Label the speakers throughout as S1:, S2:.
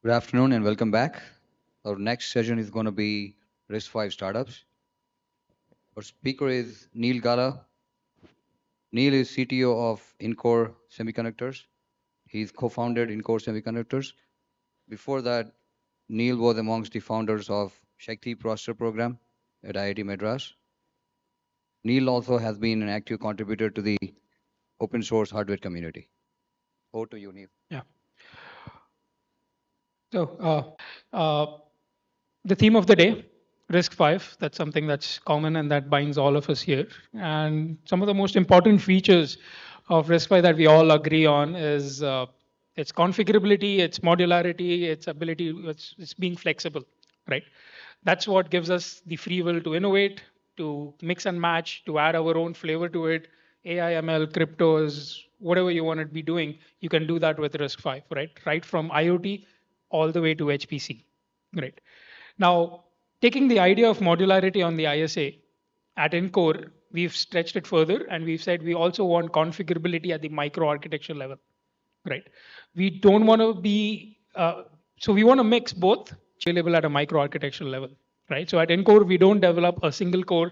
S1: Good afternoon and welcome back. Our next session is going to be RISC-V startups. Our speaker is Neel Gala. Neel is CTO of Encore Semiconductors. He's co-founded Encore Semiconductors. Before that, Neel was amongst the founders of Shakti Processor Program at IIT Madras. Neel also has been an active contributor to the open source hardware community. Over to you, Neel.
S2: Yeah. So the theme of the day, RISC-V, that's something that's common and that binds all of us here. And some of the most important features of RISC-V that we all agree on is its configurability, its modularity, its ability, it's being flexible, right? That's what gives us the free will to innovate, to mix and match, to add our own flavor to it. AI, ML, cryptos, whatever you want to be doing, you can do that with RISC-V, right? Right from IoT all the way to HPC, right? Now, taking the idea of modularity on the ISA, at Encore, we've stretched it further and we've said we also want configurability at the microarchitecture level, right? We don't want to be, so we want to mix both available at a microarchitecture level, right? So at Encore, we don't develop a single core.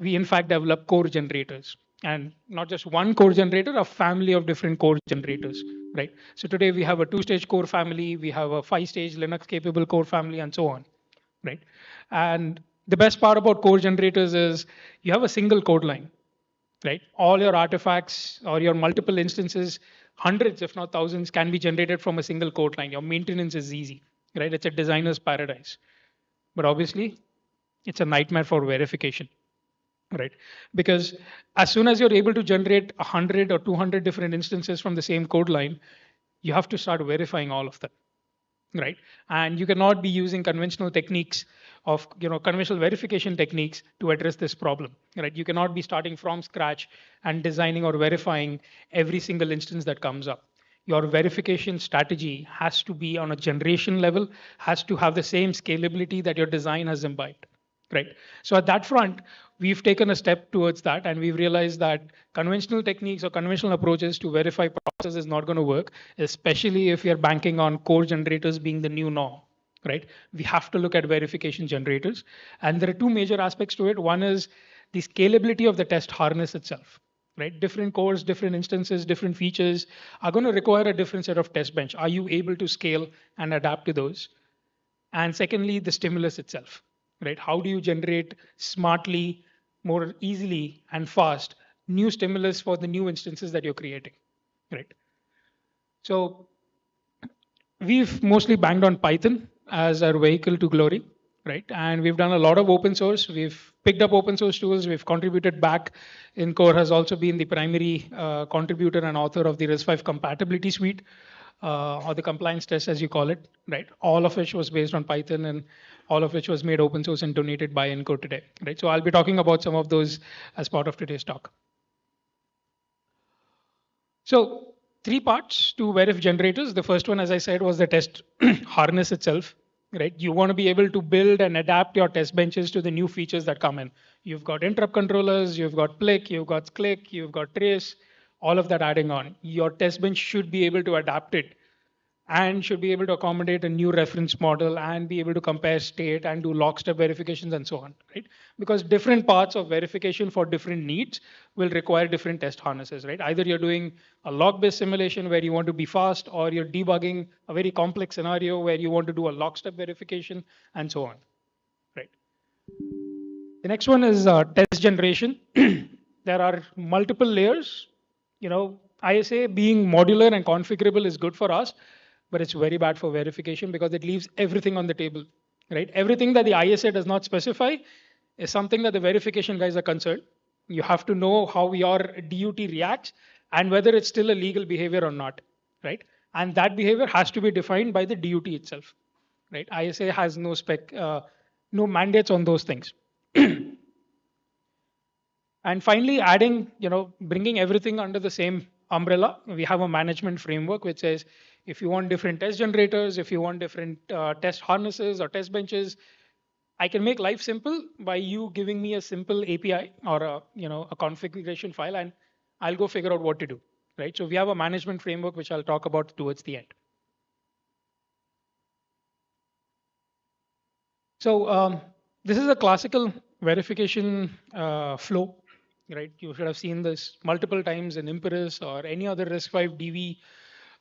S2: We in fact develop core generators, and not just one core generator, a family of different core generators, right? So today we have a two-stage core family, we have a five-stage Linux-capable core family, and so on, right? And the best part about core generators is you have a single code line, right? All your artifacts or your multiple instances, hundreds, if not thousands, can be generated from a single code line. Your maintenance is easy, right? It's a designer's paradise. But obviously, it's a nightmare for verification, right? Because as soon as you're able to generate 100 or 200 different instances from the same code line, you have to start verifying all of them, right? And you cannot be using conventional techniques of conventional verification techniques to address this problem, right? You cannot be starting from scratch and designing or verifying every single instance that comes up. Your verification strategy has to be on a generation level, has to have the same scalability that your design has imbibed, right? So at that front, we've taken a step towards that, and we've realized that conventional techniques or conventional approaches to verify process is not going to work, especially if you're banking on core generators being the new norm, right? We have to look at verification generators, and there are two major aspects to it. One is the scalability of the test harness itself, right? Different cores, different instances, different features are going to require a different set of test bench. Are you able to scale and adapt to those? And secondly, the stimulus itself, right? How do you generate smartly, more easily and fast new stimulus for the new instances that you're creating, right? So we've mostly banged on Python as our vehicle to glory, right? And we've done a lot of open source. We've picked up open source tools. We've contributed back. Core has also been the primary contributor and author of the RISC-V compatibility suite, or the compliance test, as you call it, right? All of which was based on Python, and all of which was made open source and donated by Encore today, right? So I'll be talking about some of those as part of today's talk. So three parts to verif generators. The first one, as I said, was the test harness itself, right? You want to be able to build and adapt your test benches to the new features that come in. You've got interrupt controllers, you've got Plick, you've got Click, you've got Trace, all of that adding on. Your test bench should be able to adapt it and should be able to accommodate a new reference model and be able to compare state and do lockstep verifications and so on, right? Because different parts of verification for different needs will require different test harnesses, right? Either you're doing a log-based simulation where you want to be fast, or you're debugging a very complex scenario where you want to do a lockstep verification and so on, right? The next one is test generation. There are multiple layers. ISA being modular and configurable is good for us, but it's very bad for verification because it leaves everything on the table, right? Everything that the ISA does not specify is something that the verification guys are concerned. You have to know how your DUT reacts and whether it's still a legal behavior or not, right? And that behavior has to be defined by the DUT itself, right? ISA has no mandates on those things. And finally, bringing everything under the same umbrella, we have a management framework which says if you want different test generators, if you want different test harnesses or test benches, I can make life simple by you giving me a simple API or a configuration file, and I'll go figure out what to do, right? So we have a management framework which I'll talk about towards the end. So this is a classical verification flow, right? You should have seen this multiple times in Imperis or any other RISC-V DV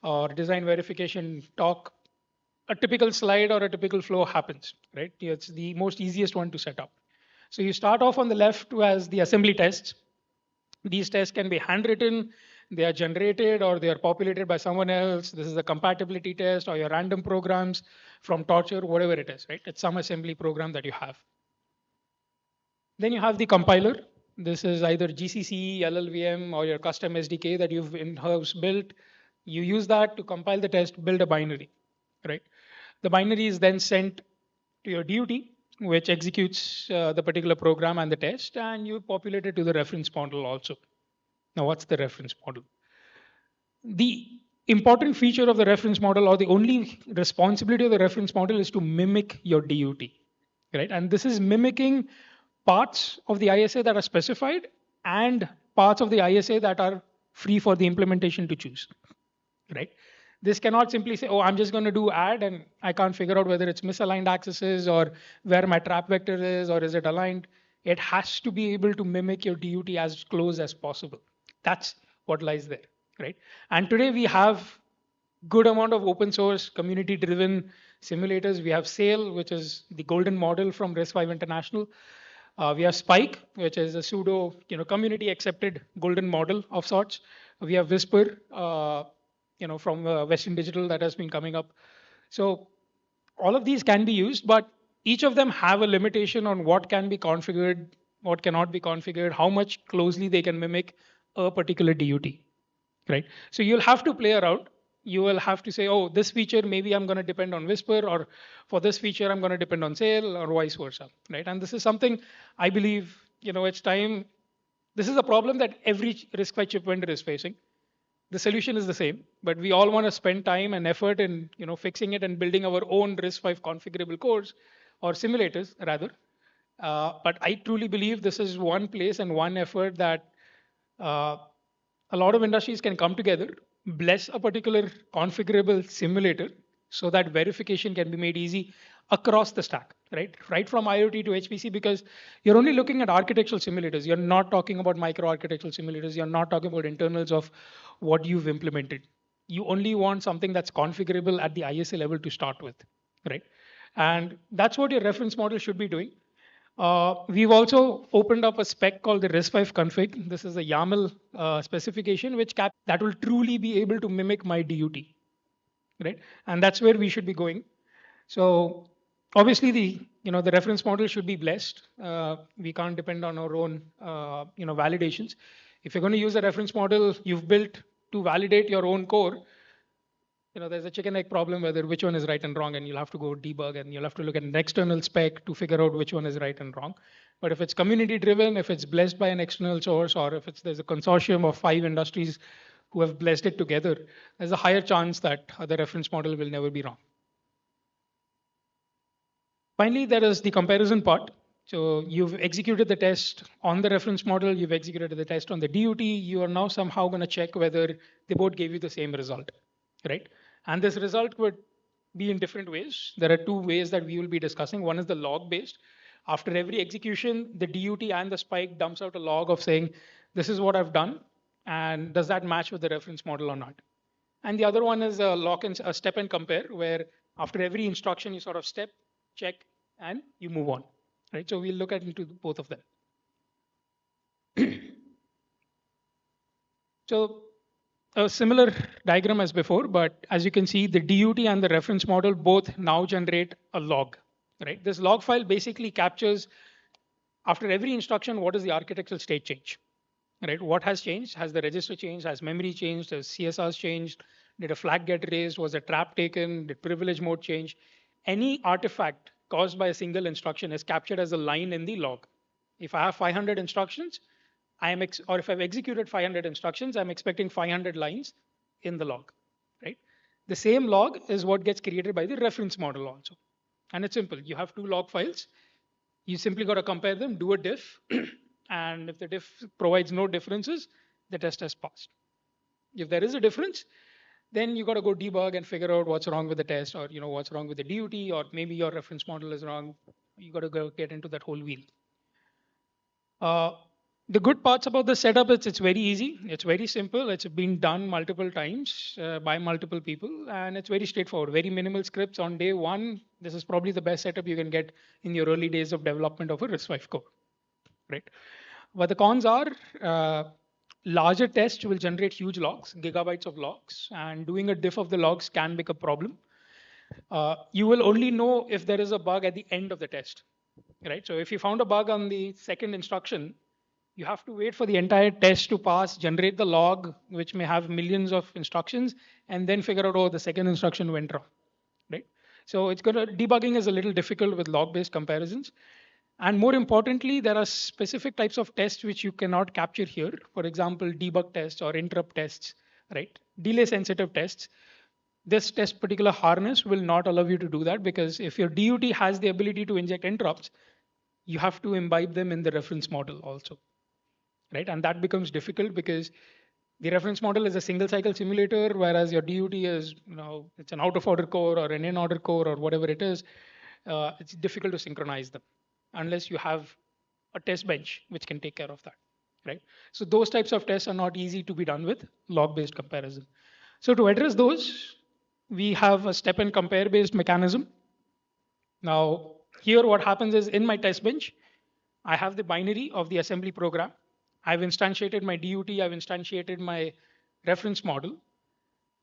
S2: or design verification talk. A typical slide or a typical flow happens, right? It's the most easiest one to set up. So you start off on the left as the assembly tests. These tests can be handwritten, they are generated, or they are populated by someone else. This is a compatibility test or your random programs from Torture, whatever it is, right? It's some assembly program that you have. Then you have the compiler. This is either GCC, LLVM, or your custom SDK that you've in-house built. You use that to compile the test, build a binary, right? The binary is then sent to your DUT, which executes the particular program and the test, and you populate it to the reference model also. Now, what's the reference model? The important feature of the reference model, or the only responsibility of the reference model, is to mimic your DUT, right? And this is mimicking parts of the ISA that are specified and parts of the ISA that are free for the implementation to choose, right? This cannot simply say, oh, I'm just going to do add and I can't figure out whether it's misaligned accesses or where my trap vector is or is it aligned. It has to be able to mimic your DUT as close as possible. That's what lies there, right? And today we have good amount of open source community driven simulators. We have Sail, which is the golden model from RISC-V International. We have Spike, which is a pseudo, community accepted golden model of sorts. We have Whisper, from Western Digital that has been coming up. So all of these can be used, but each of them have a limitation on what can be configured, what cannot be configured, how much closely they can mimic a particular DUT, right? So you'll have to play around. You will have to say, oh, this feature, maybe I'm going to depend on Whisper, or for this feature, I'm going to depend on Sail, or vice versa, right? And this is something I believe, it's time. This is a problem that every RISC-V chip vendor is facing. The solution is the same, but we all want to spend time and effort in fixing it and building our own RISC-V configurable cores or simulators rather. But I truly believe this is one place and one effort that uh, a lot of industries can come together, bless a particular configurable simulator so that verification can be made easy across the stack, right? Right from IoT to HPC, because you're only looking at architectural simulators. You're not talking about micro architectural simulators. You're not talking about internals of what you've implemented. You only want something that's configurable at the ISA level to start with, right? And that's what your reference model should be doing. We've also opened up a spec called the RISC-V config. This is a YAML specification which that will truly be able to mimic my DUT, right? And that's where we should be going. So obviously the reference model should be blessed. We can't depend on our own validations. If you're going to use a reference model you've built to validate your own core, there's a chicken egg problem whether which one is right and wrong, and you'll have to go debug and you'll have to look at an external spec to figure out which one is right and wrong. But if it's community driven, if it's blessed by an external source, or if there's a consortium of 5 industries who have blessed it together, there's a higher chance that the reference model will never be wrong. Finally, there is the comparison part. So you've executed the test on the reference model, you've executed the test on the DUT, you are now somehow going to check whether they both gave you the same result, right? And this result could be in different ways. There are 2 ways that we will be discussing. One is the log based. After every execution, the DUT and the Spike dumps out a log of saying, this is what I've done, and does that match with the reference model or not? And the other one is a step and compare, where after every instruction, you sort of step, check, and you move on, right? So we'll look at into both of them. So a similar diagram as before, but as you can see, the DUT and the reference model both now generate a log, right? This log file basically captures, after every instruction, what is the architectural state change, right? What has changed? Has the register changed? Has memory changed? Has CSRs changed? Did a flag get raised? Was a trap taken? Did privilege mode change? Any artifact caused by a single instruction is captured as a line in the log. If I have 500 instructions, or if I've executed 500 instructions, I'm expecting 500 lines in the log, right? The same log is what gets created by the reference model also. And it's simple. You have 2 log files. You simply got to compare them, do a diff, and if the diff provides no differences, the test has passed. If there is a difference, then you got to go debug and figure out what's wrong with the test, or what's wrong with the DUT, or maybe your reference model is wrong. You got to go get into that whole wheel. Uh, the good parts about the setup is it's very easy. It's very simple. It's been done multiple times by multiple people, and it's very straightforward. Very minimal scripts on day one. This is probably the best setup you can get in your early days of development of a RISC-V core, right? But the cons are larger tests will generate huge logs, gigabytes of logs, and doing a diff of the logs can become a problem. You will only know if there is a bug at the end of the test, right? So if you found a bug on the second instruction, you have to wait for the entire test to pass, generate the log, which may have millions of instructions, and then figure out, oh, the second instruction went wrong, right? So it's going to debugging is a little difficult with log-based comparisons. And more importantly, there are specific types of tests which you cannot capture here. For example, debug tests or interrupt tests, right? Delay sensitive tests. This test particular harness will not allow you to do that because if your DUT has the ability to inject interrupts, you have to imbibe them in the reference model also, right? And that becomes difficult because the reference model is a single cycle simulator, whereas your DUT is, it's an out of order core or an in order core or whatever it is. It's difficult to synchronize them unless you have a test bench which can take care of that, right? So those types of tests are not easy to be done with log-based comparison. So to address those, we have a step and compare based mechanism. Now, here what happens is in my test bench, I have the binary of the assembly program. I've instantiated my DUT, I've instantiated my reference model,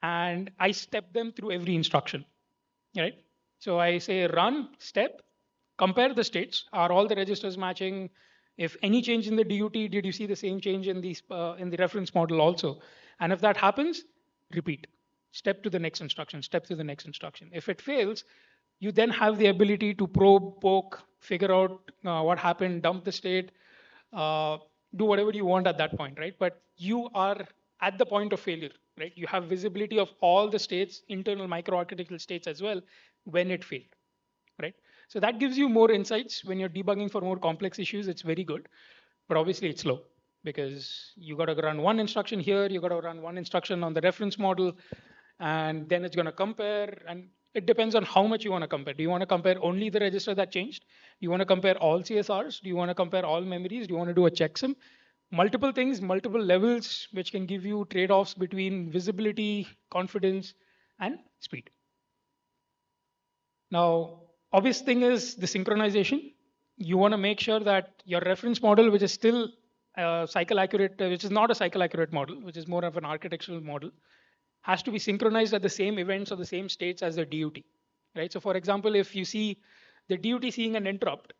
S2: and I step them through every instruction, right? So I say run, step, compare the states. Are all the registers matching? If any change in the DUT, did you see the same change in the reference model also? And if that happens, repeat. Step to the next instruction, step to the next instruction. If it fails, you then have the ability to probe, poke, figure out what happened, dump the state, uh, do whatever you want at that point, right? But you are at the point of failure, right? You have visibility of all the states, internal microarchitectural states as well, when it failed, right? So that gives you more insights when you're debugging for more complex issues. It's very good, but obviously it's slow because you got to run one instruction here, you got to run one instruction on the reference model, and then it's going to compare. And it depends on how much you want to compare. Do you want to compare only the register that changed? Do you want to compare all CSRs? Do you want to compare all memories? Do you want to do a checksum? Multiple things, multiple levels, which can give you trade-offs between visibility, confidence, and speed. Now, obvious thing is the synchronization. You want to make sure that your reference model, which is still cycle accurate, which is not a cycle accurate model, which is more of an architectural model, has to be synchronized at the same events or the same states as the DUT, right? So for example, if you see the DUT seeing an interrupt,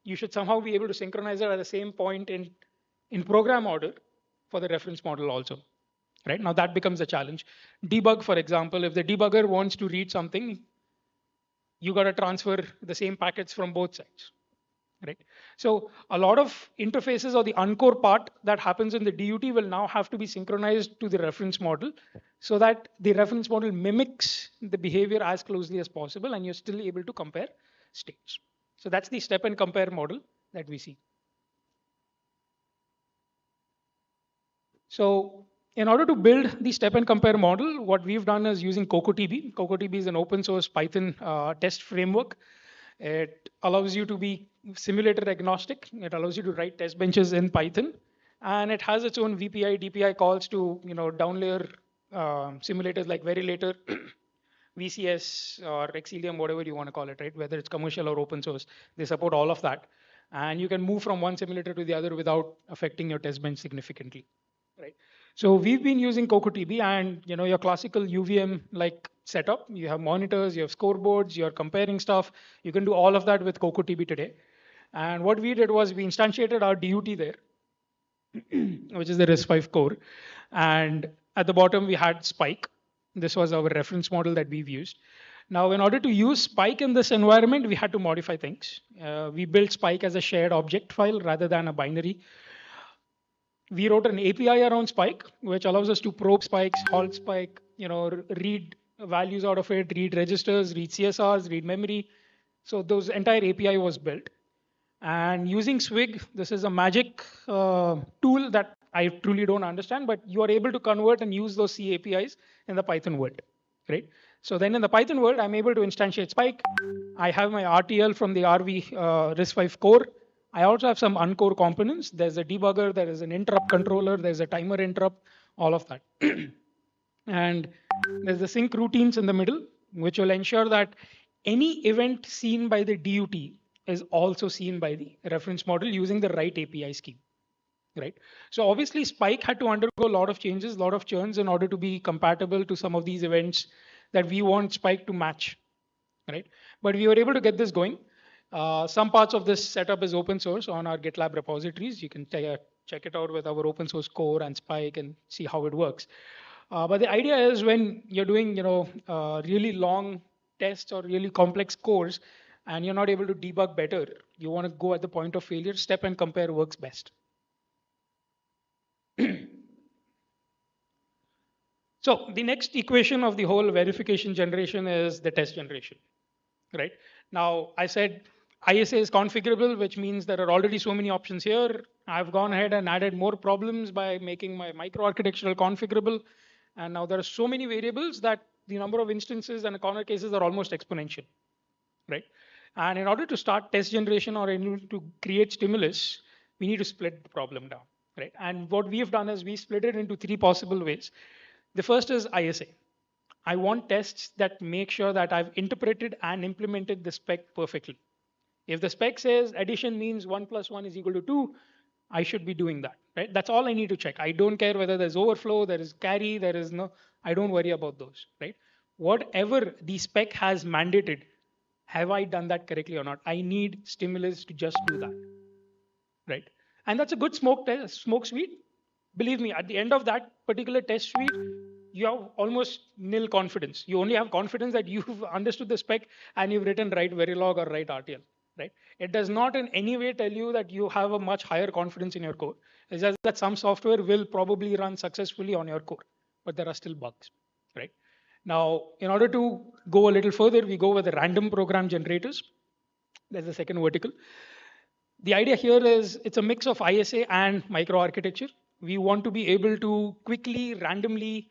S2: you should somehow be able to synchronize it at the same point in program order for the reference model also, right? Now that becomes a challenge. Debug, for example, if the debugger wants to read something, you got to transfer the same packets from both sides, right? So a lot of interfaces or the uncore part that happens in the DUT will now have to be synchronized to the reference model so that the reference model mimics the behavior as closely as possible and you're still able to compare states. So that's the step and compare model that we see. So in order to build the step and compare model, what we've done is using CocoaDB. CocoaDB is an open source Python test framework. It allows you to be simulator agnostic. It allows you to write test benches in Python, and it has its own VPI, DPI calls to downlayer simulators like Verilator, VCS or Xcelium, whatever you want to call it, right? Whether it's commercial or open source, they support all of that, and you can move from one simulator to the other without affecting your test bench significantly, right? So we've been using CocoaDB and your classical UVM like setup. You have monitors, you have scoreboards, you're comparing stuff. You can do all of that with CocoaDB today. And what we did was we instantiated our DUT there, which is the RISC-V core. And at the bottom, we had Spike. This was our reference model that we've used. Now, in order to use Spike in this environment, we had to modify things. We built Spike as a shared object file rather than a binary. We wrote an API around Spike, which allows us to probe spikes, halt spike, read values out of it, read registers, read CSRs, read memory. So those entire API was built. And using Swig, this is a magic tool that I truly don't understand, but you are able to convert and use those C APIs in the Python world, right? So then in the Python world, I'm able to instantiate Spike. I have my RTL from the RV RISC-V core. I also have some uncore components. There's a debugger, there is an interrupt controller, there's a timer interrupt, all of that. And there's the sync routines in the middle, which will ensure that any event seen by the DUT is also seen by the reference model using the right API scheme. Right. So obviously Spike had to undergo a lot of changes, a lot of churns in order to be compatible to some of these events that we want Spike to match. Right. But we were able to get this going. Some parts of this setup is open source on our GitLab repositories. You can check it out with our open source core and Spike and see how it works. But the idea is when you're doing, really long tests or really complex cores, and you're not able to debug better, you want to go at the point of failure, step and compare works best. So the next equation of the whole verification generation is the test generation, right? Now I said ISA is configurable, which means there are already so many options here. I've gone ahead and added more problems by making my microarchitectural configurable. And now there are so many variables that the number of instances and corner cases are almost exponential, right? And in order to start test generation or to create stimulus, we need to split the problem down, right? And what we have done is we split it into three possible ways. The first is ISA. I want tests that make sure that I've interpreted and implemented the spec perfectly. If the spec says addition means 1 plus 1 is equal to 2, I should be doing that, right? That's all I need to check. I don't care whether there's overflow, there is carry, there is no, I don't worry about those, right? Whatever the spec has mandated, have I done that correctly or not? I need stimulus to just do that, right? And that's a good smoke suite. Believe me, at the end of that particular test suite, you have almost nil confidence. You only have confidence that you've understood the spec and you've written right Verilog or right RTL, right? It does not in any way tell you that you have a much higher confidence in your code. It's just that some software will probably run successfully on your code, but there are still bugs, right? Now, in order to go a little further, we go with the random program generators. That's the second vertical. The idea here is it's a mix of ISA and microarchitecture. We want to be able to quickly, randomly,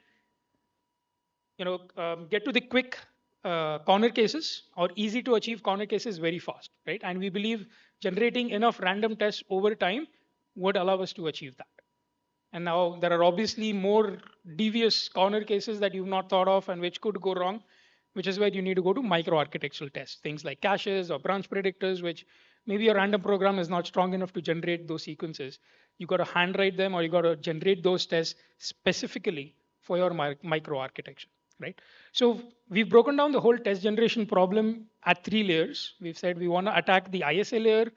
S2: get to the quick corner cases or easy to achieve corner cases very fast, right? And we believe generating enough random tests over time would allow us to achieve that. And now there are obviously more devious corner cases that you've not thought of and which could go wrong, which is where you need to go to microarchitectural tests, things like caches or branch predictors, which maybe your random program is not strong enough to generate those sequences. You got to handwrite them or you got to generate those tests specifically for your microarchitecture, right? So we've broken down the whole test generation problem at 3 layers. We've said we want to attack the ISA layer,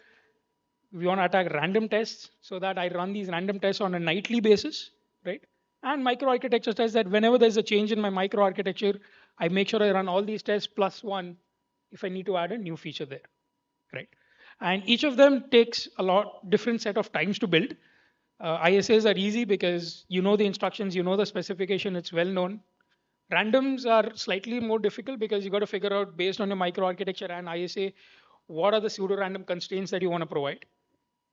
S2: we want to attack random tests so that I run these random tests on a nightly basis, right? And microarchitecture tests that whenever there's a change in my microarchitecture, I make sure I run all these tests plus one if I need to add a new feature there, right? And each of them takes a lot different set of times to build. ISAs are easy because you know the instructions, you know the specification, it's well known. Randoms are slightly more difficult because you got to figure out based on your microarchitecture and ISA, what are the pseudo-random constraints that you want to provide.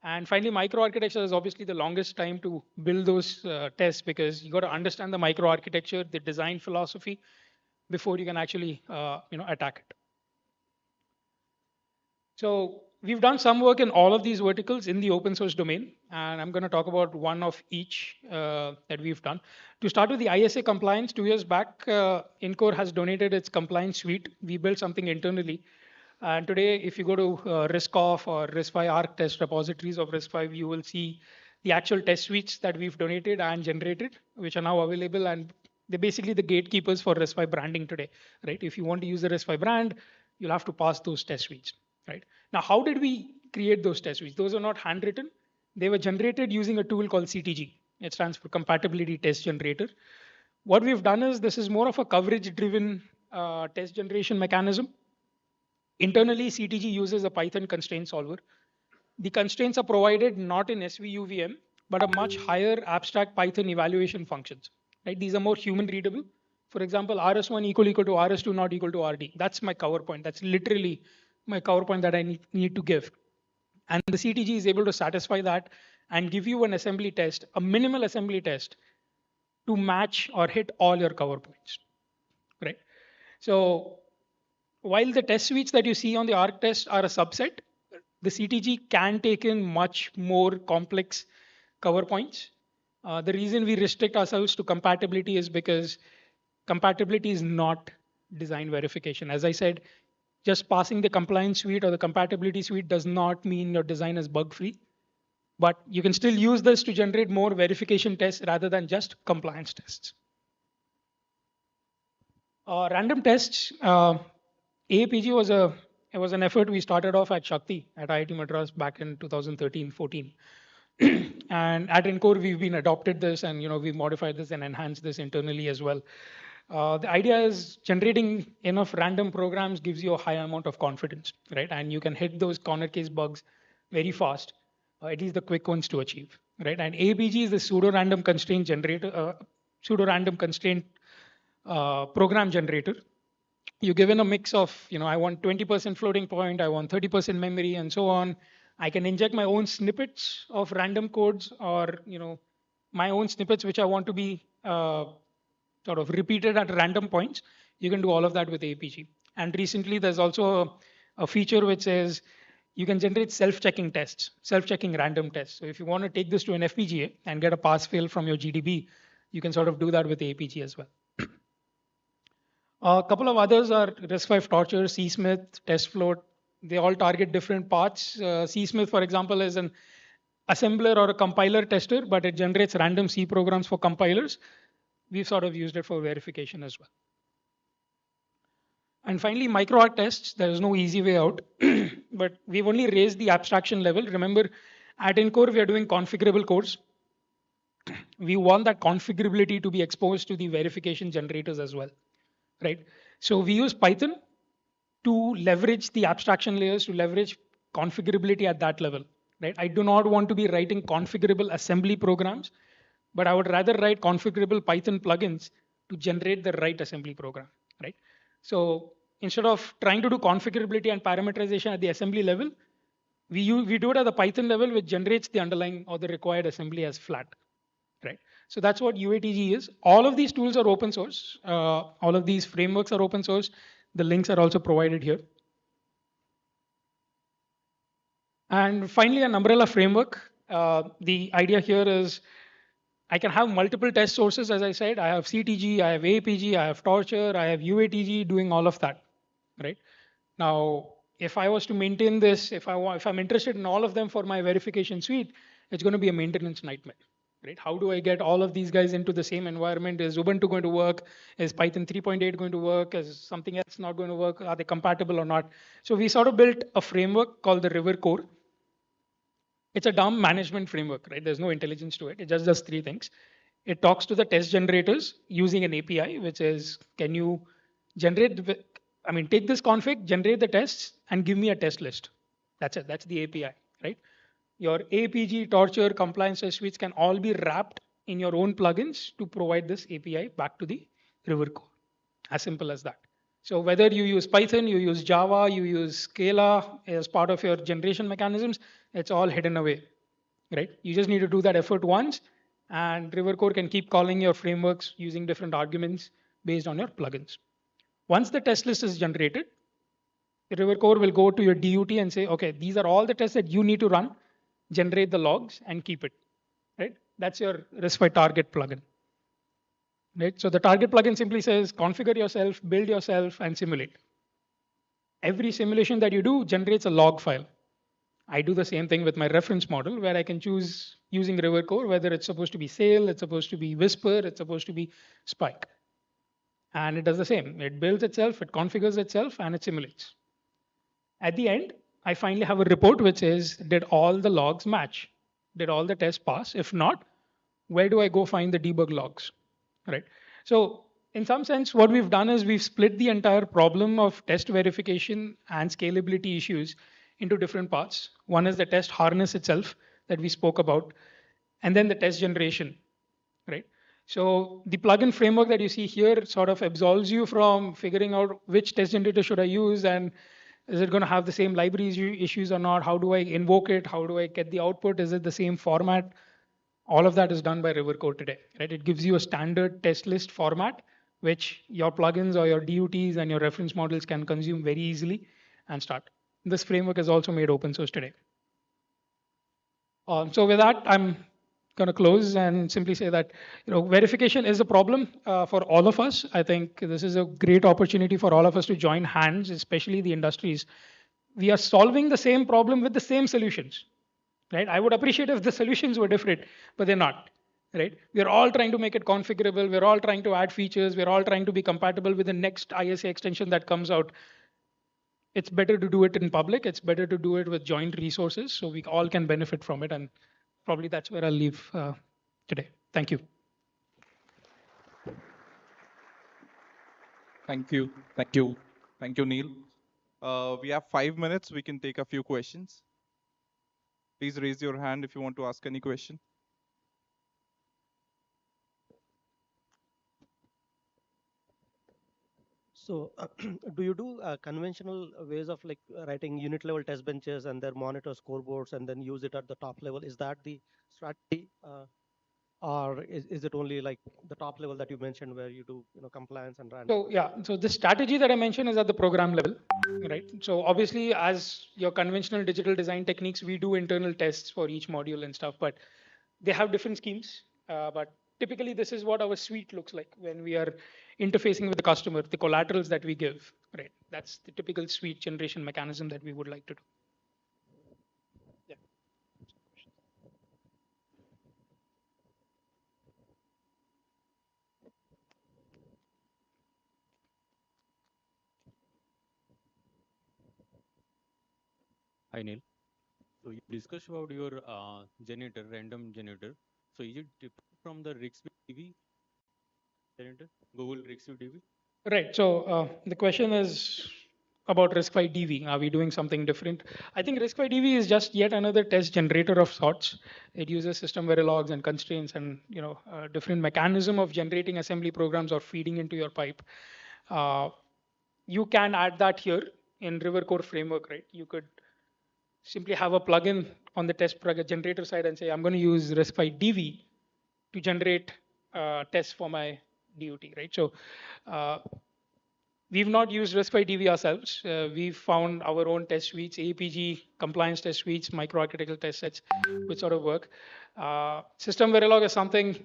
S2: And finally, microarchitecture is obviously the longest time to build those tests because you got to understand the microarchitecture, the design philosophy before you can actually attack it. So we've done some work in all of these verticals in the open source domain, and I'm going to talk about one of each that we've done. To start with the ISA compliance, 2 years back, Encore has donated its compliance suite. We built something internally. And today, if you go to RISC-V or RISC-V ARC test repositories of RISC-V, you will see the actual test suites that we've donated and generated, which are now available. And they're basically the gatekeepers for RISC-V branding today, right? If you want to use the RISC-V brand, you'll have to pass those test suites, right? Now, how did we create those test suites? Those are not handwritten. They were generated using a tool called CTG. It stands for Compatibility Test Generator. What we've done is this is more of a coverage-driven test generation mechanism. Internally, CTG uses a Python constraint solver. The constraints are provided not in SVUVM, but a much higher abstract Python evaluation functions. Right? These are more human readable. For example, RS1 equal to RS2 not equal to RD. That's my cover point. That's literally my cover point that I need to give. And the CTG is able to satisfy that and give you an assembly test, a minimal assembly test to match or hit all your cover points. Right? So while the test suites that you see on the ARC test are a subset, the CTG can take in much more complex cover points. The reason we restrict ourselves to compatibility is because compatibility is not design verification. As I said, just passing the compliance suite or the compatibility suite does not mean your design is bug free. But you can still use this to generate more verification tests rather than just compliance tests. Random tests, AAPG was an effort we started off at Shakti at IIT Madras back in 2013-14. And at Encore, we've been adopted this, and we've modified this and enhanced this internally as well. The idea is generating enough random programs gives you a high amount of confidence, right? And you can hit those corner case bugs very fast, at least the quick ones to achieve, right? And ABG is the pseudo random constraint generator, pseudo random constraint program generator. You given a mix of, I want 20% floating point, I want 30% memory, and so on. I can inject my own snippets of random codes, or my own snippets which I want to be sort of repeated at random points. You can do all of that with APG. And recently, there's also a feature which says you can generate self-checking tests, self-checking random tests. So if you want to take this to an FPGA and get a pass-fail from your GDB, you can sort of do that with APG as well. A couple of others are RISC-V Torture, CSmith, TestFloat. They all target different parts. CSmith, for example, is an assembler or a compiler tester, but it generates random C programs for compilers. We've sort of used it for verification as well. And finally, micro-ARC tests. There is no easy way out, but we've only raised the abstraction level. Remember, at Encore, we are doing configurable cores. We want that configurability to be exposed to the verification generators as well, right? So we use Python to leverage the abstraction layers, to leverage configurability at that level, right? I do not want to be writing configurable assembly programs, but I would rather write configurable Python plugins to generate the right assembly program, right? So instead of trying to do configurability and parameterization at the assembly level, we do it at the Python level, which generates the underlying or the required assembly as flat, right? So that's what UATG is. All of these tools are open source. All of these frameworks are open source. The links are also provided here. And finally, an umbrella framework. The idea here is I can have multiple test sources, as I said. I have CTG, I have APG, I have Torture, I have UATG doing all of that, right? Now, if I was to maintain this, if I'm interested in all of them for my verification suite, it's going to be a maintenance nightmare, right? How do I get all of these guys into the same environment? Is Ubuntu going to work? Is Python 3.8 going to work? Is something else not going to work? Are they compatible or not? So we sort of built a framework called the River Core. It's a dumb management framework, right? There's no intelligence to it. It just does three things. It talks to the test generators using an API, which is, can you generate, take this config, generate the tests, and give me a test list. That's it. That's the API, right? Your APG, Torture, compliance test suites can all be wrapped in your own plugins to provide this API back to the River Core. As simple as that. So whether you use Python, you use Java, you use Scala as part of your generation mechanisms, it's all hidden away, right? You just need to do that effort once, and River Core can keep calling your frameworks using different arguments based on your plugins. Once the test list is generated, the River Core will go to your DUT and say, okay, these are all the tests that you need to run, generate the logs, and keep it, right? That's your RISC-V target plugin. Right? So the target plugin simply says configure yourself, build yourself, and simulate. Every simulation that you do generates a log file. I do the same thing with my reference model, where I can choose using River Core whether it's supposed to be Sail, it's supposed to be Whisper, it's supposed to be Spike. And it does the same. It builds itself, it configures itself, and it simulates. At the end, I finally have a report which says, did all the logs match? Did all the tests pass? If not, where do I go find the debug logs? Right. So in some sense, what we've done is we've split the entire problem of test verification and scalability issues into different parts. One is the test harness itself that we spoke about, and then the test generation, right? So the plugin framework that you see here sort of absolves you from figuring out which test generator should I use, and is it going to have the same libraries issues or not? How do I invoke it? How do I get the output? Is it the same format? All of that is done by River Core today, right? It gives you a standard test list format which your plugins or your DUTs and your reference models can consume very easily and start. This framework is also made open source today. So with that, I'm going to close and simply say that verification is a problem for all of us. I think this is a great opportunity for all of us to join hands, especially the industries. We are solving the same problem with the same solutions, right? I would appreciate if the solutions were different, but they're not, right? We're all trying to make it configurable. We're all trying to add features. We're all trying to be compatible with the next ISA extension that comes out. It's better to do it in public. It's better to do it with joint resources so we all can benefit from it. And probably that's where I'll leave today. Thank you.
S3: Thank you. Thank you. Thank you, Neel. We have 5 minutes. We can take a few questions. Please raise your hand if you want to ask any question.
S4: So, do you do conventional ways of like writing unit level test benches and then monitor scoreboards and then use it at the top level? Is that the strategy, or is it only like the top level that you mentioned where you do compliance and random?
S2: So yeah, so the strategy that I mentioned is at the program level, right? So obviously, as your conventional digital design techniques, we do internal tests for each module and stuff, but they have different schemes. But typically, this is what our suite looks like when we are interfacing with the customer, the collaterals that we give, right? That's the typical suite generation mechanism that we would like to do. Yeah.
S5: Hi Neil. So you discussed about your generator, random generator. So is it different from the RISC-V generator, Google RISC-V?
S2: Right. So the question is about RISC-V DV. Are we doing something different? I think RISC-V DV is just yet another test generator of sorts. It uses system verilogs and constraints and a different mechanism of generating assembly programs or feeding into your pipe. You can add that here in River Core framework, right? You could simply have a plugin on the test generator side and say, I'm going to use RISC-V DV to generate tests for my DUT, right? So we've not used RISC-V DV ourselves. We've found our own test suites, APG compliance test suites, micro-architectural test sets, which sort of work. System Verilog is something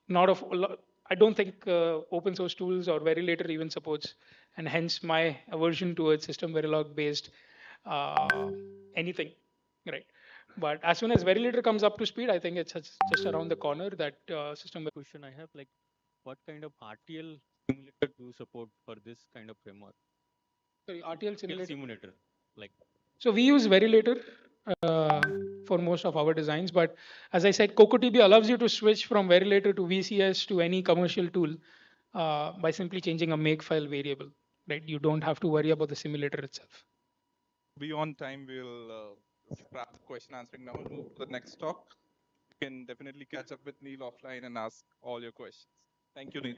S2: not of, I don't think open source tools or Verilator even supports, and hence my aversion towards System Verilog based anything, right? But as soon as Verilator comes up to speed, I think it's just around the corner that System.
S5: Question I have, like, what kind of RTL simulator do you support for this kind of framework?
S2: Sorry, RTL simulator.
S5: Simulator, like.
S2: So we use Verilator for most of our designs, but as I said, CocoDB allows you to switch from Verilator to VCS to any commercial tool by simply changing a makefile variable, right? You don't have to worry about the simulator itself.
S3: Beyond time, we'll scrap the question answering now and move to the next talk. You can definitely catch up with Neel offline and ask all your questions. Thank you, Neel.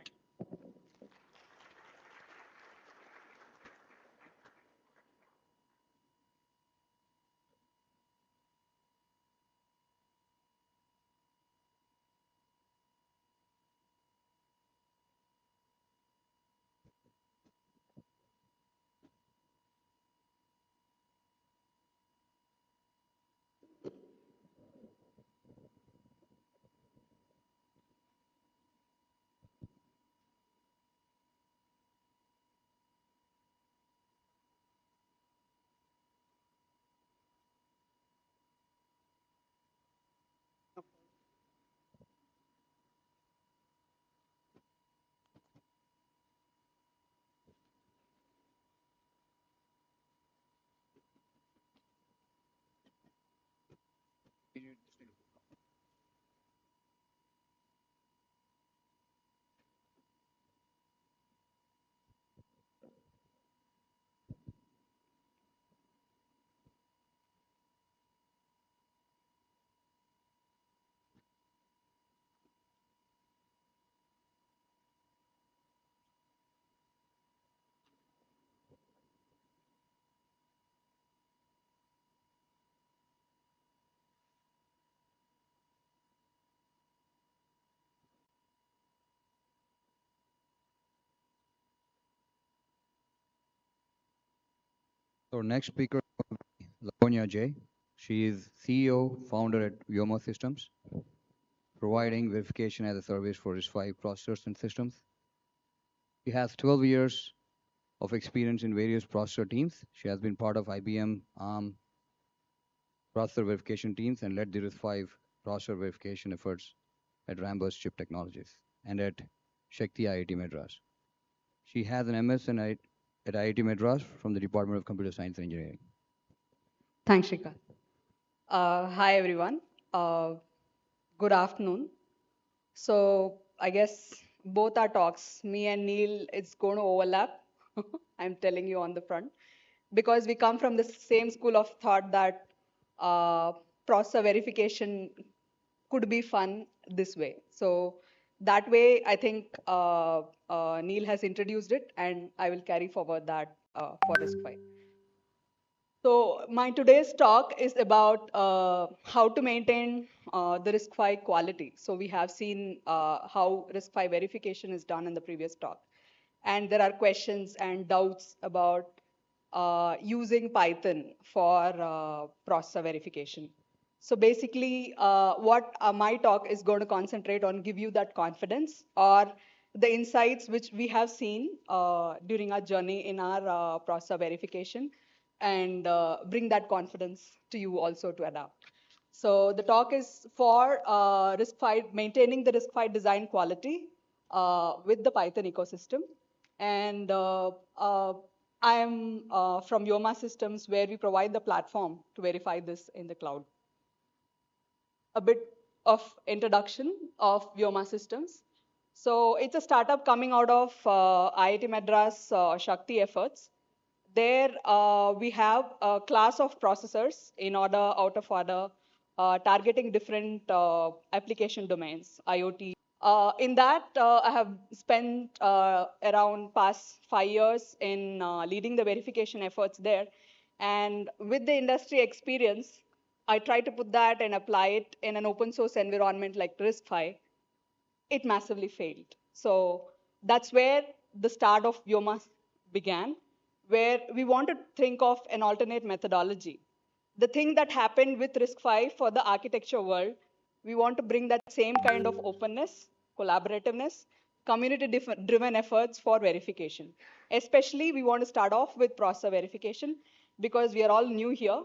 S1: So next speaker, Lavanya J. She is CEO, founder at Yoma Systems, providing verification as a service for RISC-V processors and systems. She has 12 years of experience in various processor teams. She has been part of IBM ARM processor verification teams and led the RISC-V processor verification efforts at Rambus Chip Technologies and at Shakti IIT Madras. She has an MS at IIT Madras from the Department of Computer Science and Engineering.
S6: Thanks, Srikanth. Hi, everyone. Good afternoon. So I guess both our talks, me and Neel, it's going to overlap. I'm telling you on the front, because we come from the same school of thought that uh, process verification could be fun this way. So that way, I think Neel has introduced it, and I will carry forward that for RISC-V. So my today's talk is about how to maintain the RISC-V quality. So we have seen how RISC-V verification is done in the previous talk. And there are questions and doubts about using Python for processor verification. So basically, what my talk is going to concentrate on, give you that confidence or the insights which we have seen during our journey in our processor verification, and bring that confidence to you also to adapt. So the talk is for RISC-V, maintaining the RISC-V design quality with the Python ecosystem. And I am from Yoma Systems, where we provide the platform to verify this in the cloud. A bit of introduction of Yoma Systems. So it's a startup coming out of IIT Madras Shakti efforts. There we have a class of processors in order, out of order, targeting different application domains, IoT. In that, I have spent around past 5 years in leading the verification efforts there. And with the industry experience, I try to put that and apply it in an open source environment like RISC-V. It massively failed. So that's where the start of Vyoma began, where we want to think of an alternate methodology. The thing that happened with RISC-V for the architecture world, we want to bring that same kind of openness, collaborativeness, community-driven efforts for verification. Especially, we want to start off with processor verification because we are all new here.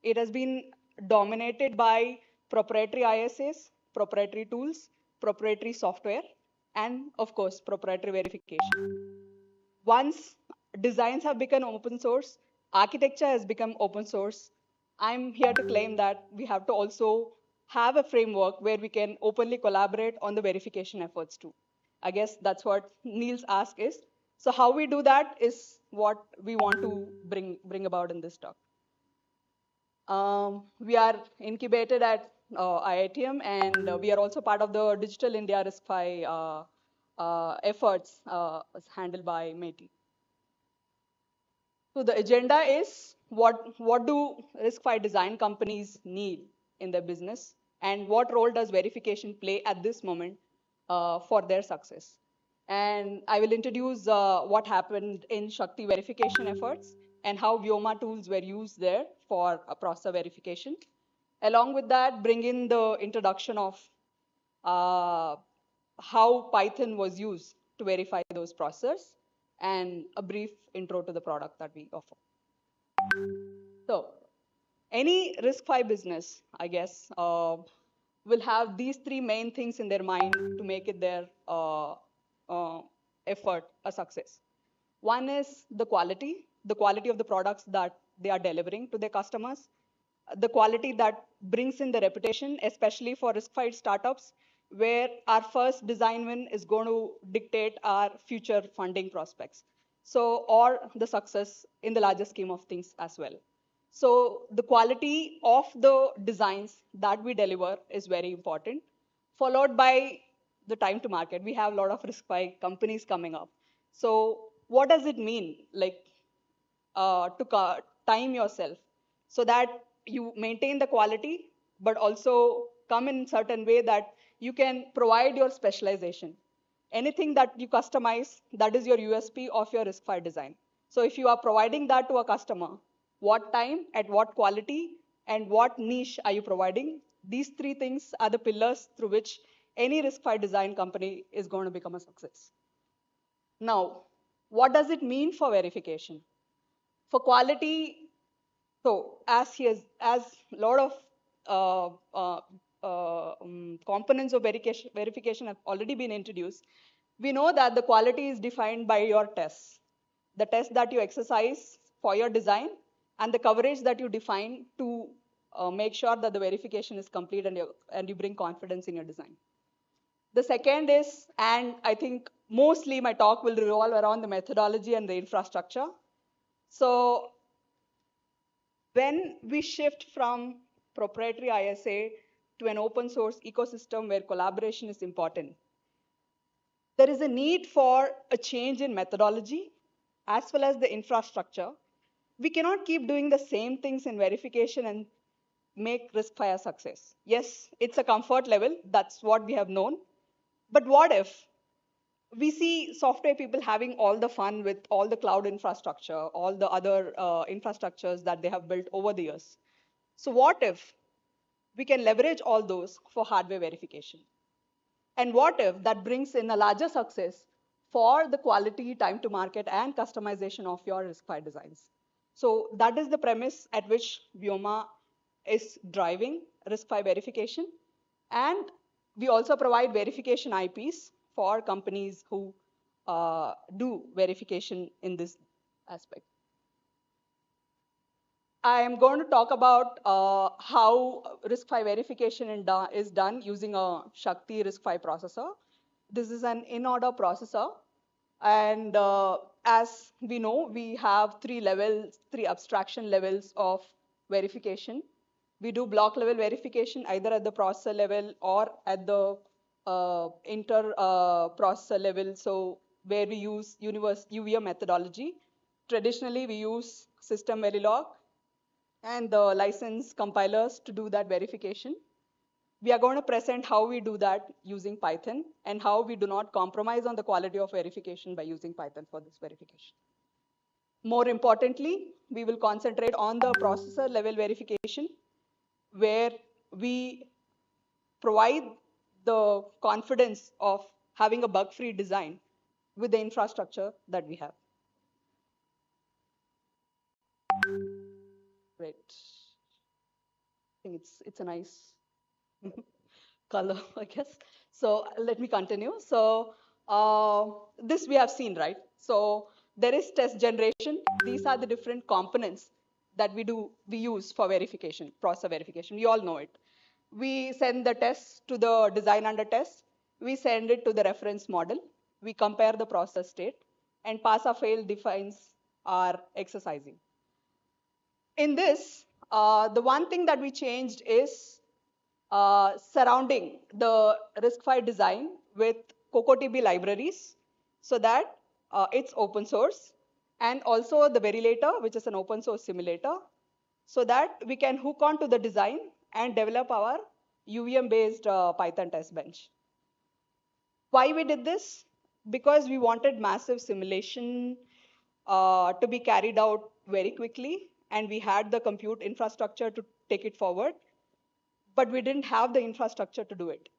S6: It has been dominated by proprietary ISAs, proprietary tools, proprietary software, and of course, proprietary verification. Once designs have become open source, architecture has become open source, I'm here to claim that we have to also have a framework where we can openly collaborate on the verification efforts too. I guess that's what Neil's ask is. So how we do that is what we want to bring about in this talk. We are incubated at IITM, and we are also part of the Digital India RISC-V efforts handled by METI. So the agenda is what do RISC-V design companies need in their business, and what role does verification play at this moment for their success. And I will introduce what happened in Shakti verification efforts and how Vyoma tools were used there for processor verification. Along with that, bring in the introduction of uh, how Python was used to verify those processors, and a brief intro to the product that we offer. So any RISC-V business, I guess, will have these three main things in their mind to make it their effort a success. One is the quality of the products that they are delivering to their customers, the quality that brings in the reputation, especially for RISC-V startups, where our first design win is going to dictate our future funding prospects. So, or the success in the larger scheme of things as well. So the quality of the designs that we deliver is very important, followed by the time to market. We have a lot of RISC-V companies coming up. So what does it mean, like to time yourself so that you maintain the quality, but also come in certain way that you can provide your specialization. Anything that you customize, that is your USP of your RISC-V design. So if you are providing that to a customer, what time, at what quality, and what niche are you providing. These three things are the pillars through which any RISC-V design company is going to become a success. Now, what does it mean for verification? For quality, so as a lot of components of verification have already been introduced, we know that the quality is defined by your tests, the tests that you exercise for your design, and the coverage that you define to make sure that the verification is complete and you bring confidence in your design. The second is, and I think mostly my talk will revolve around the methodology and the infrastructure. So when we shift from proprietary ISA to an open source ecosystem where collaboration is important, there is a need for a change in methodology as well as the infrastructure. We cannot keep doing the same things in verification and make RISC-V a success. Yes, it's a comfort level. That's what we have known. But what if we see software people having all the fun with all the cloud infrastructure, all the other infrastructures that they have built over the years? So what if we can leverage all those for hardware verification? And what if that brings in a larger success for the quality, time to market, and customization of your RISC-V designs? So that is the premise at which Vyoma is driving RISC-V verification. And we also provide verification IPs for companies who do verification in this aspect. I am going to talk about how RISC-V verification is done using a Shakti RISC-V processor. This is an in-order processor. And as we know, we have three abstraction levels of verification. We do block level verification either at the processor level or at the inter processor level. So where we use UVM methodology. Traditionally, we use system Verilog and the license compilers to do that verification. We are going to present how we do that using Python and how we do not compromise on the quality of verification by using Python for this verification. More importantly, we will concentrate on the processor level verification where we provide the confidence of having a bug-free design with the infrastructure that we have. Great. I think it's a nice color, I guess. So let me continue. So this we have seen, right? So there is test generation. These are the different components that we use for verification, process verification. We all know it. We send the test to the design under test. We send it to the reference model. We compare the process state, and pass or fail defines our exercising. In this, the one thing that we changed is surrounding the RISC-V design with CocoDB libraries so that it's open source, and also the Verilator, which is an open source simulator, so that we can hook onto the design and develop our UVM-based Python test bench. Why we did this? Because we wanted massive simulation to be carried out very quickly, and we had the compute infrastructure to take it forward, but we didn't have the infrastructure to do it.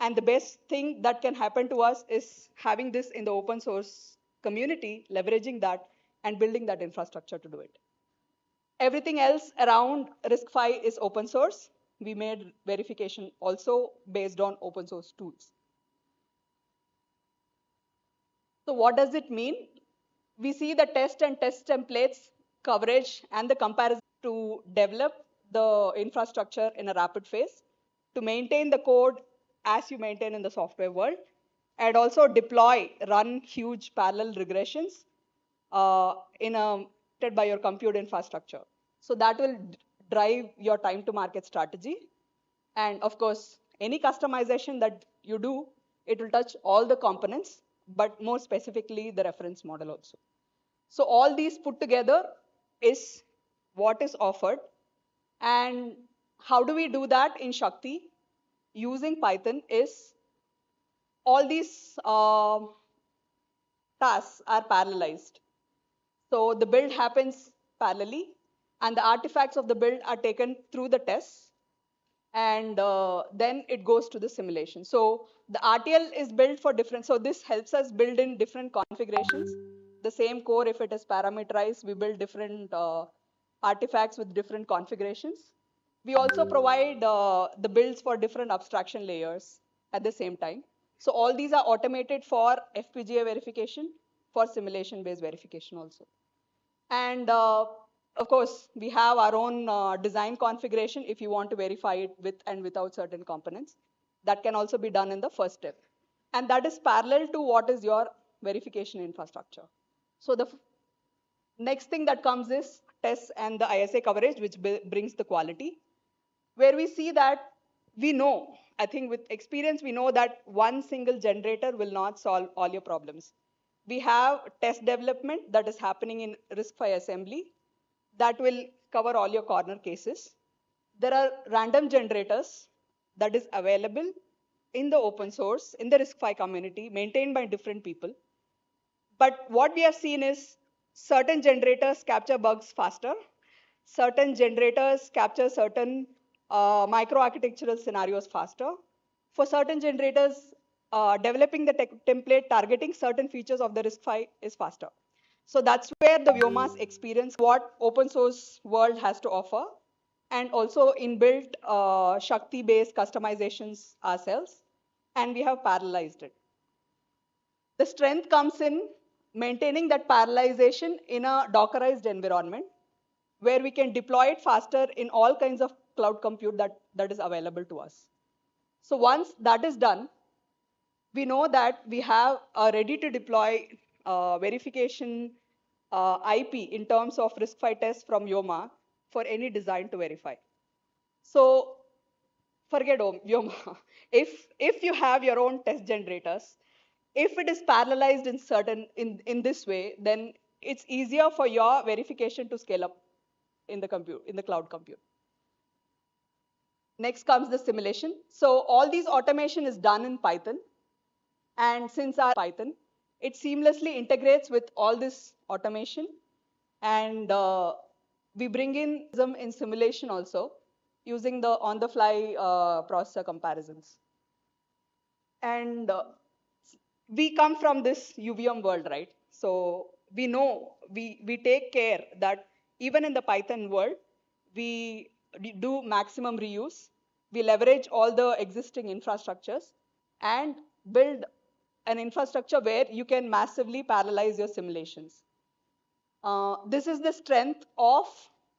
S6: And the best thing that can happen to us is having this in the open source community, leveraging that and building that infrastructure to do it. Everything else around RISC-V is open source. We made verification also based on open source tools. So what does it mean? We see the test and test templates, coverage, and the comparison to develop the infrastructure in a rapid phase, to maintain the code as you maintain in the software world, and also deploy, run huge parallel regressions by your compute infrastructure. So that will drive your time to market strategy. And of course, any customization that you do, it will touch all the components, but more specifically the reference model also. So all these put together is what is offered. And how do we do that in Shakti? Using Python is all these tasks are parallelized. So the build happens parallelly, and the artifacts of the build are taken through the tests, and then it goes to the simulation. So the RTL is built for different, so this helps us build in different configurations. The same core, if it is parameterized, we build different artifacts with different configurations. We also provide the builds for different abstraction layers at the same time. So all these are automated for FPGA verification, for simulation-based verification also. And of course, we have our own design configuration if you want to verify it with and without certain components. That can also be done in the first step. And that is parallel to what is your verification infrastructure. So the next thing that comes is tests and the ISA coverage, which brings the quality, where we see that we know, I think with experience, we know that one single generator will not solve all your problems. We have test development that is happening in RISC-V assembly that will cover all your corner cases. There are random generators that is available in the open source, in the RISC-V community, maintained by different people. But what we have seen is certain generators capture bugs faster. Certain generators capture certain microarchitectural scenarios faster. For certain generators, developing the template targeting certain features of the RISC-V is faster. So that's where the Vyoma's experience, what open source world has to offer, and also inbuilt Shakti-based customizations ourselves, and we have parallelized it. The strength comes in maintaining that parallelization in a Dockerized environment where we can deploy it faster in all kinds of cloud compute that is available to us. So once that is done, we know that we have a ready to deploy verification IP in terms of RISC-V tests from Vyoma for any design to verify. So forget Vyoma. If you have your own test generators, if it is parallelized in this way, then it's easier for your verification to scale up in the cloud compute. Next comes the simulation. So all these automation is done in Python. And since our Python, it seamlessly integrates with all this automation. And we bring in some in simulation also using the on-the-fly processor comparisons. And we come from this UVM world, right? So we know, we take care that even in the Python world, we do maximum reuse. We leverage all the existing infrastructures and build an infrastructure where you can massively parallelize your simulations. This is the strength of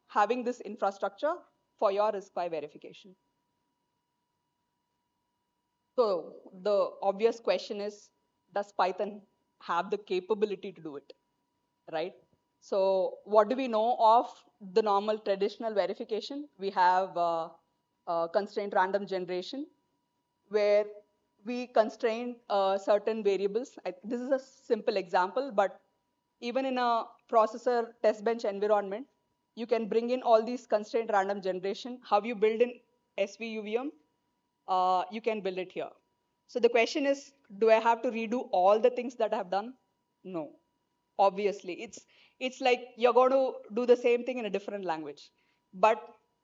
S6: having this infrastructure for your RISC-V verification. So the obvious question is, does Python have the capability to do it, right? So what do we know of the normal traditional verification? We have constraint random generation, where we constrain certain variables. This is a simple example, but even in a processor test bench environment, you can bring in all these constraint random generation. How you build in SVUVM, you can build it here. So the question is, do I have to redo all the things that I have done? No. Obviously, it's like you're going to do the same thing in a different language. But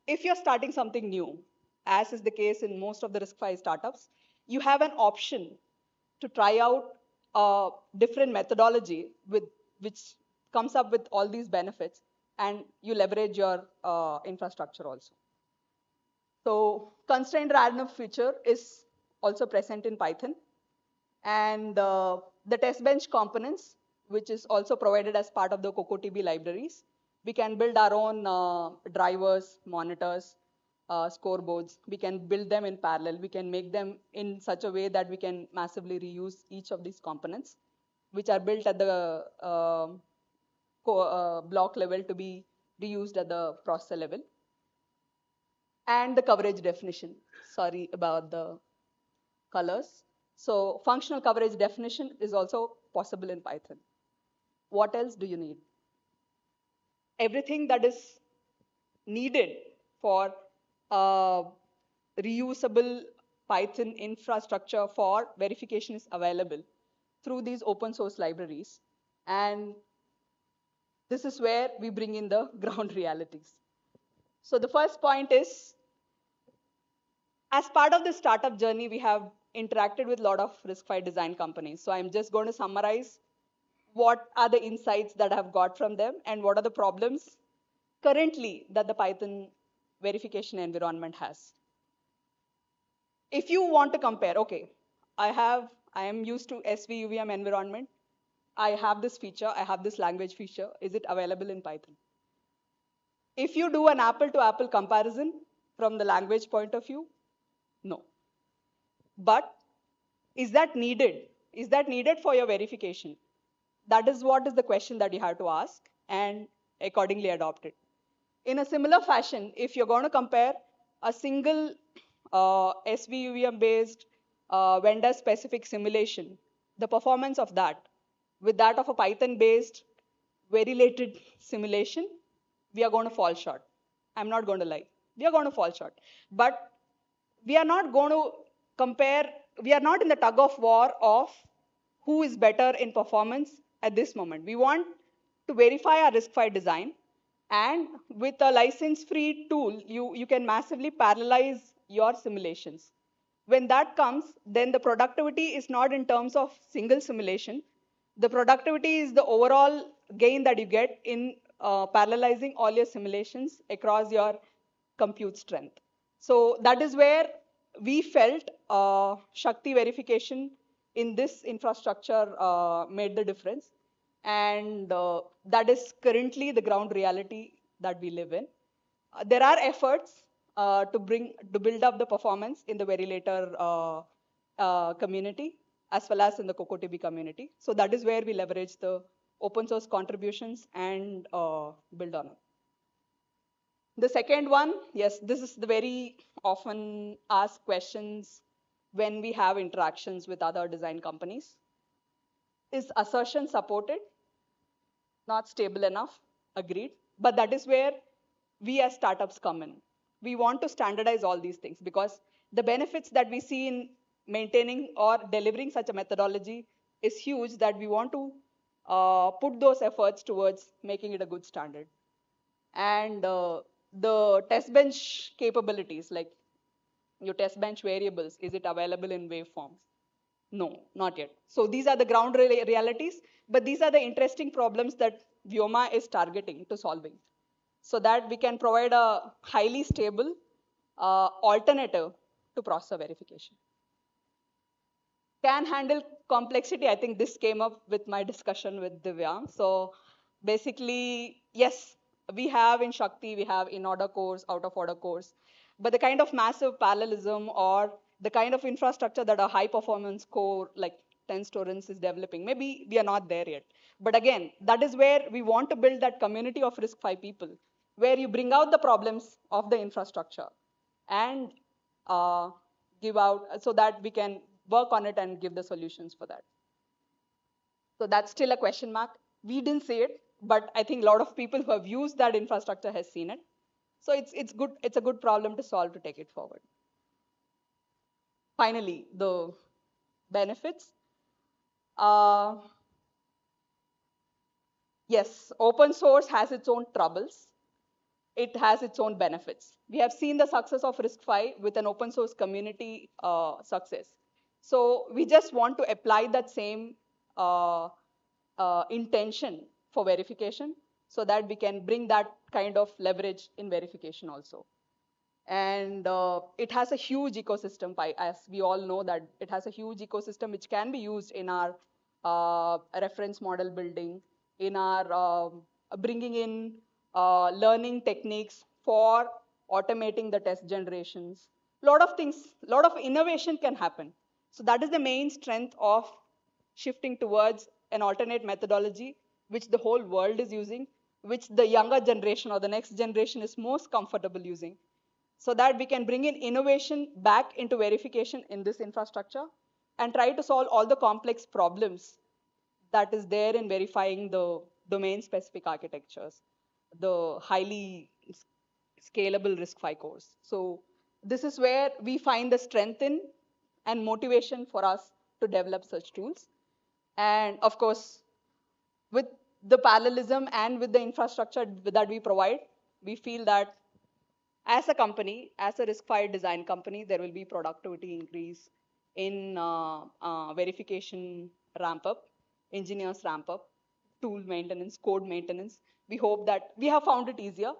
S6: if you're starting something new, as is the case in most of the RISC-V startups, you have an option to try out a different methodology which comes up with all these benefits, and you leverage your infrastructure also. So constraint random feature is also present in Python. And the test bench components, which is also provided as part of the CocoaDB libraries. We can build our own drivers, monitors, scoreboards. We can build them in parallel. We can make them in such a way that we can massively reuse each of these components, which are built at the block level to be reused at the processor level. And the coverage definition. Sorry about the colors. So functional coverage definition is also possible in Python. What else do you need? Everything that is needed for reusable Python infrastructure for verification is available through these open source libraries. And this is where we bring in the ground realities. So the first point is, as part of the startup journey, we have interacted with a lot of RISC-V design companies. So I'm just going to summarize what are the insights that I've got from them and what are the problems currently that the Python verification environment has. If you want to compare, okay, I am used to SVUVM environment. I have this feature, I have this language feature. Is it available in Python? If you do an apple to apple comparison from the language point of view, no. But is that needed? Is that needed for your verification? That is what is the question that you have to ask and accordingly adopt it. In a similar fashion, if you're going to compare a single SVUVM based vendor specific simulation, the performance of that with that of a Python based very related simulation, we are going to fall short. I'm not going to lie. We are going to fall short. But we are not going to compare, we are not in the tug of war of who is better in performance at this moment. We want to verify our RISC-V design, and with a license-free tool, you can massively parallelize your simulations. When that comes, then the productivity is not in terms of single simulation. The productivity is the overall gain that you get in parallelizing all your simulations across your compute strength. So that is where we felt Shakti verification in this infrastructure made the difference. And that is currently the ground reality that we live in. There are efforts to build up the performance in the very later community as well as in the CocoaDB community. So that is where we leverage the open source contributions and build on it. The second one, yes, this is the very often asked questions when we have interactions with other design companies. Is assertion supported? Not stable enough, agreed. But that is where we as startups come in. We want to standardize all these things because the benefits that we see in maintaining or delivering such a methodology is huge that we want to put those efforts towards making it a good standard. And the test bench capabilities, like your test bench variables, is it available in waveforms? No, not yet. So these are the ground realities, but these are the interesting problems that Vyoma is targeting to solving, so that we can provide a highly stable alternative to processor verification. Can handle complexity. I think this came up with my discussion with Divya. So basically, yes, we have in Shakti, we have in order cores, out of order cores, but the kind of massive parallelism or the kind of infrastructure that a high performance core like 10 Torrents is developing, maybe we are not there yet. But again, that is where we want to build that community of RISC-V people, where you bring out the problems of the infrastructure and give out so that we can work on it and give the solutions for that. So that's still a question mark. We didn't see it, but I think a lot of people who have used that infrastructure has seen it. So it's good. It's a good problem to solve to take it forward. Finally, the benefits. Uh, yes, open source has its own troubles. It has its own benefits. We have seen the success of RISC-V with an open source community success. So we just want to apply that same intention for verification so that we can bring that kind of leverage in verification also. And it has a huge ecosystem, as we all know that it has a huge ecosystem which can be used in our reference model building, in our bringing in learning techniques for automating the test generations. A lot of things, a lot of innovation can happen. So that is the main strength of shifting towards an alternate methodology, which the whole world is using, which the younger generation or the next generation is most comfortable using, so that we can bring in innovation back into verification in this infrastructure and try to solve all the complex problems that is there in verifying the domain-specific architectures, the highly scalable RISC-V cores. So this is where we find the strength in and motivation for us to develop such tools. And of course, with the parallelism and with the infrastructure that we provide, we feel that As a company, as a RISC-V design company, there will be productivity increase in verification ramp up, engineers ramp up, tool maintenance, code maintenance. We hope that we have found it easier,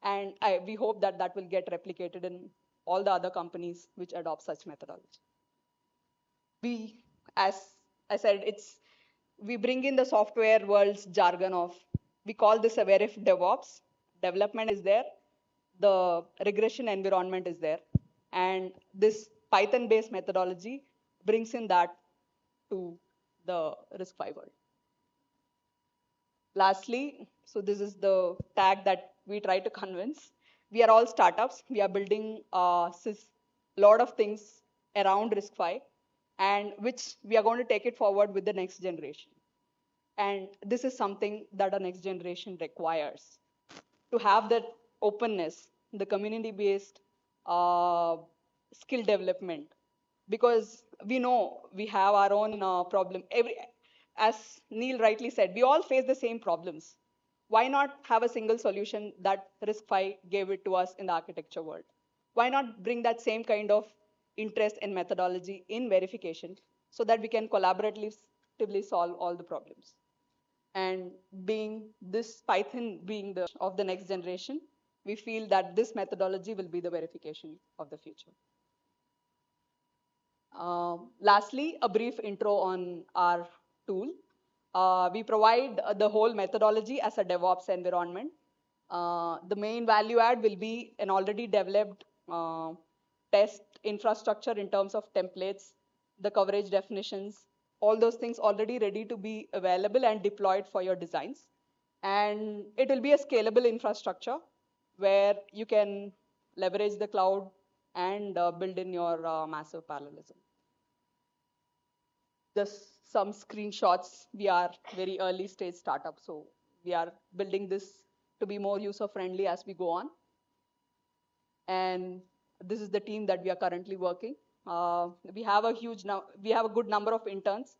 S6: and we hope that that will get replicated in all the other companies which adopt such methodology. We, as I said, we bring in the software world's jargon of, we call this a verif DevOps. Development is there, the regression environment is there, and this Python-based methodology brings in that to the RISC-V world. Lastly, so this is the tag that we try to convince. We are all startups. We are building a lot of things around RISC-V, and which we are going to take it forward with the next generation. And this is something that our next generation requires. To have that openness, the community-based skill development, because we know we have our own problem. As Neel rightly said, we all face the same problems. Why not have a single solution that RISC-V gave it to us in the architecture world? Why not bring that same kind of interest and methodology in verification so that we can collaboratively solve all the problems? And being this Python being the of the next generation, we feel that this methodology will be the verification of the future. Lastly, a brief intro on our tool. We provide the whole methodology as a DevOps environment. The main value add will be an already developed test infrastructure in terms of templates, the coverage definitions, all those things already ready to be available and deployed for your designs. And it will be a scalable infrastructure where you can leverage the cloud and build in your massive parallelism. Just some screenshots. We are very early stage startup, so we are building this to be more user friendly as we go on. And this is the team that we are currently working. We have a good number of interns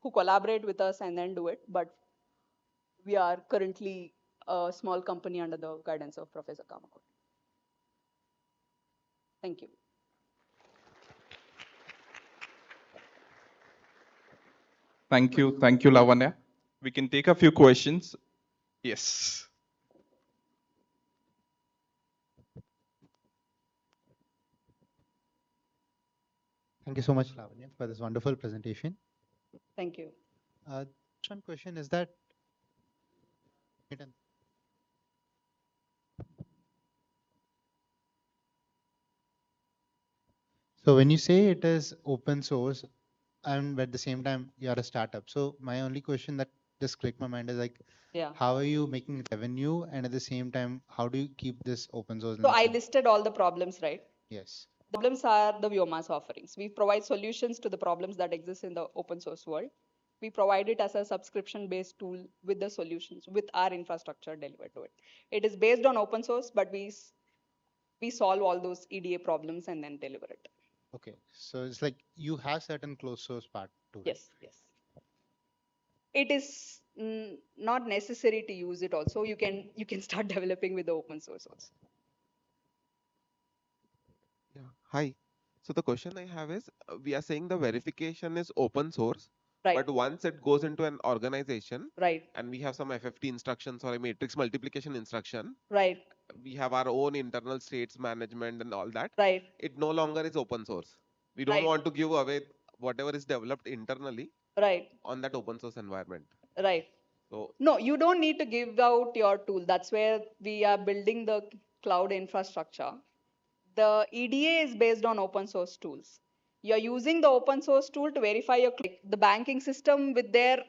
S6: who collaborate with us and then do it, but we are currently a small company under the guidance of Professor Kamakot. Thank you.
S3: Thank you, Lavanya. We can take a few questions. Yes.
S7: Thank you so much, Lavanya, for this wonderful presentation.
S6: Thank you.
S7: One question is that so when you say it is open source and at the same time you are a startup, so my only question that just clicked my mind is like,
S6: yeah,
S7: how are you making revenue, and at the same time, how do you keep this open source?
S6: So I listed all the problems, right?
S7: Yes.
S6: The problems are the Vyoma's offerings. We provide solutions to the problems that exist in the open source world. We provide it as a subscription-based tool with the solutions, with our infrastructure delivered to it. It is based on open source, but we solve all those EDA problems and then deliver it.
S7: Okay, so it's like you have certain closed source part to it.
S6: Yes, yes. It is not necessary to use it also. You can start developing with the open source also.
S8: Yeah. Hi. So the question I have is, we are saying the verification is open source,
S6: Right.
S8: but once it goes into an organization,
S6: right,
S8: and we have some FFT instructions or a matrix multiplication instruction,
S6: right,
S8: we have our own internal states management and all that.
S6: right,
S8: It no longer is open source. We don't
S6: Right.
S8: want to give away whatever is developed internally
S6: right,
S8: on that open source environment.
S6: right.
S8: So
S6: No, you don't need to give out your tool. That's where we are building the cloud infrastructure. The EDA is based on open source tools. You're using the open source tool to verify the banking system with their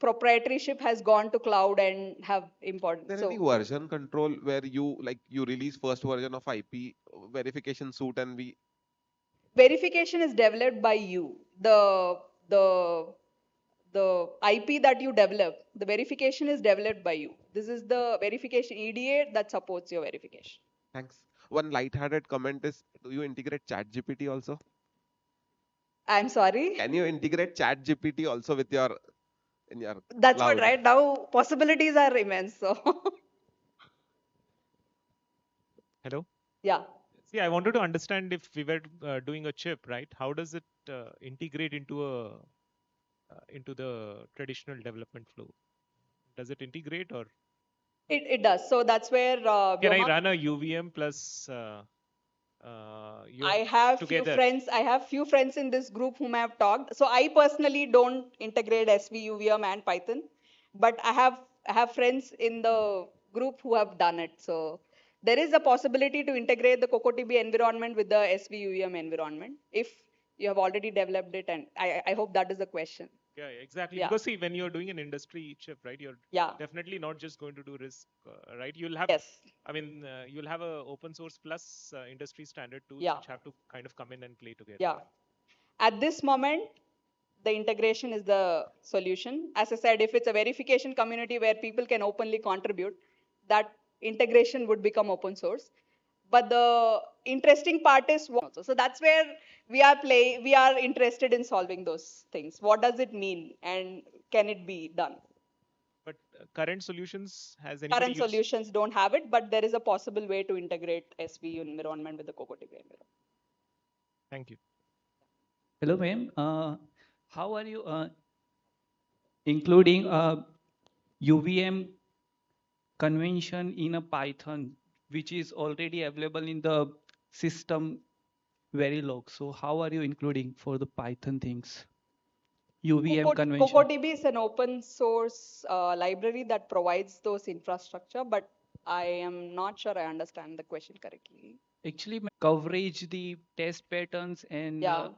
S6: proprietorship has gone to cloud and have imported.
S8: is there any version control where you release first version of IP verification suite and we
S6: verification is developed by you. The IP that you develop, the verification is developed by you. This is the verification EDA that supports your verification.
S8: Thanks. One light-hearted comment is, do you integrate ChatGPT also?
S6: I'm sorry.
S8: Can you integrate ChatGPT also with your
S6: That's
S8: cloud?
S6: what, right? Now possibilities are immense. So
S9: Hello?
S6: Yeah.
S9: See, I wanted to understand if we were doing a chip, right? How does it integrate into the traditional development flow? Does it integrate, or
S6: It does. So that's where
S9: can I
S6: Vyoma.
S9: run a UVM plus your
S6: I have few
S9: together?
S6: friends. I have few friends in this group whom I have talked. So I personally don't integrate SVUVM and Python, but I have friends in the group who have done it. So there is a possibility to integrate the CocoDB environment with the SVUVM environment if you have already developed it. And I hope that is the question.
S9: Yeah, exactly.
S6: Yeah.
S9: Because see, when you're doing an industry chip, right, you're
S6: Yeah.
S9: definitely not just going to do RISC, right? You'll have,
S6: Yes.
S9: I mean, you'll have a open source plus industry standard tools
S6: Yeah.
S9: which have to kind of come in and play together.
S6: Yeah. At this moment, the integration is the solution. As I said, if it's a verification community where people can openly contribute, that integration would become open source. But the interesting part is also. So that's where we are interested in solving those things. What does it mean and can it be done?
S9: But current solutions, has anybody
S6: Current
S9: used?
S6: solutions don't have it, but there is a possible way to integrate SV environment with the CocoDB environment.
S9: Thank you.
S10: Hello, ma'am. How are you including a UVM convention in a Python, which is already available in the system Verilog? So how are you including for the Python things? UVM convention.
S6: CocoDB is an open source library that provides those infrastructure, but I am not sure I understand the question correctly.
S10: Actually, coverage the test patterns and
S6: Yeah.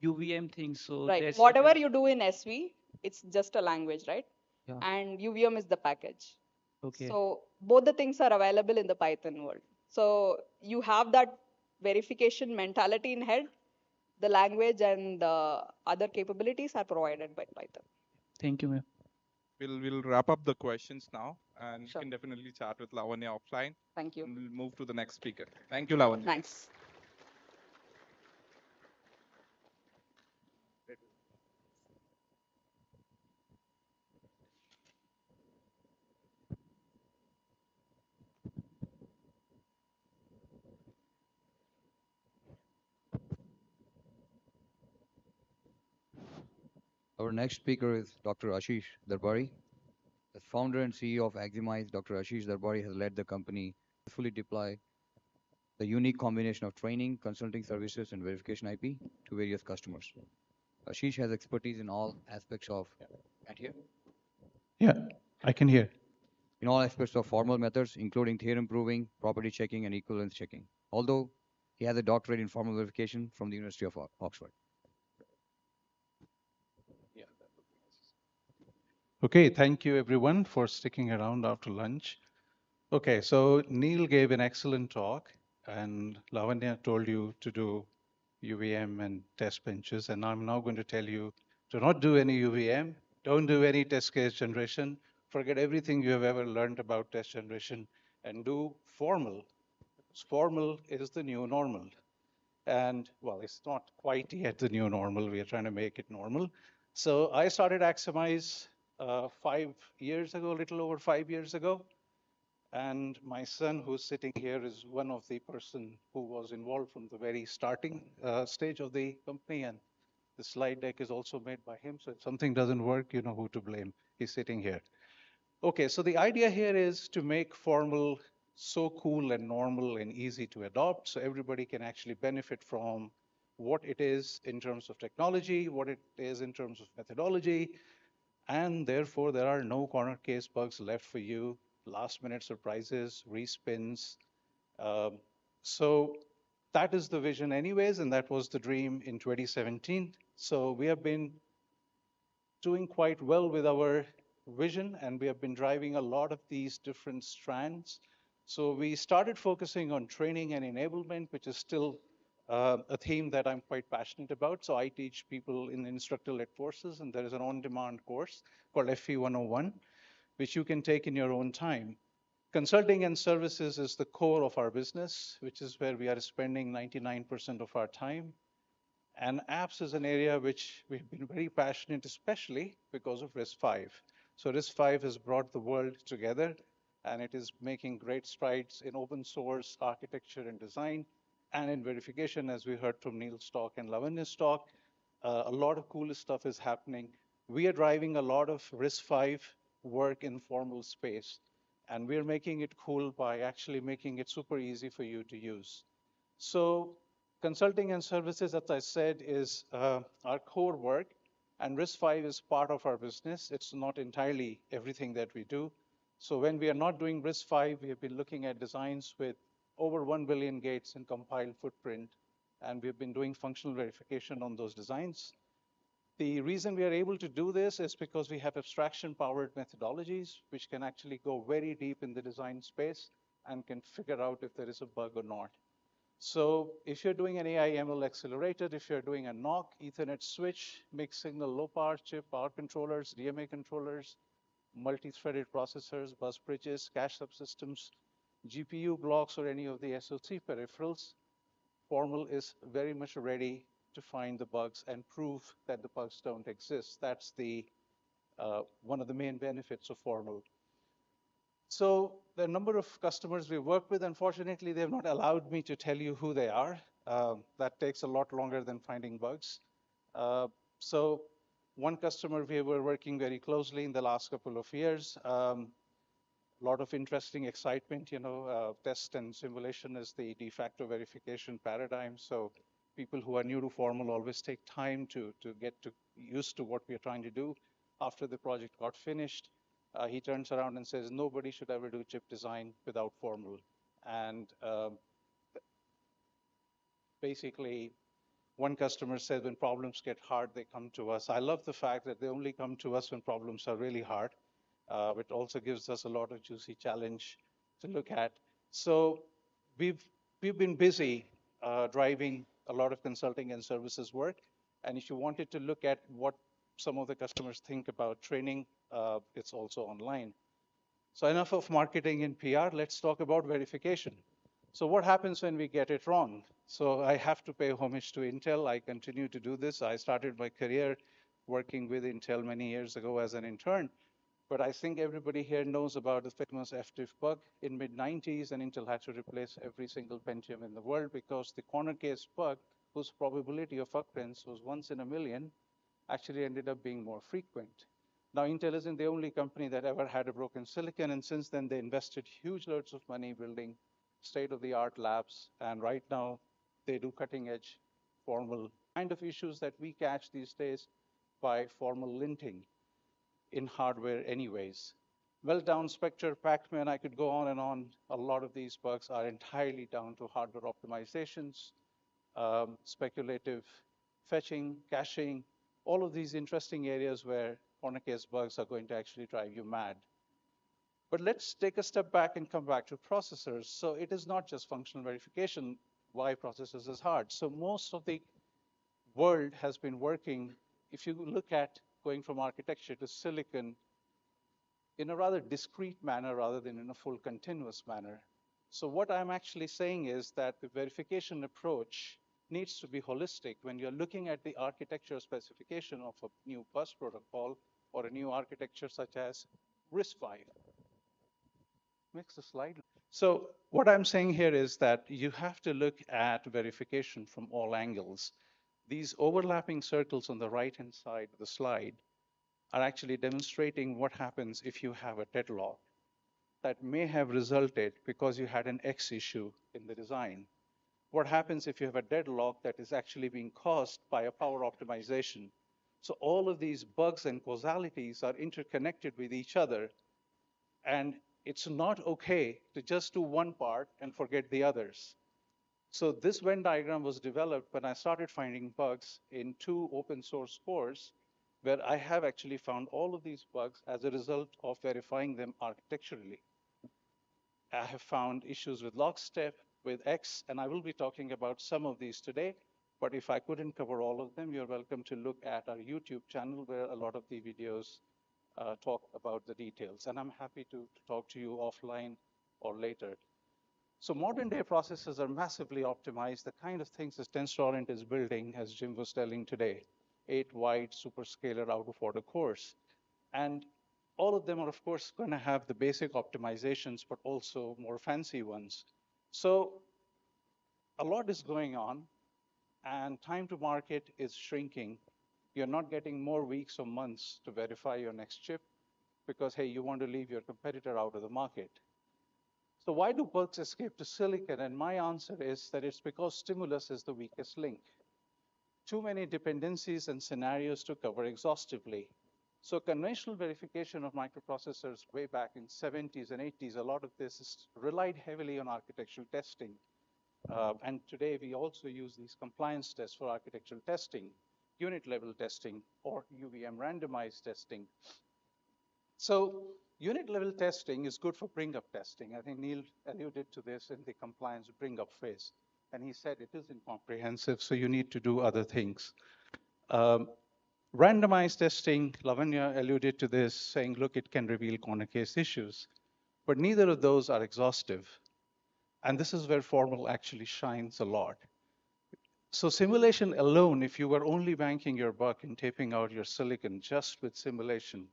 S10: UVM things. So
S6: Right.
S10: that's
S6: Whatever you do in SV, it's just a language, right?
S10: Yeah.
S6: And UVM is the package.
S10: Okay.
S6: So both the things are available in the Python world. So you have that verification mentality in head. The language and the other capabilities are provided by Python.
S10: Thank you, ma'am.
S3: We'll wrap up the questions now, and
S6: Sure.
S3: you can definitely chat with Lavanya offline.
S6: Thank you.
S3: And we'll move to the next speaker. Thank you, Lavanya.
S6: Thanks.
S1: Our next speaker is Dr. Ashish Darbari. As founder and CEO of Aximize, Dr. Ashish Darbari has led the company to fully deploy the unique combination of training, consulting services, and verification IP to various customers. Ashish has expertise in all aspects of, can't hear?
S11: Yeah, I can hear.
S1: In all aspects of formal methods, including theorem proving, property checking, and equivalence checking. Although he has a doctorate in formal verification from the University of Oxford.
S11: Okay, thank you everyone for sticking around after lunch. Okay, so Neel gave an excellent talk, and Lavanya told you to do UVM and test benches, and I'm now going to tell you to not do any UVM, don't do any test case generation, forget everything you have ever learned about test generation, and do formal. Because formal is the new normal. And well, it's not quite yet the new normal. We are trying to make it normal. So I started Aximize 5 years ago, a little over 5 years ago. And my son, who's sitting here, is one of the person who was involved from the very starting stage of the company. And the slide deck is also made by him. So if something doesn't work, you know who to blame. He's sitting here. Okay, so the idea here is to make formal so cool and normal and easy to adopt so everybody can actually benefit from what it is in terms of technology, what it is in terms of methodology, and therefore there are no corner case bugs left for you, last minute surprises, respins. Um, so that is the vision anyways, and that was the dream in 2017. So we have been doing quite well with our vision, and we have been driving a lot of these different strands. So we started focusing on training and enablement, which is still a theme that I'm quite passionate about. So I teach people in instructor-led courses, and there is an on-demand course called FE 101, which you can take in your own time. Consulting and services is the core of our business, which is where we are spending 99% of our time. And apps is an area which we've been very passionate, especially because of RISC-V. So RISC-V has brought the world together, and it is making great strides in open source architecture and design and in verification, as we heard from Neel's talk and Lavanya's talk. A lot of cool stuff is happening. We are driving a lot of RISC-V work in formal space, and we're making it cool by actually making it super easy for you to use. So consulting and services, as I said, is our core work, and RISC-V is part of our business. It's not entirely everything that we do. So when we are not doing RISC-V, we have been looking at designs with over 1 billion gates in compiled footprint, and we've been doing functional verification on those designs. The reason we are able to do this is because we have abstraction-powered methodologies, which can actually go very deep in the design space and can figure out if there is a bug or not. So if you're doing an AI/ML accelerator, if you're doing a NOC, Ethernet switch, mixed signal low power chip, power controllers, DMA controllers, multi-threaded processors, bus bridges, cache subsystems, GPU blocks, or any of the SoC peripherals, Formal is very much ready to find the bugs and prove that the bugs don't exist. That's one of the main benefits of Formal. So the number of customers we work with, unfortunately, they have not allowed me to tell you who they are. That takes a lot longer than finding bugs. So one customer we were working very closely in the last couple of years. A lot of interesting excitement, test and simulation is the de facto verification paradigm. So people who are new to Formal always take time to get used to what we are trying to do. After the project got finished, he turns around and says, nobody should ever do chip design without Formal. And basically, one customer said, when problems get hard, they come to us. I love the fact that they only come to us when problems are really hard. It also gives us a lot of juicy challenge to look at. So we've been busy driving a lot of consulting and services work. And if you wanted to look at what some of the customers think about training, it's also online. So enough of marketing and PR. Let's talk about verification. So what happens when we get it wrong? So I have to pay homage to Intel. I continue to do this. I started my career working with Intel many years ago as an intern. But I think everybody here knows about the famous FDIF bug in mid-90s, and Intel had to replace every single Pentium in the world because the corner case bug, whose probability of occurrence was once in a million, actually ended up being more frequent. Now, Intel isn't the only company that ever had a broken silicon, and since then they invested huge loads of money building state-of-the-art labs, and right now they do cutting-edge formal kind of issues that we catch these days by formal linting in hardware anyways. Well-down Spectre, Pac-Man, I could go on and on. A lot of these bugs are entirely down to hardware optimizations, speculative fetching, caching, all of these interesting areas where corner case bugs are going to actually drive you mad. But let's take a step back and come back to processors. So it is not just functional verification why processors is hard. So most of the world has been working, if you look at going from architecture to silicon in a rather discrete manner rather than in a full continuous manner. So what I'm actually saying is that the verification approach needs to be holistic. When you're looking at the architecture specification of a new bus protocol or a new architecture such as RISC-V. Next slide. So what I'm saying here is that you have to look at verification from all angles. These overlapping circles on the right-hand side of the slide are actually demonstrating what happens if you have a deadlock that may have resulted because you had an X issue in the design. What happens if you have a deadlock that is actually being caused by a power optimization? So all of these bugs and causalities are interconnected with each other, and it's not okay to just do one part and forget the others. So this Venn diagram was developed when I started finding bugs in 2 open source cores, where I have actually found all of these bugs as a result of verifying them architecturally. I have found issues with lockstep, with X, and I will be talking about some of these today. But if I couldn't cover all of them, you're welcome to look at our YouTube channel where a lot of the videos talk about the details. And I'm happy to talk to you offline or later. So modern day processors are massively optimized, the kind of things that Tenstorrent is building, as Jim was telling today, 8 wide superscalar out of order cores. And All of them are, of course, going to have the basic optimizations, but also more fancy ones. So a lot is going on, and time to market is shrinking. You're not getting more weeks or months to verify your next chip because, hey, you want to leave your competitor out of the market. So why do bugs escape to silicon? And my answer is that it's because stimulus is the weakest link. Too many dependencies and scenarios to cover exhaustively. So conventional verification of microprocessors way back in 70s and 80s, a lot of this is relied heavily on architectural testing. And today we also use these compliance tests for architectural testing, unit level testing, or UVM randomized testing. So unit level testing is good for bring up testing. I think Neel alluded to this in the compliance bring up phase. And he said it is incomprehensive, so you need to do other things. Um, randomized testing, Lavanya alluded to this, saying, look, it can reveal corner case issues. But neither of those are exhaustive. And this is where formal actually shines a lot. So simulation alone, if you were only banking your buck and taping out your silicon just with simulation,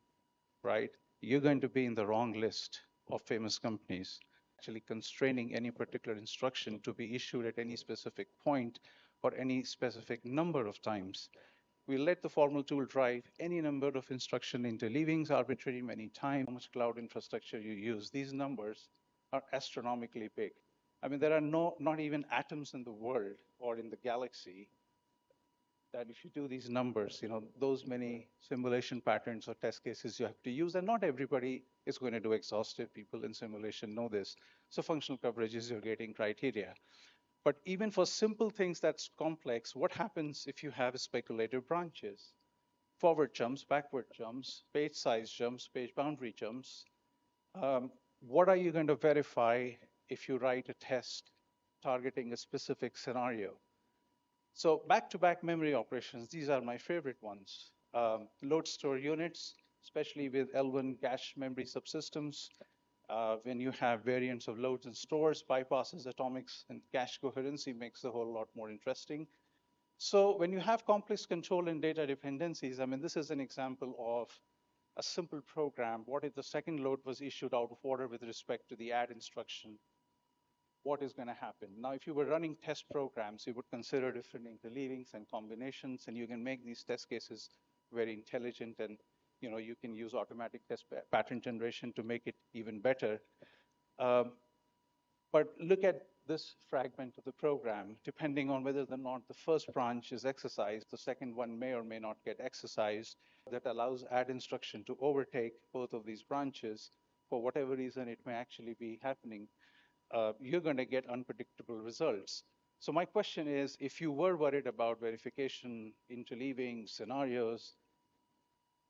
S11: right, you're going to be in the wrong list of famous companies, actually constraining any particular instruction to be issued at any specific point or any specific number of times. We let the formal tool drive any number of instruction interleavings arbitrary many times, how much cloud infrastructure you use. These numbers are astronomically big. I mean, there are not even atoms in the world or in the galaxy that if you do these numbers, those many simulation patterns or test cases you have to use, and not everybody is going to do exhaustive. People in simulation know this. So functional coverage is your gating criteria. But even for simple things that's complex, what happens if you have speculative branches? Forward jumps, backward jumps, page size jumps, page boundary jumps. What are you going to verify if you write a test targeting a specific scenario? So back-to-back memory operations, these are my favorite ones. Load store units, especially with L1 cache memory subsystems. When you have variants of loads and stores, bypasses, atomics, and cache coherency makes the whole lot more interesting. So when you have complex control and data dependencies, I mean, this is an example of a simple program. What if the second load was issued out of order with respect to the add instruction? What is going to happen? Now, if you were running test programs, you would consider different interleavings and combinations, and you can make these test cases very intelligent, and you can use automatic test pattern generation to make it even better. But look at this fragment of the program. Depending on whether or not the first branch is exercised, the second one may or may not get exercised. That allows add instruction to overtake both of these branches. For whatever reason, it may actually be happening. You're going to get unpredictable results. So my question is, if you were worried about verification, interleaving scenarios,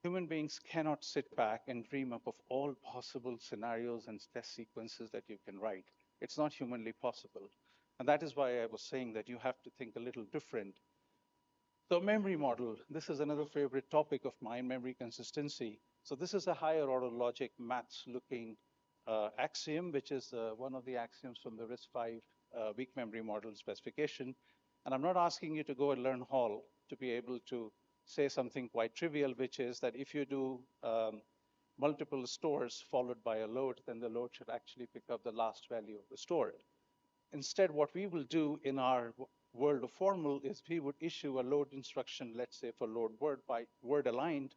S11: human beings cannot sit back and dream up of all possible scenarios and test sequences that you can write. It's not humanly possible. And that is why I was saying that you have to think a little different. So memory model, this is another favorite topic of mine, memory consistency. So this is a higher order logic maths looking axiom, which is one of the axioms from the RISC-V weak memory model specification. And I'm not asking you to go and learn Hall to be able to say something quite trivial, which is that if you do multiple stores followed by a load, then the load should actually pick up the last value of the store. Instead, what we will do in our world of formal is we would issue a load instruction, let's say for load word by word aligned,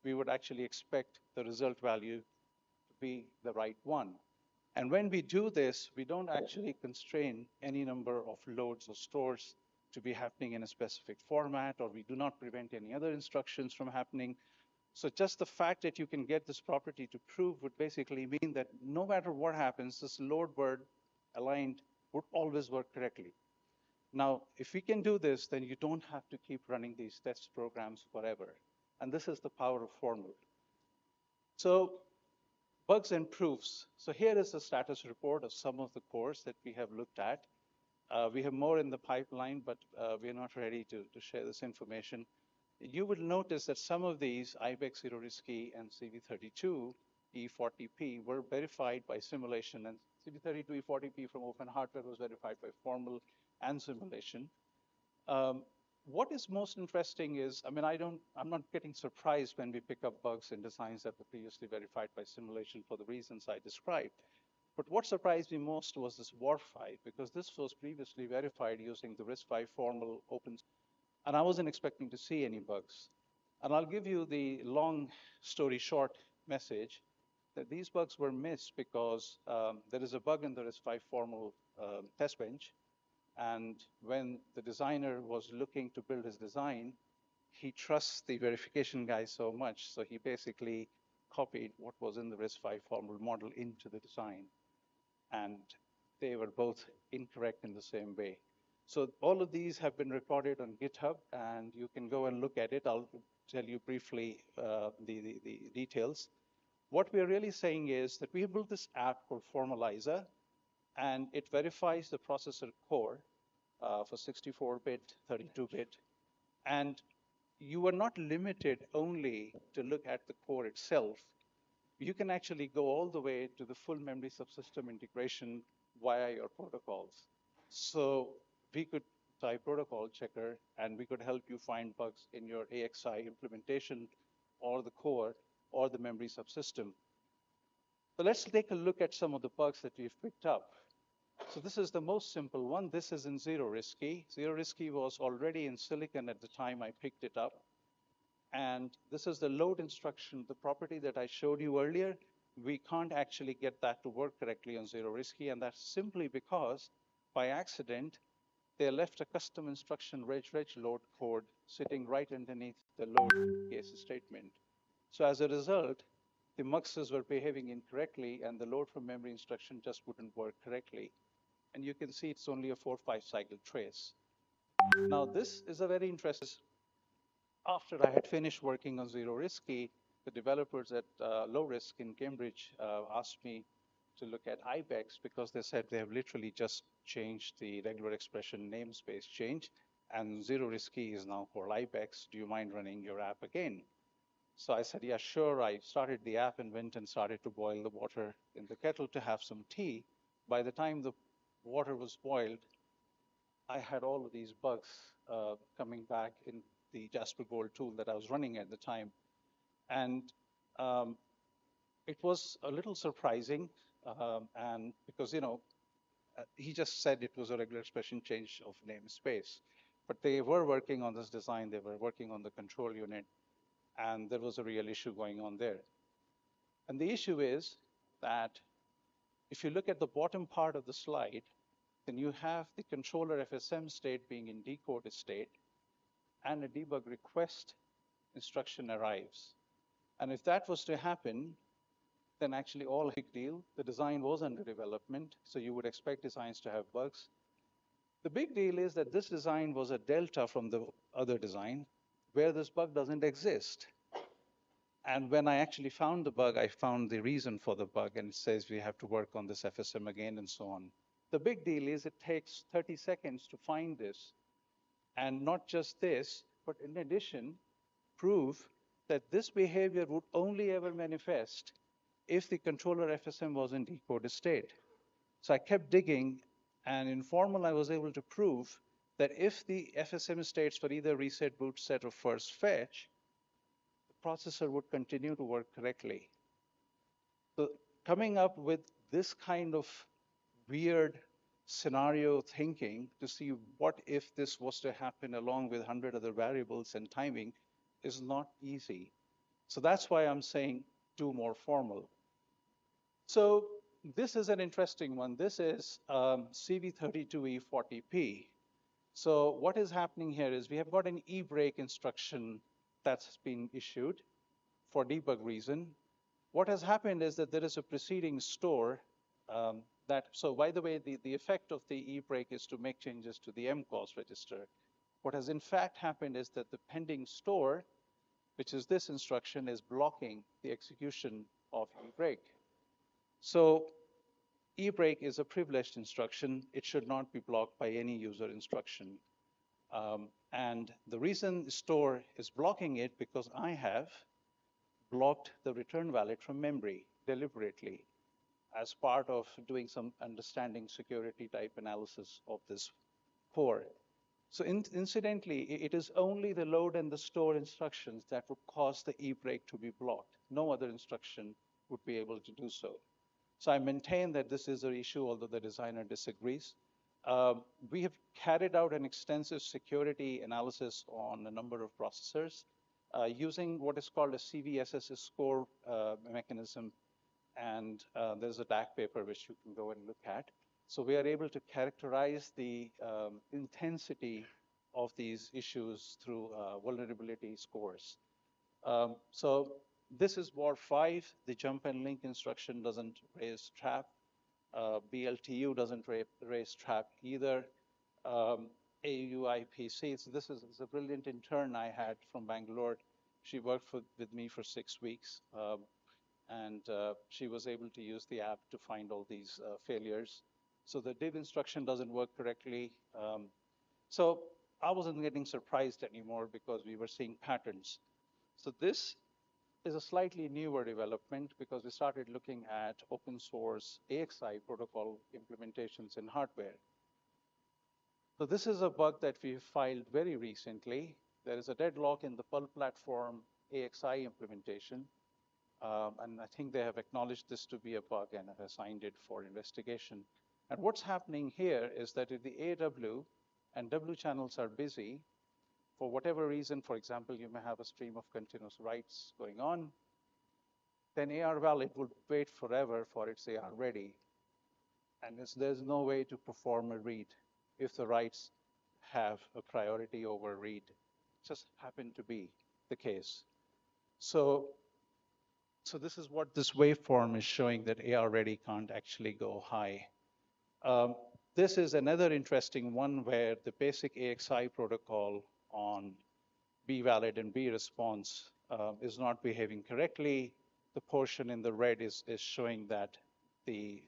S11: we would actually expect the result value to be the right one. And when we do this, we don't actually constrain any number of loads or stores to be happening in a specific format, or we do not prevent any other instructions from happening. So just the fact that you can get this property to prove would basically mean that no matter what happens, this load word aligned would always work correctly. Now, if we can do this, then you don't have to keep running these test programs forever. And this is the power of formal. So bugs and proofs. So here is the status report of some of the cores that we have looked at. We have more in the pipeline, but we're not ready to share this information. You will notice that some of these, IBEX 0 RISC-V and CV32 E40P, were verified by simulation, and CV32 E40P from Open Hardware was verified by formal and simulation. what is most interesting is, I mean, I'm not getting surprised when we pick up bugs in designs that were previously verified by simulation for the reasons I described. But what surprised me most was this WAR5, because this was previously verified using the RISC-V formal open, and I wasn't expecting to see any bugs. And I'll give you the long story short message that these bugs were missed because there is a bug in the RISC-V formal test bench. And when the designer was looking to build his design, he trusts the verification guy so much. So he basically copied what was in the RISC-V formal model into the design. And they were both incorrect in the same way. So all of these have been recorded on GitHub, and you can go and look at it. I'll tell you briefly the details. What we're really saying is that we have built this app called Formalizer, and it verifies the processor core for 64-bit, 32-bit. And you are not limited only to look at the core itself. You can actually go all the way to the full memory subsystem integration via your protocols. So we could type protocol checker, and we could help you find bugs in your AXI implementation or the core or the memory subsystem. So let's take a look at some of the bugs that we've picked up. So this is the most simple one. This is in zero RISC-V. Zero RISC-V was already in silicon at the time I picked it up. And this is the load instruction, the property that I showed you earlier. We can't actually get that to work correctly on zero RISC-V, and that's simply because by accident, they left a custom instruction reg load code sitting right underneath the load case statement. So as a result, the muxes were behaving incorrectly, and the load from memory instruction just wouldn't work correctly. And you can see it's only a 4-5 cycle trace. Now, this is a very interesting. After I had finished working on zero RISC-V, the developers at Low Risk in Cambridge asked me to look at IBEX because they said they have literally just changed the regular expression namespace change, and zero RISC-V is now called IBEX. Do you mind running your app again? So I said, yeah, sure. I started the app and went and started to boil the water in the kettle to have some tea. By the time the water was boiled, I had all of these bugs coming back in the Jasper Gold tool that I was running at the time. And it was a little surprising, and because, he just said it was a regular expression change of namespace. But they were working on this design. They were working on the control unit, and there was a real issue going on there. And the issue is that if you look at the bottom part of the slide, then you have the controller FSM state being in decoded state, and a debug request instruction arrives. And if that was to happen, then actually all big deal. The design was under development, so you would expect designs to have bugs. The big deal is that this design was a delta from the other design where this bug doesn't exist. And when I actually found the bug, I found the reason for the bug, and it says we have to work on this FSM again and so on. The big deal is it takes 30 seconds to find this. And not just this, but in addition, prove that this behavior would only ever manifest if the controller FSM was in decoded state. So I kept digging, and in formal, I was able to prove that if the FSM states were either reset, boot set, or first fetch, the processor would continue to work correctly. So coming up with this kind of weird scenario thinking to see what if this was to happen along with 100 other variables and timing is not easy. So that's why I'm saying do more formal. So this is an interesting one. This is CV32E40P. So what is happening here is we have got an e-break instruction that's been issued for debug reason. What has happened is that there is a preceding store so by the way, the effect of the e-break is to make changes to the MCOS register. What has in fact happened is that the pending store, which is this instruction, is blocking the execution of e-break. So e-break is a privileged instruction. It should not be blocked by any user instruction. And the reason store is blocking it because I have blocked the return valid from memory deliberately as part of doing some understanding security type analysis of this core. So incidentally, it is only the load and the store instructions that would cause the e-brake to be blocked. No other instruction would be able to do so. So I maintain that this is an issue, although the designer disagrees. We have carried out an extensive security analysis on a number of processors using what is called a CVSS score mechanism. And there's a DAC paper which you can go and look at. So we are able to characterize the intensity of these issues through vulnerability scores. So this is WAR 5. The jump and link instruction doesn't raise trap. BLTU doesn't raise trap either. AUIPC, so this is a brilliant intern I had from Bangalore. She worked with me for 6 weeks. And she was able to use the app to find all these failures. So the div instruction doesn't work correctly. So I wasn't getting surprised anymore because we were seeing patterns. So this is a slightly newer development because we started looking at open source AXI protocol implementations in hardware. So this is a bug that we filed very recently. There is a deadlock in the Perl platform AXI implementation. And I think they have acknowledged this to be a bug and have assigned it for investigation. And what's happening here is that if the AW and W channels are busy, for whatever reason, for example, you may have a stream of continuous writes going on, then AR valid will wait forever for its AR ready. And there's no way to perform a read if the writes have a priority over read. Just happened to be the case. So this is what this waveform is showing, that AR ready can't actually go high. This is another interesting one where the basic AXI protocol on B valid and B response is not behaving correctly. The portion in the red is showing that the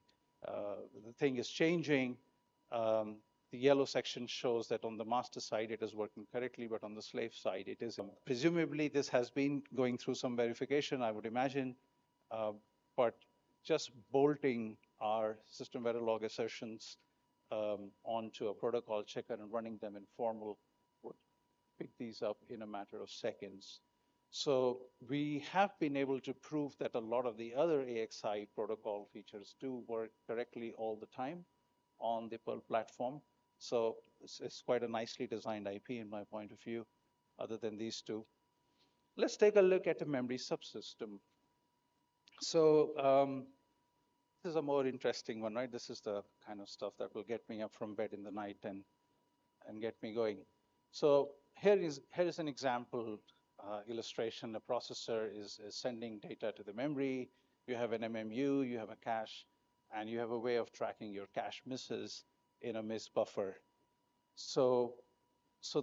S11: thing is changing. The yellow section shows that on the master side it is working correctly, but on the slave side it is. Presumably this has been going through some verification, I would imagine, but just bolting our system verilog assertions onto a protocol checker and running them in formal would pick these up in a matter of seconds. So we have been able to prove that a lot of the other AXI protocol features do work correctly all the time on the Perl platform. So it's quite a nicely designed IP in my point of view, other than these two. Let's take a look at a memory subsystem. So this is a more interesting one, right? This is the kind of stuff that will get me up from bed in the night and get me going. So here is an example illustration. A processor is sending data to the memory. You have an MMU, you have a cache, and you have a way of tracking your cache misses in a miss buffer. So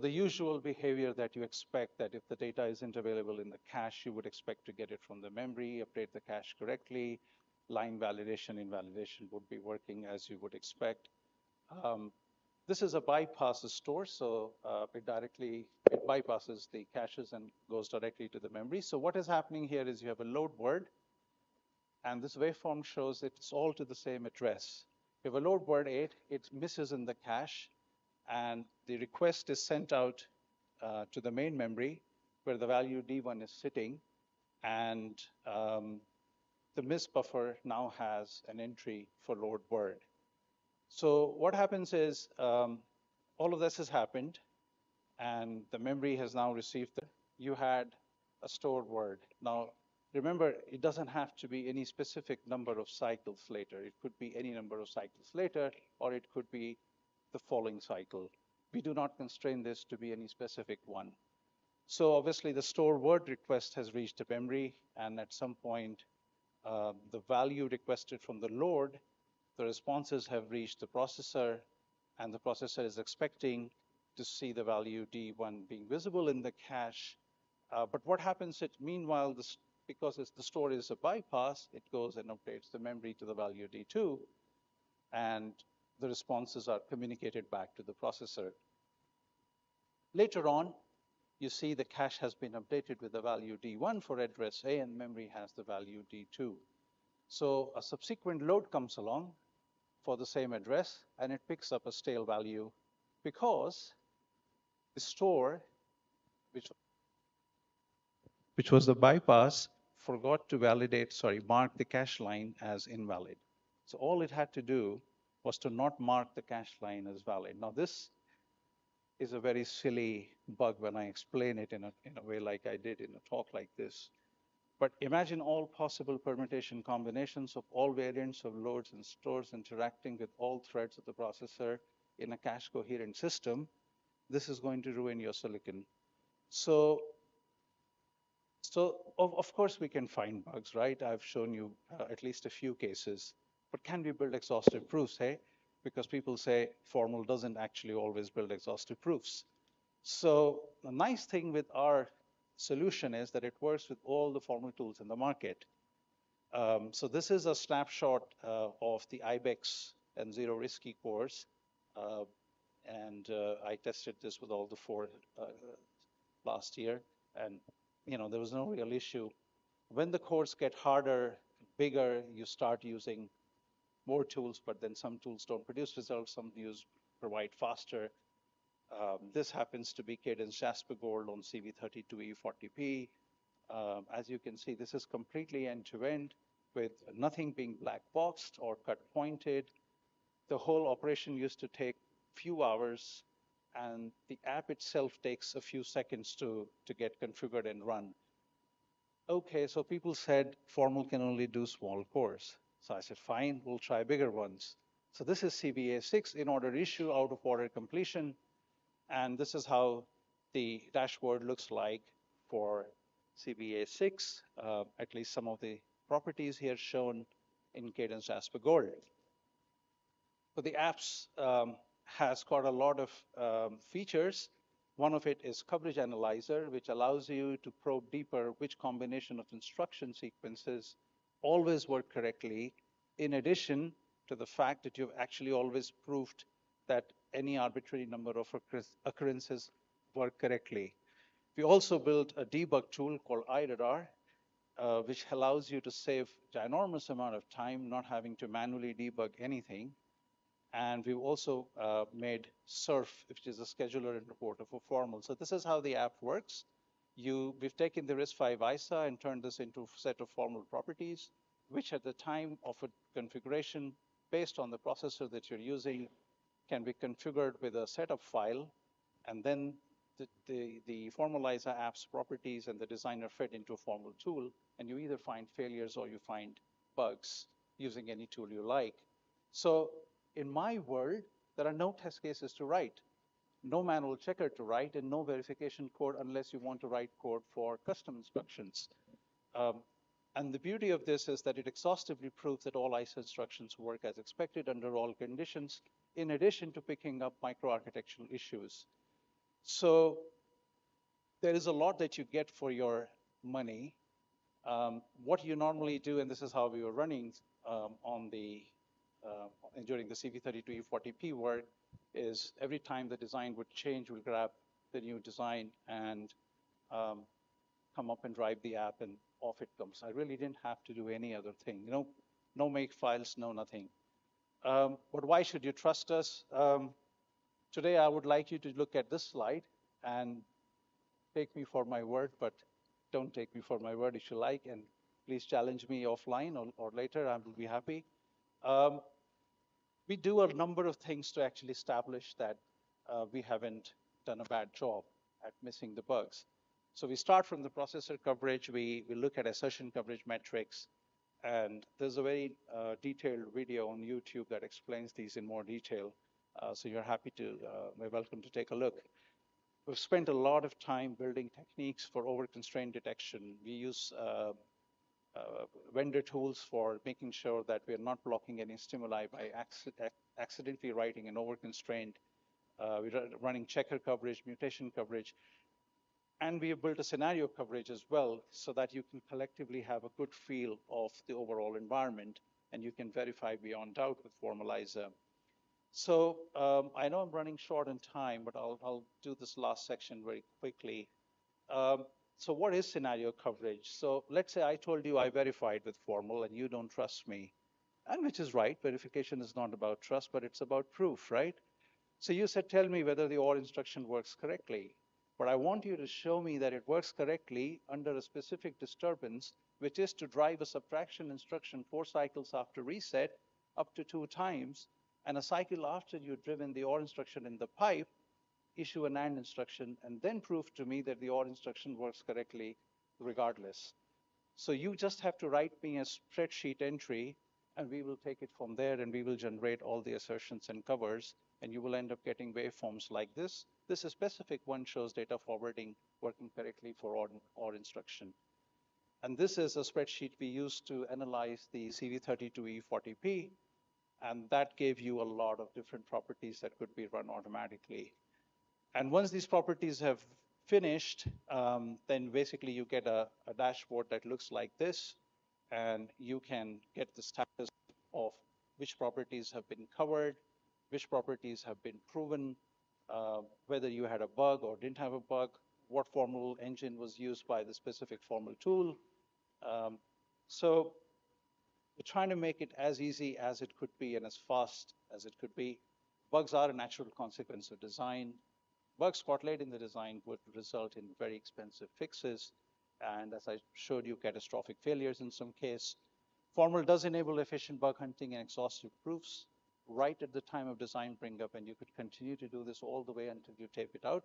S11: the usual behavior that you expect, that if the data isn't available in the cache, you would expect to get it from the memory, update the cache correctly. Line validation, invalidation would be working as you would expect. This is a bypass store, so it bypasses the caches and goes directly to the memory. So what is happening here is you have a load word, and this waveform shows it's all to the same address. You have a load word 8, it misses in the cache, and the request is sent out to the main memory where the value D1 is sitting, and the miss buffer now has an entry for load word. So what happens is all of this has happened, and the memory has now received you had a stored word. Now, remember, it doesn't have to be any specific number of cycles later. It could be any number of cycles later, or it could be the following cycle. We do not constrain this to be any specific one. So obviously, the store word request has reached the memory, and at some point, the value requested from the load, the responses have reached the processor, and the processor is expecting to see the value D1 being visible in the cache. But what happens meanwhile, because the store is a bypass, it goes and updates the memory to the value D2, and the responses are communicated back to the processor. Later on, you see the cache has been updated with the value D1 for address A, and memory has the value D2. So a subsequent load comes along for the same address, and it picks up a stale value because The store, which was the bypass, forgot to mark the cache line as invalid. So all it had to do was to not mark the cache line as valid. Now this is a very silly bug when I explain it in a way like I did in a talk like this. But imagine all possible permutation combinations of all variants of loads and stores interacting with all threads of the processor in a cache coherent system. This is going to ruin your silicon. So of course we can find bugs, right? I've shown you at least a few cases, but can we build exhaustive proofs, hey? Because people say formal doesn't actually always build exhaustive proofs. So the nice thing with our solution is that it works with all the formal tools in the market. So this is a snapshot of the IBEX and zero RISC-V cores. And I tested this with all the four last year, and there was no real issue. When the cores get harder, bigger, you start using more tools, but then some tools don't produce results, some provide faster. This happens to be Cadence Jasper Gold on CV32E40P. As you can see, this is completely end-to-end with nothing being black boxed or cut pointed. The whole operation used to take few hours, and the app itself takes a few seconds to get configured and run. Okay, so people said formal can only do small cores. So I said, fine, we'll try bigger ones. So this is CBA6 in order issue, out of order completion. And this is how the dashboard looks like for CBA6, at least some of the properties here shown in Cadence Jasper Gold. So the apps has got a lot of features. One of it is coverage analyzer, which allows you to probe deeper which combination of instruction sequences always work correctly, in addition to the fact that you've actually always proved that any arbitrary number of occurrences work correctly. We also built a debug tool called iRadar, which allows you to save ginormous amount of time not having to manually debug anything. And we've also made Surf, which is a scheduler and reporter for formal. So this is how the app works. We've taken the RISC-V ISA and turned this into a set of formal properties, which at the time of a configuration, based on the processor that you're using, can be configured with a setup file, and then the formalizer app's properties and the designer fed into a formal tool, and you either find failures or you find bugs using any tool you like. So in my world, there are no test cases to write, no manual checker to write, and no verification code unless you want to write code for custom instructions. And the beauty of this is that it exhaustively proves that all ISA instructions work as expected under all conditions, in addition to picking up microarchitectural issues. So there is a lot that you get for your money. What you normally do, and this is how we were running during the CV32E40P work, is every time the design would change, we'll grab the new design and come up and drive the app, and off it comes. I really didn't have to do any other thing. No make files, no nothing. But why should you trust us? Today, I would like you to look at this slide and take me for my word, but don't take me for my word if you like, and please challenge me offline or later. I will be happy. We do a number of things to actually establish that we haven't done a bad job at missing the bugs. So we start from the processor coverage. We look at assertion coverage metrics. And there's a very detailed video on YouTube that explains these in more detail. So you're welcome to take a look. We've spent a lot of time building techniques for over-constraint detection. We use vendor tools for making sure that we're not blocking any stimuli by accidentally writing an over-constraint. We're running checker coverage, mutation coverage. And we have built a scenario coverage as well, so that you can collectively have a good feel of the overall environment, and you can verify beyond doubt with Formalizer. So I know I'm running short on time, but I'll do this last section very quickly. So what is scenario coverage? So let's say I told you I verified with Formal, and you don't trust me, and which is right. Verification is not about trust, but it's about proof, right? So you said, tell me whether the OR instruction works correctly. But I want you to show me that it works correctly under a specific disturbance, which is to drive a subtraction instruction 4 cycles after reset up to 2 times, and a cycle after you've driven the OR instruction in the pipe, issue an AND instruction, and then prove to me that the OR instruction works correctly regardless. So you just have to write me a spreadsheet entry, and we will take it from there, and we will generate all the assertions and covers, and you will end up getting waveforms like this. This is specific one shows data forwarding working correctly for OR instruction. And this is a spreadsheet we used to analyze the CV32E40P, and that gave you a lot of different properties that could be run automatically. And once these properties have finished, then basically you get a dashboard that looks like this, and you can get the status of which properties have been covered, which properties have been proven, whether you had a bug or didn't have a bug, what formal engine was used by the specific formal tool. So we're trying to make it as easy as it could be and as fast as it could be. Bugs are a natural consequence of design. Bugs spotlight in the design would result in very expensive fixes. And as I showed you, catastrophic failures in some case. Formal does enable efficient bug hunting and exhaustive proofs right at the time of design bring up, and you could continue to do this all the way until you tape it out.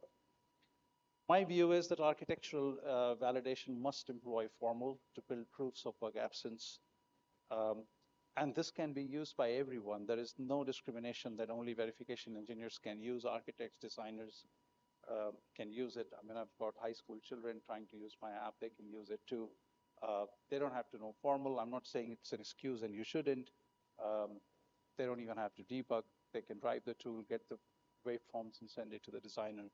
S11: My view is that architectural validation must employ formal to build proofs of bug absence. And this can be used by everyone. There is no discrimination that only verification engineers can use. Architects, designers can use it. I mean, I've got high school children trying to use my app. They can use it too. They don't have to know formal. I'm not saying it's an excuse and you shouldn't. They don't even have to debug. They can drive the tool, get the waveforms, and send it to the designer.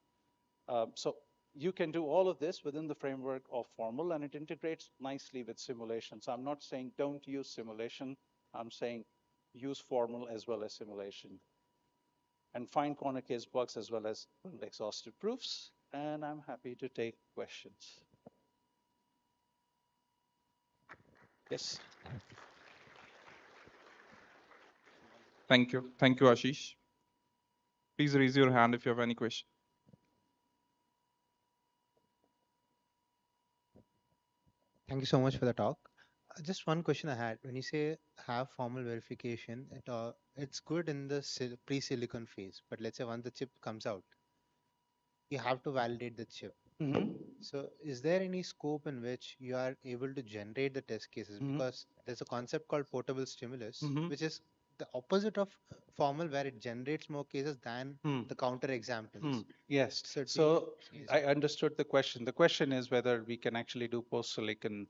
S11: So you can do all of this within the framework of formal, and it integrates nicely with simulation. So I'm not saying don't use simulation. I'm saying use formal as well as simulation. And find corner case bugs as well as exhaustive proofs. And I'm happy to take questions. Yes.
S3: Thank you. Thank you, Ashish. Please raise your hand if you have any question.
S7: Thank you so much for the talk. Just one question I had. When you say have formal verification, it's good in the pre-silicon phase, but let's say once the chip comes out, you have to validate the chip. So is there any scope in which you are able to generate the test cases? Because there's a concept called portable stimulus, which is the opposite of formal, where it generates more cases than the counter examples.
S11: Yes. So I understood the question. The question is whether we can actually do post-silicon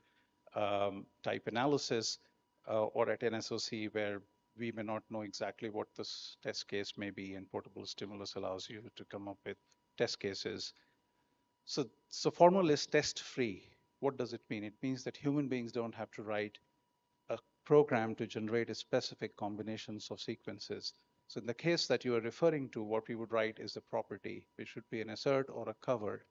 S11: type analysis or at an SOC where we may not know exactly what this test case may be, and portable stimulus allows you to come up with test cases. So formal is test-free. What does it mean? It means that human beings don't have to write a program to generate a specific combinations of sequences. So in the case that you are referring to, what we would write is a property, which should be an assert or a cover,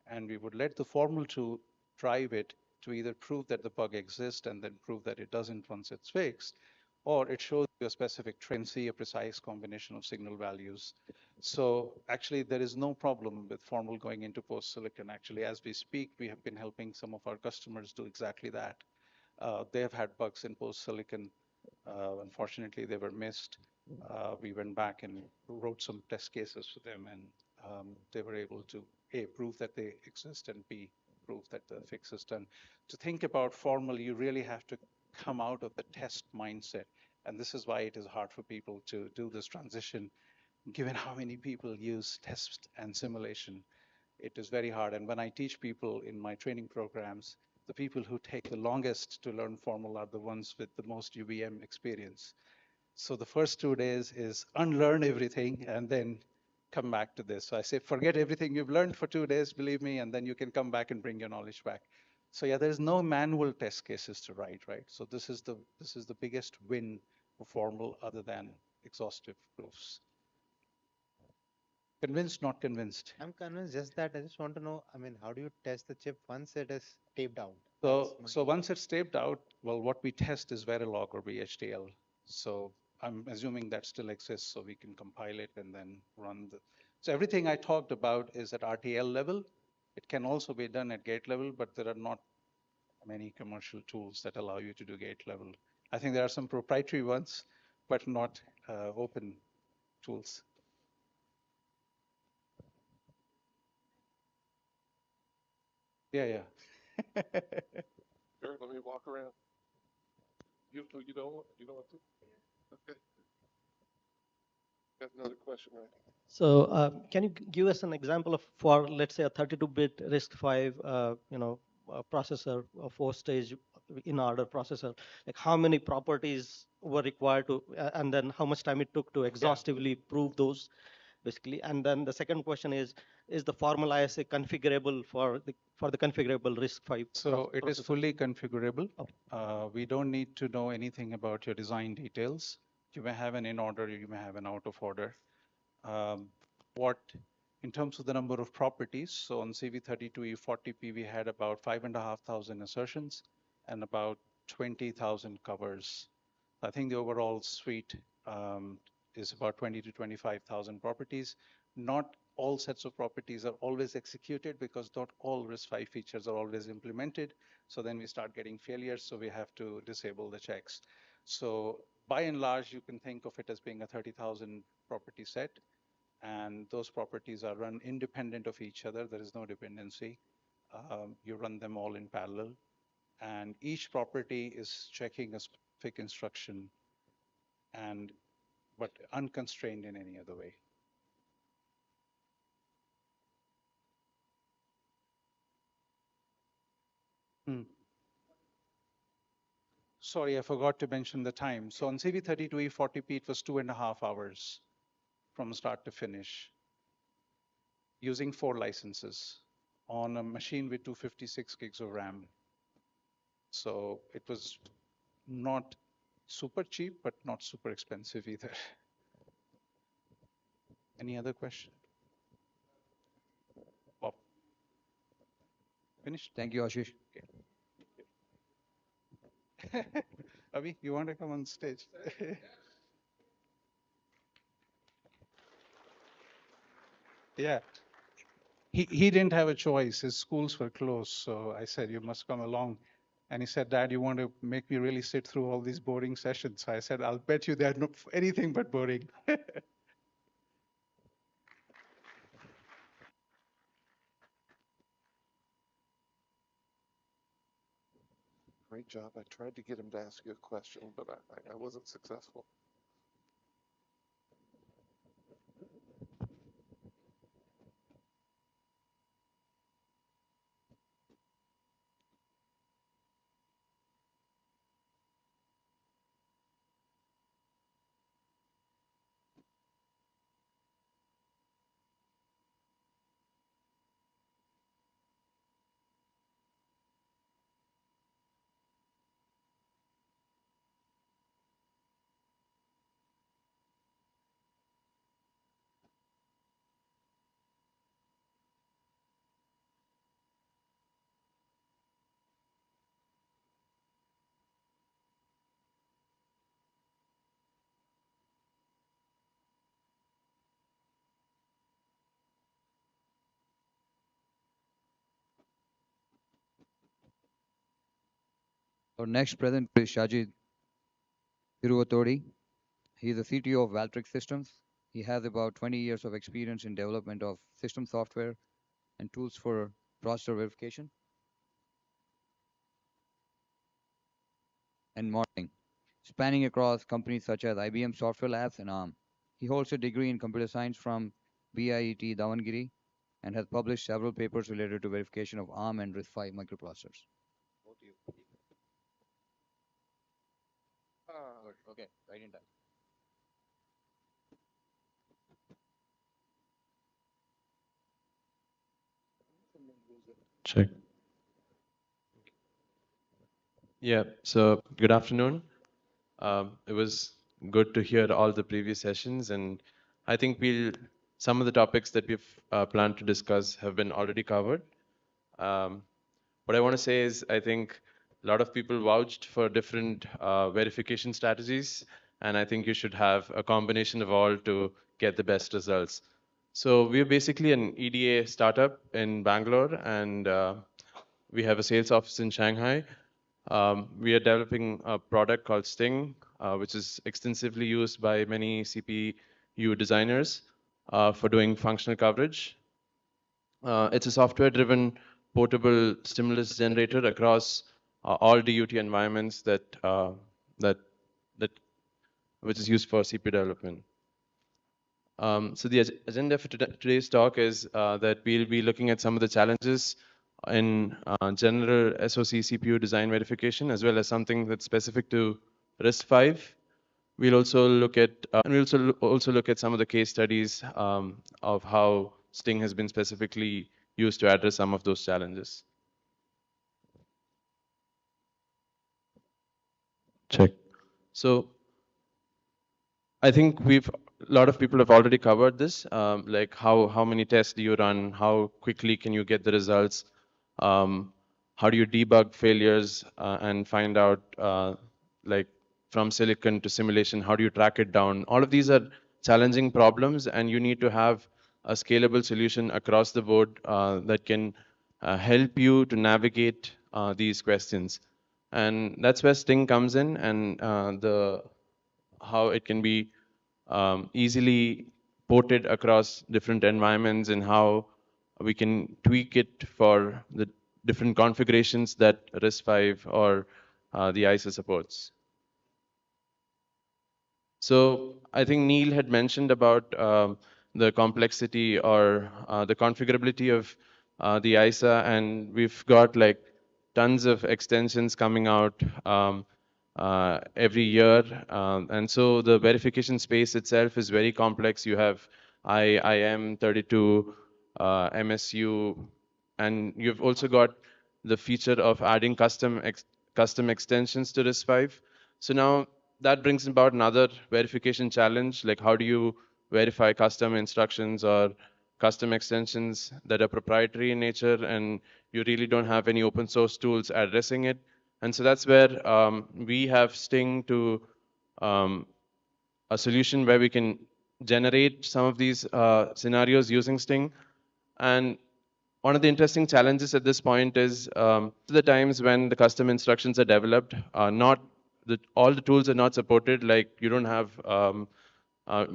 S11: and we would let the formal tool drive it to either prove that the bug exists and then prove that it doesn't once it's fixed, or it shows you a specific trend, see a precise combination of signal values. So actually, there is no problem with formal going into post-silicon. Actually, as we speak, we have been helping some of our customers do exactly that. They have had bugs in post-silicon. Unfortunately, they were missed. We went back and wrote some test cases for them, and they were able to A, prove that they exist, and B, prove that the fix is done. To think about formal, you really have to come out of the test mindset. And this is why it is hard for people to do this transition, given how many people use test and simulation. It is very hard. And when I teach people in my training programs, the people who take the longest to learn formal are the ones with the most UVM experience. So the first 2 days is unlearn everything and then come back to this. So I say, forget everything you've learned for 2 days, believe me, and then you can come back and bring your knowledge back. So yeah, there's no manual test cases to write, right? So this is the biggest win for formal other than exhaustive proofs. Convinced, not convinced?
S7: I'm convinced, just that I just want to know, I mean, how do you test the chip once it is taped out?
S11: So once it's taped out, well, what we test is Verilog or VHDL. So I'm assuming that still exists, so we can compile it and then run the. So everything I talked about is at RTL level. It can also be done at gate level, but there are not many commercial tools that allow you to do gate level. I think there are some proprietary ones, but not open tools. Yeah, yeah.
S12: Sure, let me walk around. You don't want to? Okay. Got another question, right?
S4: So can you give us an example of, for let's say, a 32-bit RISC-V, processor, a four-stage in order processor? Like how many properties were required to, and then how much time it took to exhaustively prove those, basically? And then the second question is the formal ISA configurable for the configurable RISC-V?
S11: So it is
S4: processor?
S11: fully configurable.
S4: Okay.
S11: We don't need to know anything about your design details. You may have an in order, you may have an out of order. What, in terms of the number of properties, so on CV32E40P, we had about 5,500 assertions and about 20,000 covers. I think the overall suite is about 20 to 25,000 properties. Not all sets of properties are always executed because not all RISC-V features are always implemented. So then we start getting failures, so we have to disable the checks. So by and large, you can think of it as being a 30,000 property set. And those properties are run independent of each other. There is no dependency. You run them all in parallel. And each property is checking a specific instruction, but unconstrained in any other way. Sorry, I forgot to mention the time. So on CV32E40P, it was 2.5 hours from start to finish, using 4 licenses on a machine with 256 gigs of RAM. So it was not super cheap, but not super expensive either. Any other question? Bob. Finished?
S1: Thank you, Ashish.
S11: Okay. Avi, you want to come on stage? Yeah. He didn't have a choice. His schools were closed. So I said, you must come along. And he said, Dad, you want to make me really sit through all these boring sessions? So I said, I'll bet you they're not anything but boring.
S12: Great job. I tried to get him to ask you a question, but I wasn't successful.
S1: Our next presenter is Shajid Tiruvatodi. He is the CTO of Valtrix Systems. He has about 20 years of experience in development of system software and tools for processor verification and modeling, spanning across companies such as IBM Software Labs and ARM. He holds a degree in computer science from BIET Davangere and has published several papers related to verification of ARM and RISC-V microprocessors. Okay, right in time.
S13: Check. Yeah, so good afternoon. It was good to hear all the previous sessions, and I think some of the topics that we've planned to discuss have been already covered. What I want to say is I think a lot of people vouched for different verification strategies, And I think you should have a combination of all to get the best results. So we're basically an EDA startup in Bangalore, and we have a sales office in Shanghai. We are developing a product called Sting, which is extensively used by many CPU designers for doing functional coverage. It's a software-driven portable stimulus generator across all DUT environments that that which is used for CPU development. So the agenda for today's talk is that we'll be looking at some of the challenges in general SoC CPU design verification, as well as something that's specific to RISC-V. We'll also look at and we'll also look at some of the case studies of how Sting has been specifically used to address some of those challenges. Check. So I think a lot of people have already covered this, like how many tests do you run, how quickly can you get the results, how do you debug failures and find out like from silicon to simulation, how do you track it down? All of these are challenging problems, and you need to have a scalable solution across the board that can help you to navigate these questions. And that's where Sting comes in, and how it can be easily ported across different environments, and how we can tweak it for the different configurations that RISC-V or the ISA supports. So I think Neel had mentioned about the complexity or the configurability of the ISA, and we've got like tons of extensions coming out every year. And so the verification space itself is very complex. You have IM32, MSU, and you've also got the feature of adding custom extensions to RISC-V. So now that brings about another verification challenge, like how do you verify custom instructions or custom extensions that are proprietary in nature, and you really don't have any open source tools addressing it. And so that's where we have Sting to a solution where we can generate some of these scenarios using Sting. And one of the interesting challenges at this point is the times when the custom instructions are developed, all the tools are not supported. Like you don't have,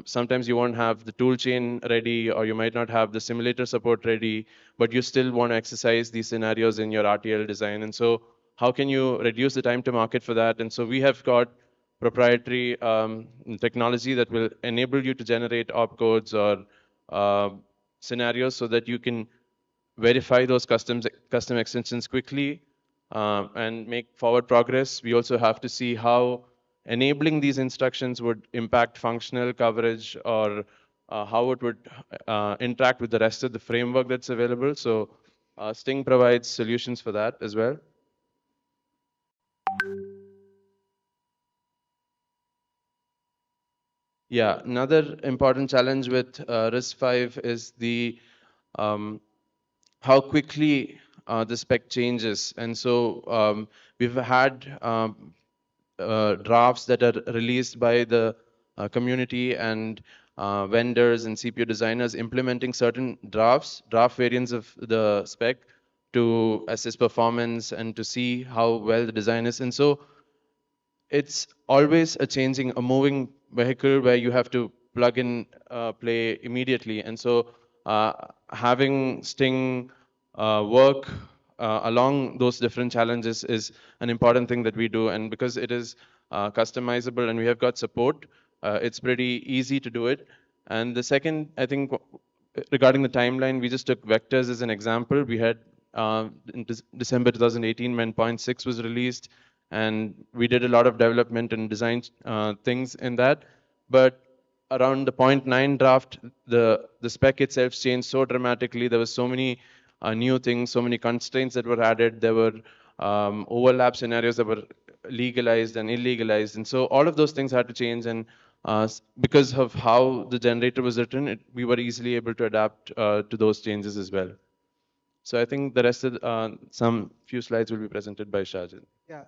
S13: sometimes you won't have the tool chain ready, or you might not have the simulator support ready, but you still want to exercise these scenarios in your RTL design. And so how can you reduce the time to market for that? And so we have got proprietary technology that will enable you to generate opcodes or scenarios so that you can verify those custom extensions quickly and make forward progress. We also have to see how enabling these instructions would impact functional coverage, or how it would interact with the rest of the framework that's available. So Sting provides solutions for that as well. Yeah, another important challenge with RISC-V is the how quickly the spec changes. And so we've had drafts that are released by the community and vendors and CPU designers implementing certain draft variants of the spec to assess performance and to see how well the design is. And so it's always a moving vehicle where you have to plug in play immediately. And so having Sting work along those different challenges is an important thing that we do. And because it is customizable and we have got support, it's pretty easy to do it. And the second, I think, regarding the timeline, we just took vectors as an example. We had in December 2018 when 0.6 was released, and we did a lot of development and design things in that. But around the 0.9 draft, the spec itself changed so dramatically. There were so many new things, so many constraints that were added. There were overlap scenarios that were legalized and illegalized. And so all of those things had to change. And because of how the generator was written, we were easily able to adapt to those changes as well. So I think the rest of some few slides will be presented by Shahjid.
S7: Yeah,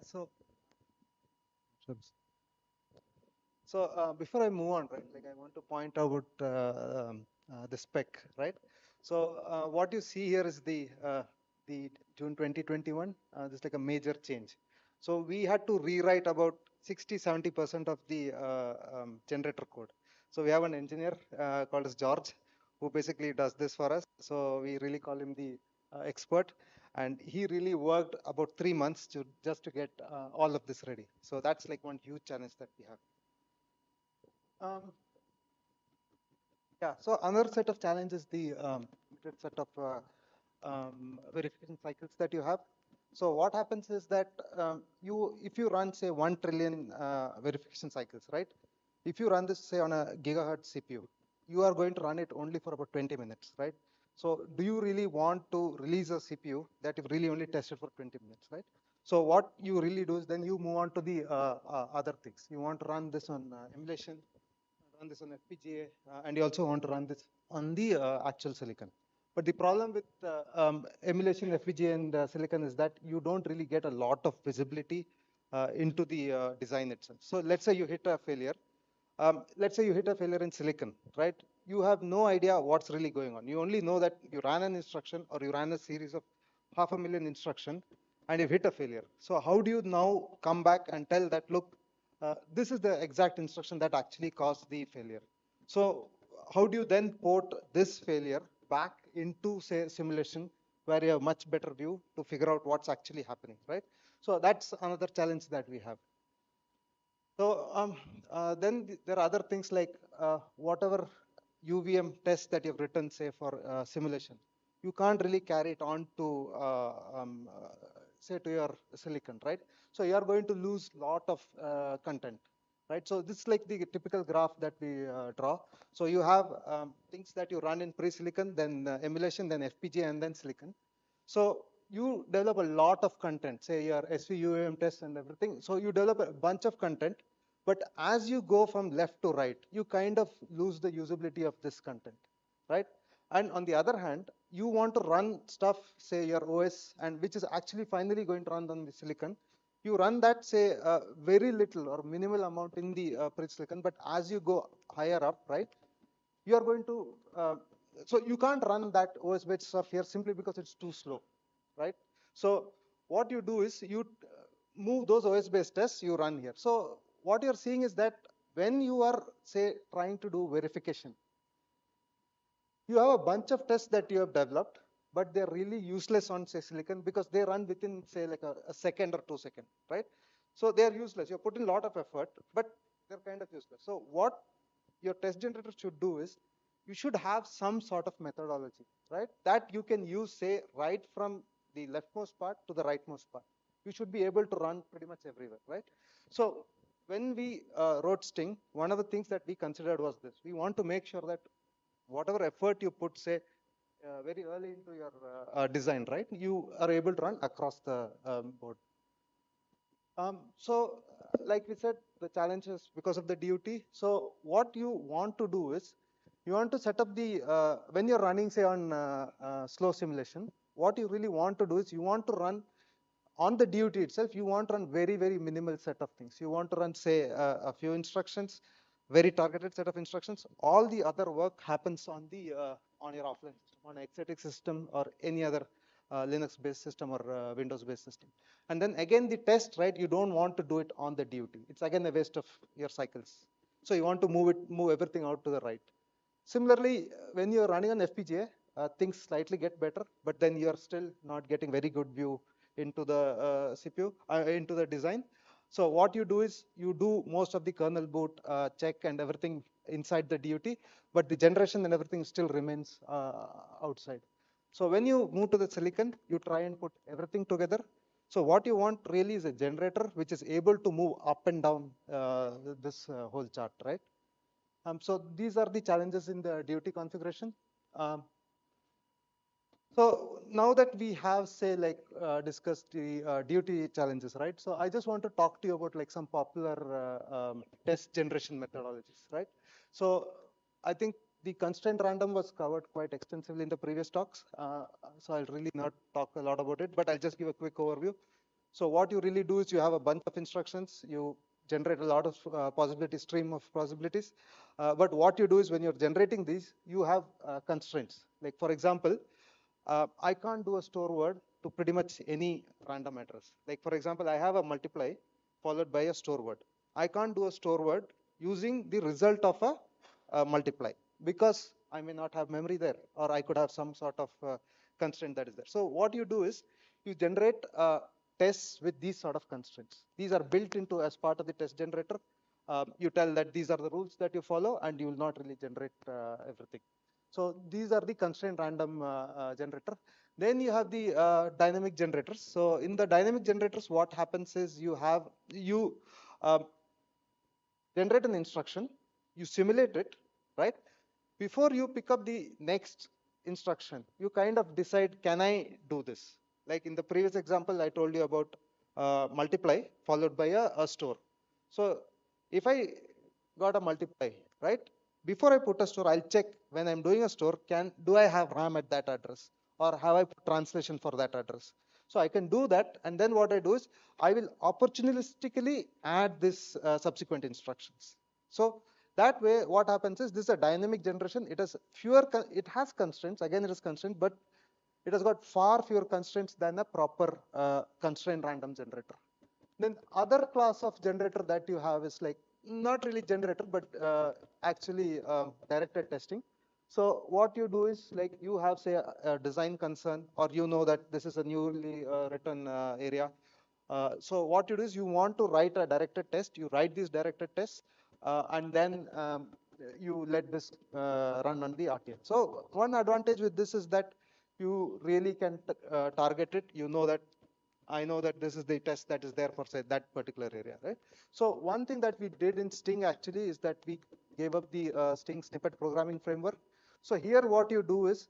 S14: So before I move on, right, like I want to point out the spec, right? So what you see here is the June 2021. This is like a major change. So we had to rewrite about 60-70% of the generator code. So we have an engineer called as George, who basically does this for us. So we really call him the expert, and he really worked about 3 months to just to get all of this ready. So that's like one huge challenge that we have. Yeah, so another set of challenges, the limited set of verification cycles that you have. So what happens is that if you run say 1 trillion verification cycles, right? If you run this say on a gigahertz CPU, you are going to run it only for about 20 minutes, right? So do you really want to release a CPU that you've really only tested for 20 minutes, right? So what you really do is then you move on to the other things. You want to run this on emulation, run this on FPGA, and you also want to run this on the actual silicon. But the problem with emulation FPGA and silicon is that you don't really get a lot of visibility into the design itself. So let's say you hit a failure. Let's say you hit a failure in silicon, right? You have no idea what's really going on. You only know that you ran an instruction or you ran a series of 500,000 instruction and you've hit a failure. So how do you now come back and tell that, look, this is the exact instruction that actually caused the failure. So how do you then port this failure back into say simulation where you have much better view to figure out what's actually happening, right? So that's another challenge that we have. So then there are other things like whatever UVM test that you've written, say for simulation, you can't really carry it on to say to your silicon, right? So you are going to lose a lot of content, right? So this is like the typical graph that we draw. So you have things that you run in pre-silicon, then emulation, then FPGA, and then silicon. So you develop a lot of content, say your SVUM test and everything. So you develop a bunch of content, but as you go from left to right, you kind of lose the usability of this content, right? And on the other hand, you want to run stuff, say your OS, and which is actually finally going to run on the silicon. You run that, say, very little or minimal amount in the pre-silicon, but as you go higher up, right, you are going to, so you can't run that OS-based stuff here simply because it's too slow, right? So what you do is you move those OS-based tests, you run here. So what you're seeing is that when you are, say, trying to do verification, you have a bunch of tests that you have developed, but they're really useless on, say, silicon because they run within, say, like a second or 2 seconds, right? So they're useless. You're putting a lot of effort, but they're kind of useless. So what your test generator should do is you should have some sort of methodology, right? That you can use, say, right from the leftmost part to the rightmost part. You should be able to run pretty much everywhere, right? So when we wrote Sting, one of the things that we considered was this. We want to make sure that whatever effort you put, say, very early into your design, right, you are able to run across the board. So, like we said, the challenge is because of the DUT. So, what you want to do is you want to set up the, when you're running, say, on slow simulation, what you really want to do is you want to run on the DUT itself, you want to run very, very minimal set of things. You want to run, say, a few instructions, very targeted set of instructions. All the other work happens on the on your offline system, on an exotic system or any other Linux-based system or Windows-based system. And then again, the test, right? You don't want to do it on the DUT. It's again a waste of your cycles. So you want to move everything out to the right. Similarly, when you're running on FPGA, things slightly get better, but then you're still not getting very good view into the CPU, into the design. So what you do is you do most of the kernel boot check and everything inside the DUT, but the generation and everything still remains outside. So when you move to the silicon, you try and put everything together. So what you want really is a generator which is able to move up and down this whole chart, right? So these are the challenges in the DUT configuration. So now that we have, say, like discussed the DUT challenges, right? So I just want to talk to you about like some popular test generation methodologies, right? So I think the constraint random was covered quite extensively in the previous talks. So I'll really not talk a lot about it, but I'll just give a quick overview. So what you really do is you have a bunch of instructions. You generate a lot of stream of possibilities. But what you do is when you're generating these, you have constraints. Like for example, I can't do a store word to pretty much any random address. Like for example, I have a multiply followed by a store word. I can't do a store word using the result of a multiply because I may not have memory there, or I could have some sort of constraint that is there. So what you do is you generate tests with these sort of constraints. These are built into as part of the test generator. You tell that these are the rules that you follow, and you will not really generate everything. So these are the constraint random generator. Then you have the dynamic generators. So in the dynamic generators, what happens is you uh, generate an instruction, you simulate it, right? Before you pick up the next instruction, you kind of decide, can I do this? Like in the previous example, I told you about multiply followed by a store. So if I got a multiply, right? Before I put a store, I'll check when I'm doing a store, do I have RAM at that address? Or have I put translation for that address? So I can do that. And then what I do is I will opportunistically add this subsequent instructions. So that way, what happens is this is a dynamic generation. It has it has constraints. Again, it is constraint, but it has got far fewer constraints than a proper constraint random generator. Then other class of generator that you have is like not really generator, but actually directed testing. So what you do is like you have say a design concern, or you know that this is a newly written area. So what you do is you want to write a directed test. You write these directed tests, and then you let this run on the RTL. So one advantage with this is that you really can target it. You know that I know that this is the test that is there for say that particular area, right? So one thing that we did in Sting actually is that we gave up the Sting snippet programming framework. So here what you do is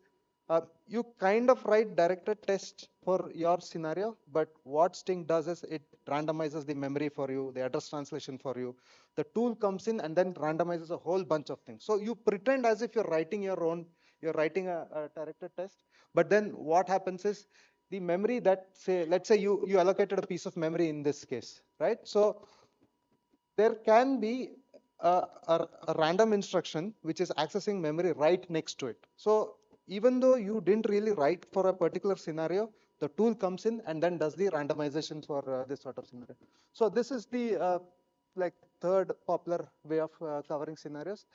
S14: you kind of write directed test for your scenario, but what Sting does is it randomizes the memory for you, the address translation for you. The tool comes in and then randomizes a whole bunch of things. So you pretend as if you're writing your own, you're writing a directed test, but then what happens is the memory that say, let's say you allocated a piece of memory in this case, right? So there can be a random instruction which is accessing memory right next to it. So even though you didn't really write for a particular scenario, the tool comes in and then does the randomization for this sort of scenario. So this is the like third popular way of covering scenarios.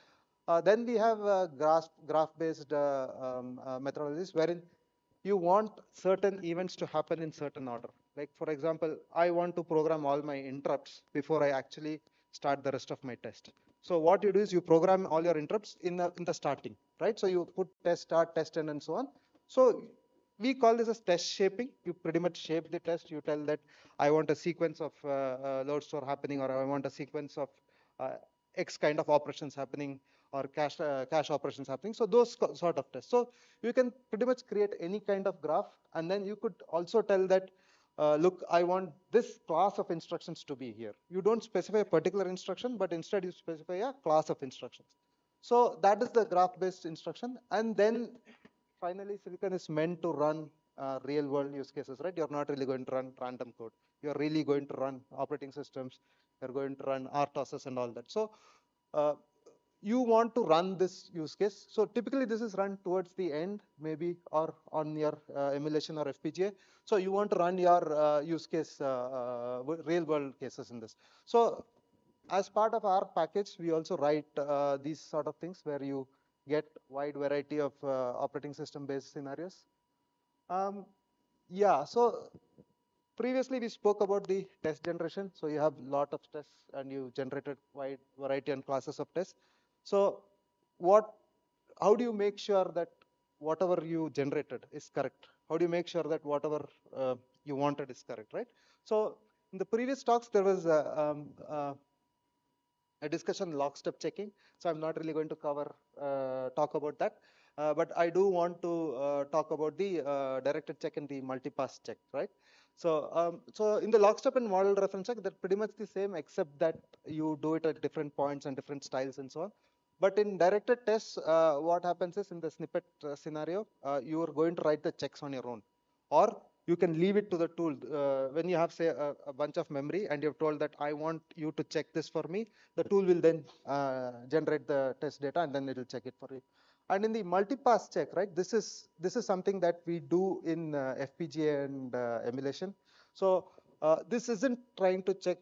S14: Then we have graph-based methodologies wherein you want certain events to happen in certain order. Like for example, I want to program all my interrupts before I actually start the rest of my test. So what you do is you program all your interrupts in the starting, right? So you put test start, test end, and so on. So we call this as test shaping. You pretty much shape the test. You tell that I want a sequence of load store happening, or I want a sequence of X kind of operations happening, or cache operations happening. So those sort of tests. So you can pretty much create any kind of graph, and then you could also tell that, look, I want this class of instructions to be here. You don't specify a particular instruction, but instead you specify a class of instructions. So that is the graph-based instruction. And then finally, Silicon is meant to run real-world use cases, right? You're not really going to run random code. You're really going to run operating systems. You're going to run RTOSes and all that. So you want to run this use case. So typically this is run towards the end, maybe, or on your emulation or FPGA. So you want to run your use case, real world cases in this. So as part of our package, we also write these sort of things where you get wide variety of operating system based scenarios. Yeah, so previously we spoke about the test generation. So you have lot of tests and you generated wide variety and classes of tests. So how do you make sure that whatever you generated is correct? How do you make sure that whatever you wanted is correct, right? So in the previous talks, there was a discussion lockstep checking. So I'm not really going to talk about that. But I do want to talk about the directed check and the multipass check, right? So in the lockstep and model reference check, they're pretty much the same, except that you do it at different points and different styles and so on. But in directed tests, what happens is in the snippet scenario, you are going to write the checks on your own. Or you can leave it to the tool. When you have, say, a bunch of memory and you've told that I want you to check this for me, the tool will then generate the test data and then it will check it for you. And in the multipass check, right, this is something that we do in FPGA and emulation. So this isn't trying to check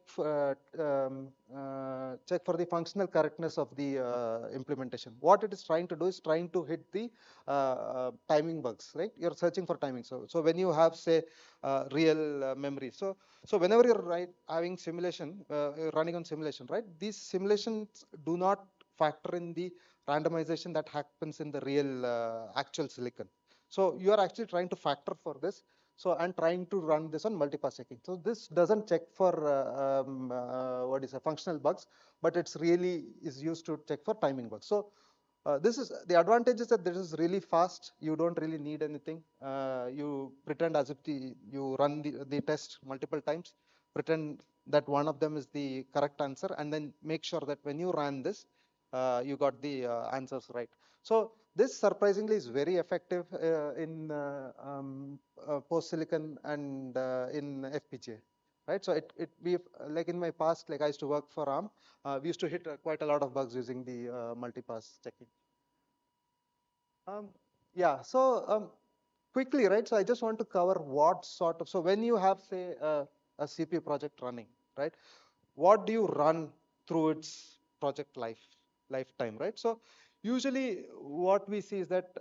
S14: check for the functional correctness of the implementation. What it is trying to do is trying to hit the timing bugs, right? You're searching for timing. So when you have, say, real memory, so whenever you're having simulation, running on simulation, right? These simulations do not factor in the randomization that happens in the real actual silicon. So you are actually trying to factor for this. So I'm trying to run this on multipass checking. So this doesn't check for what is a functional bugs, but it's really is used to check for timing bugs. So this is the advantage is that this is really fast. You don't really need anything. You pretend as if you run the test multiple times, pretend that one of them is the correct answer, and then make sure that when you run this, you got the answers right. So this surprisingly is very effective in post-silicon and in FPGA. Right, so we like in my past, like I used to work for ARM, we used to hit quite a lot of bugs using the multipass checking. Yeah, so quickly, right? So I just want to cover what sort of, so when you have, say, a CPU project running, right? What do you run through its project lifetime, right? So usually what we see is that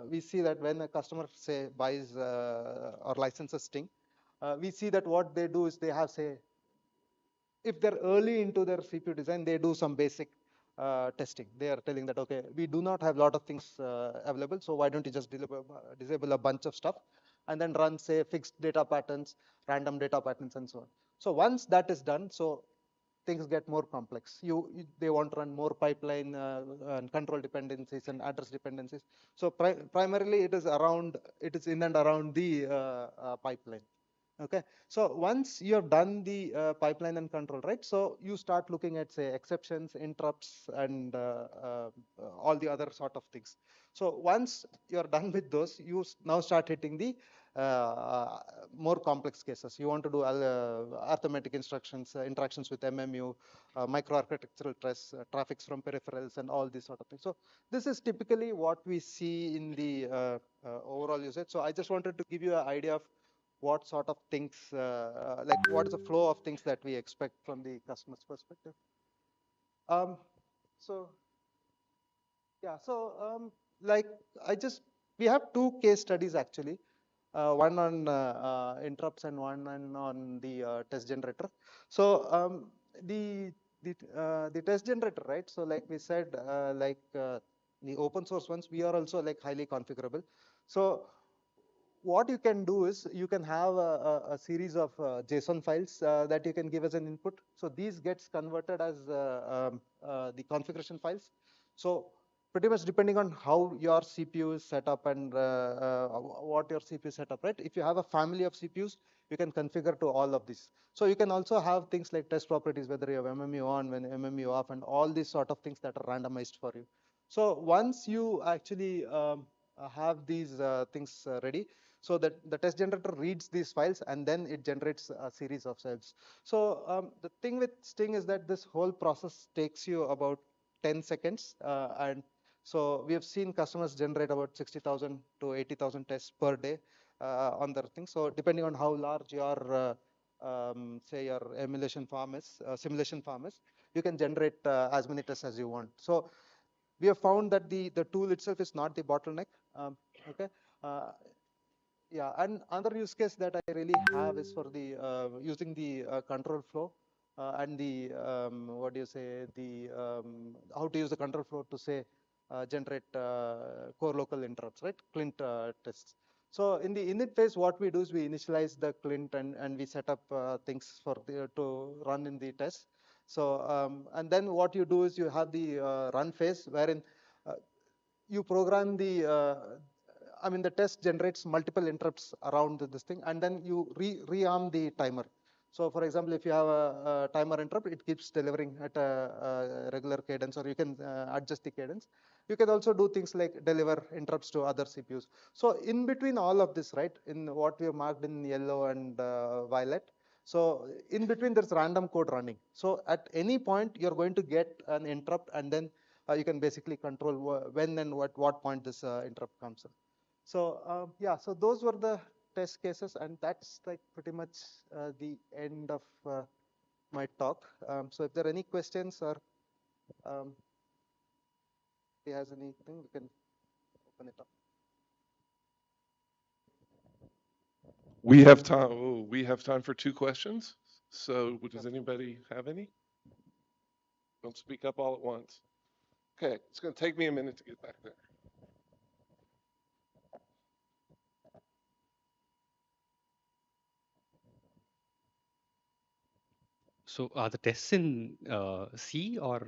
S14: we see that when a customer, say, buys or licenses Sting, we see that what they do is they have, say, if they're early into their CPU design, they do some basic testing. They are telling that, okay, we do not have a lot of things available, so why don't you just disable a bunch of stuff and then run, say, fixed data patterns, random data patterns, and so on. So once that is done, so things get more complex. They want to run more pipeline and control dependencies and address dependencies. So primarily it is in and around the pipeline. Okay, so once you have done the pipeline and control, right? So you start looking at, say, exceptions, interrupts, and all the other sort of things. So once you're done with those, you now start hitting the more complex cases. You want to do arithmetic instructions, interactions with MMU, microarchitectural traffics from peripherals, and all these sort of things. So this is typically what we see in the overall usage. So I just wanted to give you an idea of what sort of things, like what is the flow of things that we expect from the customer's perspective. So yeah, so like we have two case studies actually, one on interrupts and one on the test generator. So the test generator, right? So like we said, the open source ones, we are also like highly configurable. So what you can do is you can have a series of JSON files that you can give as an input. So these gets converted as the configuration files. So pretty much depending on how your CPU is set up and what your CPU is set up, right? If you have a family of CPUs, you can configure to all of these. So you can also have things like test properties, whether you have MMU on, when MMU off, and all these sort of things that are randomized for you. So once you actually have these things ready, so that the test generator reads these files and then it generates a series of cells. So the thing with Sting is that this whole process takes you about 10 seconds. And so we have seen customers generate about 60,000 to 80,000 tests per day on their thing. So depending on how large your say your emulation farm is, simulation farm is, you can generate as many tests as you want. So we have found that the tool itself is not the bottleneck. Okay. Yeah, and another use case that I really have is for the using the control flow and the what do you say, the how to use the control flow to, say, generate core local interrupts, right? Clint tests. So in the init phase, what we do is we initialize the Clint and we set up things for to run in the test. So and then what you do is you have the run phase wherein you program the I mean, the test generates multiple interrupts around this thing, and then you rearm the timer. So for example, if you have a timer interrupt, it keeps delivering at a regular cadence, or you can adjust the cadence. You can also do things like deliver interrupts to other CPUs. So in between all of this, right, in what we have marked in yellow and violet, so in between there's random code running. So at any point you're going to get an interrupt, and then you can basically control when and what point this interrupt comes in. So yeah, so those were the test cases, and that's like pretty much the end of my talk. So if there are any questions, or if he has anything, we can open it up.
S12: We have time. Oh, we have time for 2 questions. So does anybody have any? Don't speak up all at once. Okay, it's going to take me a minute to get back there.
S5: So are the tests in C, or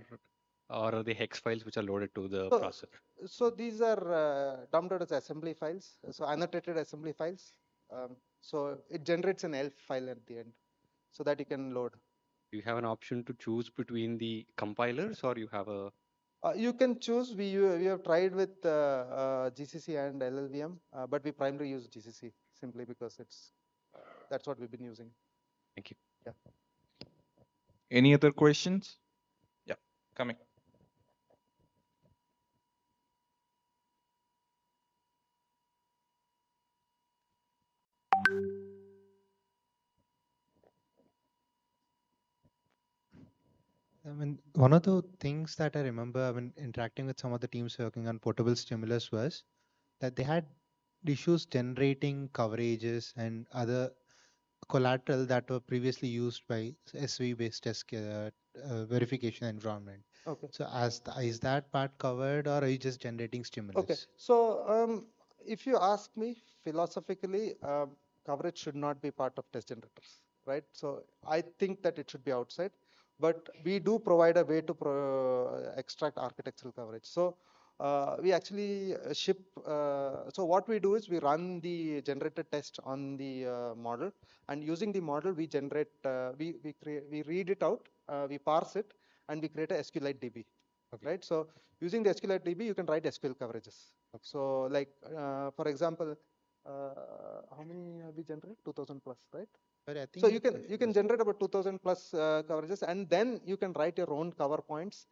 S5: are they hex files which are loaded to the
S14: So,
S5: processor?
S14: so these are dumped out as assembly files, so annotated assembly files. So it generates an ELF file at the end, so that you can load.
S5: Do you have an option to choose between the compilers, or you have a?
S14: You can choose. We have tried with GCC and LLVM, but we primarily use GCC simply because that's what we've been using.
S5: Thank you.
S14: Yeah.
S15: Any other questions? Yeah, coming.
S7: I mean, one of the things that I remember when interacting with some of the teams working on portable stimulus was that they had issues generating coverages and other collateral that were previously used by SV-based test verification environment.
S14: Okay.
S7: So is that part covered, or are you just generating stimulus?
S14: Okay. So if you ask me philosophically, coverage should not be part of test generators, right? So I think that it should be outside, but we do provide a way to extract architectural coverage. So we actually ship. So what we do is we run the generated test on the model, and using the model we generate. We read it out, we parse it, and we create a SQLite DB. Okay. Right. So using the SQLite DB, you can write SQL coverages. Okay. So like for example, how many have we generated? 2000 plus, right?
S7: But I think
S14: so you can generate about 2000 plus coverages, and then you can write your own cover points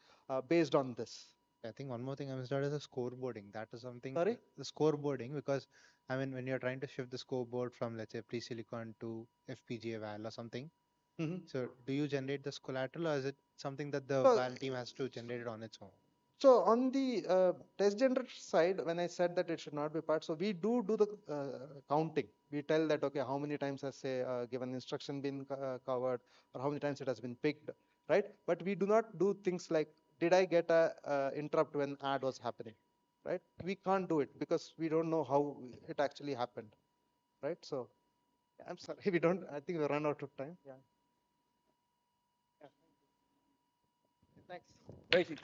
S14: based on this.
S7: I think one more thing I missed out is the scoreboarding. That is something.
S14: Sorry?
S7: The scoreboarding, because I mean, when you're trying to shift the scoreboard from, let's say, pre-silicon to FPGA val or something, so do you generate this collateral, or is it something that the val team has to generate it on its own?
S14: So on the test generator side, when I said that it should not be part, so we do the counting. We tell that, okay, how many times has say given instruction been covered, or how many times it has been picked, right? But we do not do things like, did I get a interrupt when add was happening, right? We can't do it because we don't know how it actually happened, right? So I'm sorry, we don't. I think we run out of time. Yeah. Thanks.
S12: Thank you.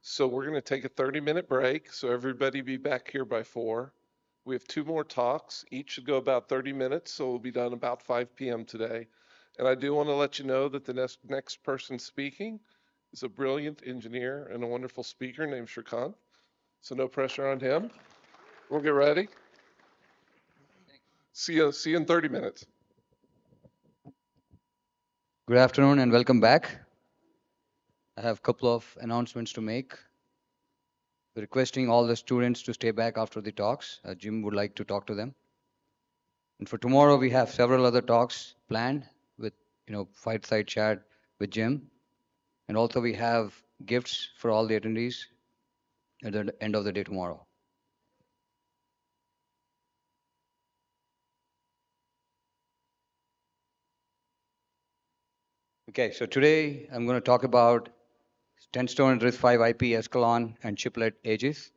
S12: So we're going to take a 30-minute break. So everybody be back here by 4. We have 2 more talks. Each should go about 30 minutes. So we'll be done about 5 p.m. today. And I do want to let you know that the next person speaking is a brilliant engineer and a wonderful speaker named Srikanth. So no pressure on him. We'll get ready. See you in 30 minutes.
S1: Good afternoon and welcome back. I have a couple of announcements to make. We're requesting all the students to stay back after the talks. Jim would like to talk to them. And for tomorrow, we have several other talks planned with, fireside chat with Jim. And also we have gifts for all the attendees at the end of the day tomorrow. Okay, so today I'm going to talk about Tenstone and RISC-V IP, Escalon, and chiplet edges.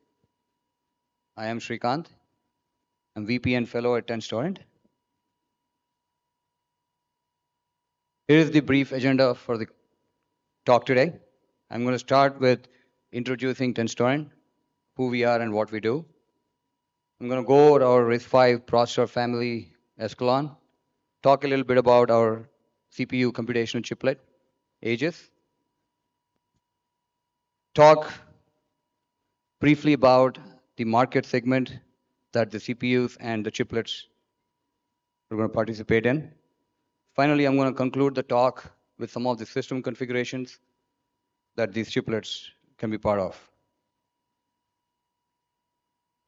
S1: I am Srikanth. I'm VP and Fellow at Tenstone. Here is the brief agenda for the talk today. I'm going to start with introducing Tenstone, who we are and what we do. I'm going to go over our RISC-V processor family, Escalon, talk a little bit about our CPU computational chiplet, Aegis, talk briefly about the market segment that the CPUs and the chiplets are going to participate in. Finally, I'm going to conclude the talk with some of the system configurations that these chiplets can be part of.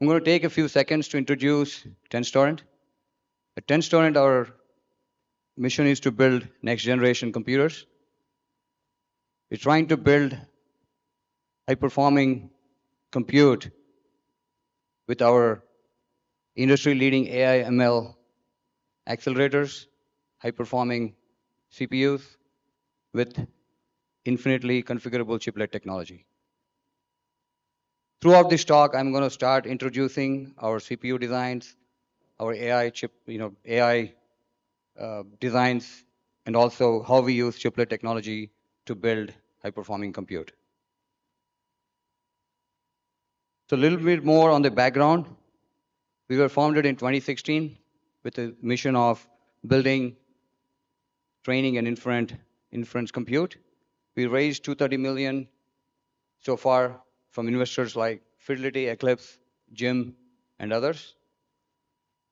S1: I'm going to take a few seconds to introduce TensorStorrent. At TensorStorrent, our mission is to build next generation computers. We're trying to build high performing compute with our industry leading AI ML accelerators, high performing CPUs with infinitely configurable chiplet technology. Throughout this talk, I'm going to start introducing our CPU designs, our AI chip, AI designs, and also how we use chiplet technology to build high-performing compute. So a little bit more on the background. We were founded in 2016 with a mission of building training and inference compute. We raised 230 million so far from investors like Fidelity, Eclipse, Jim, and others.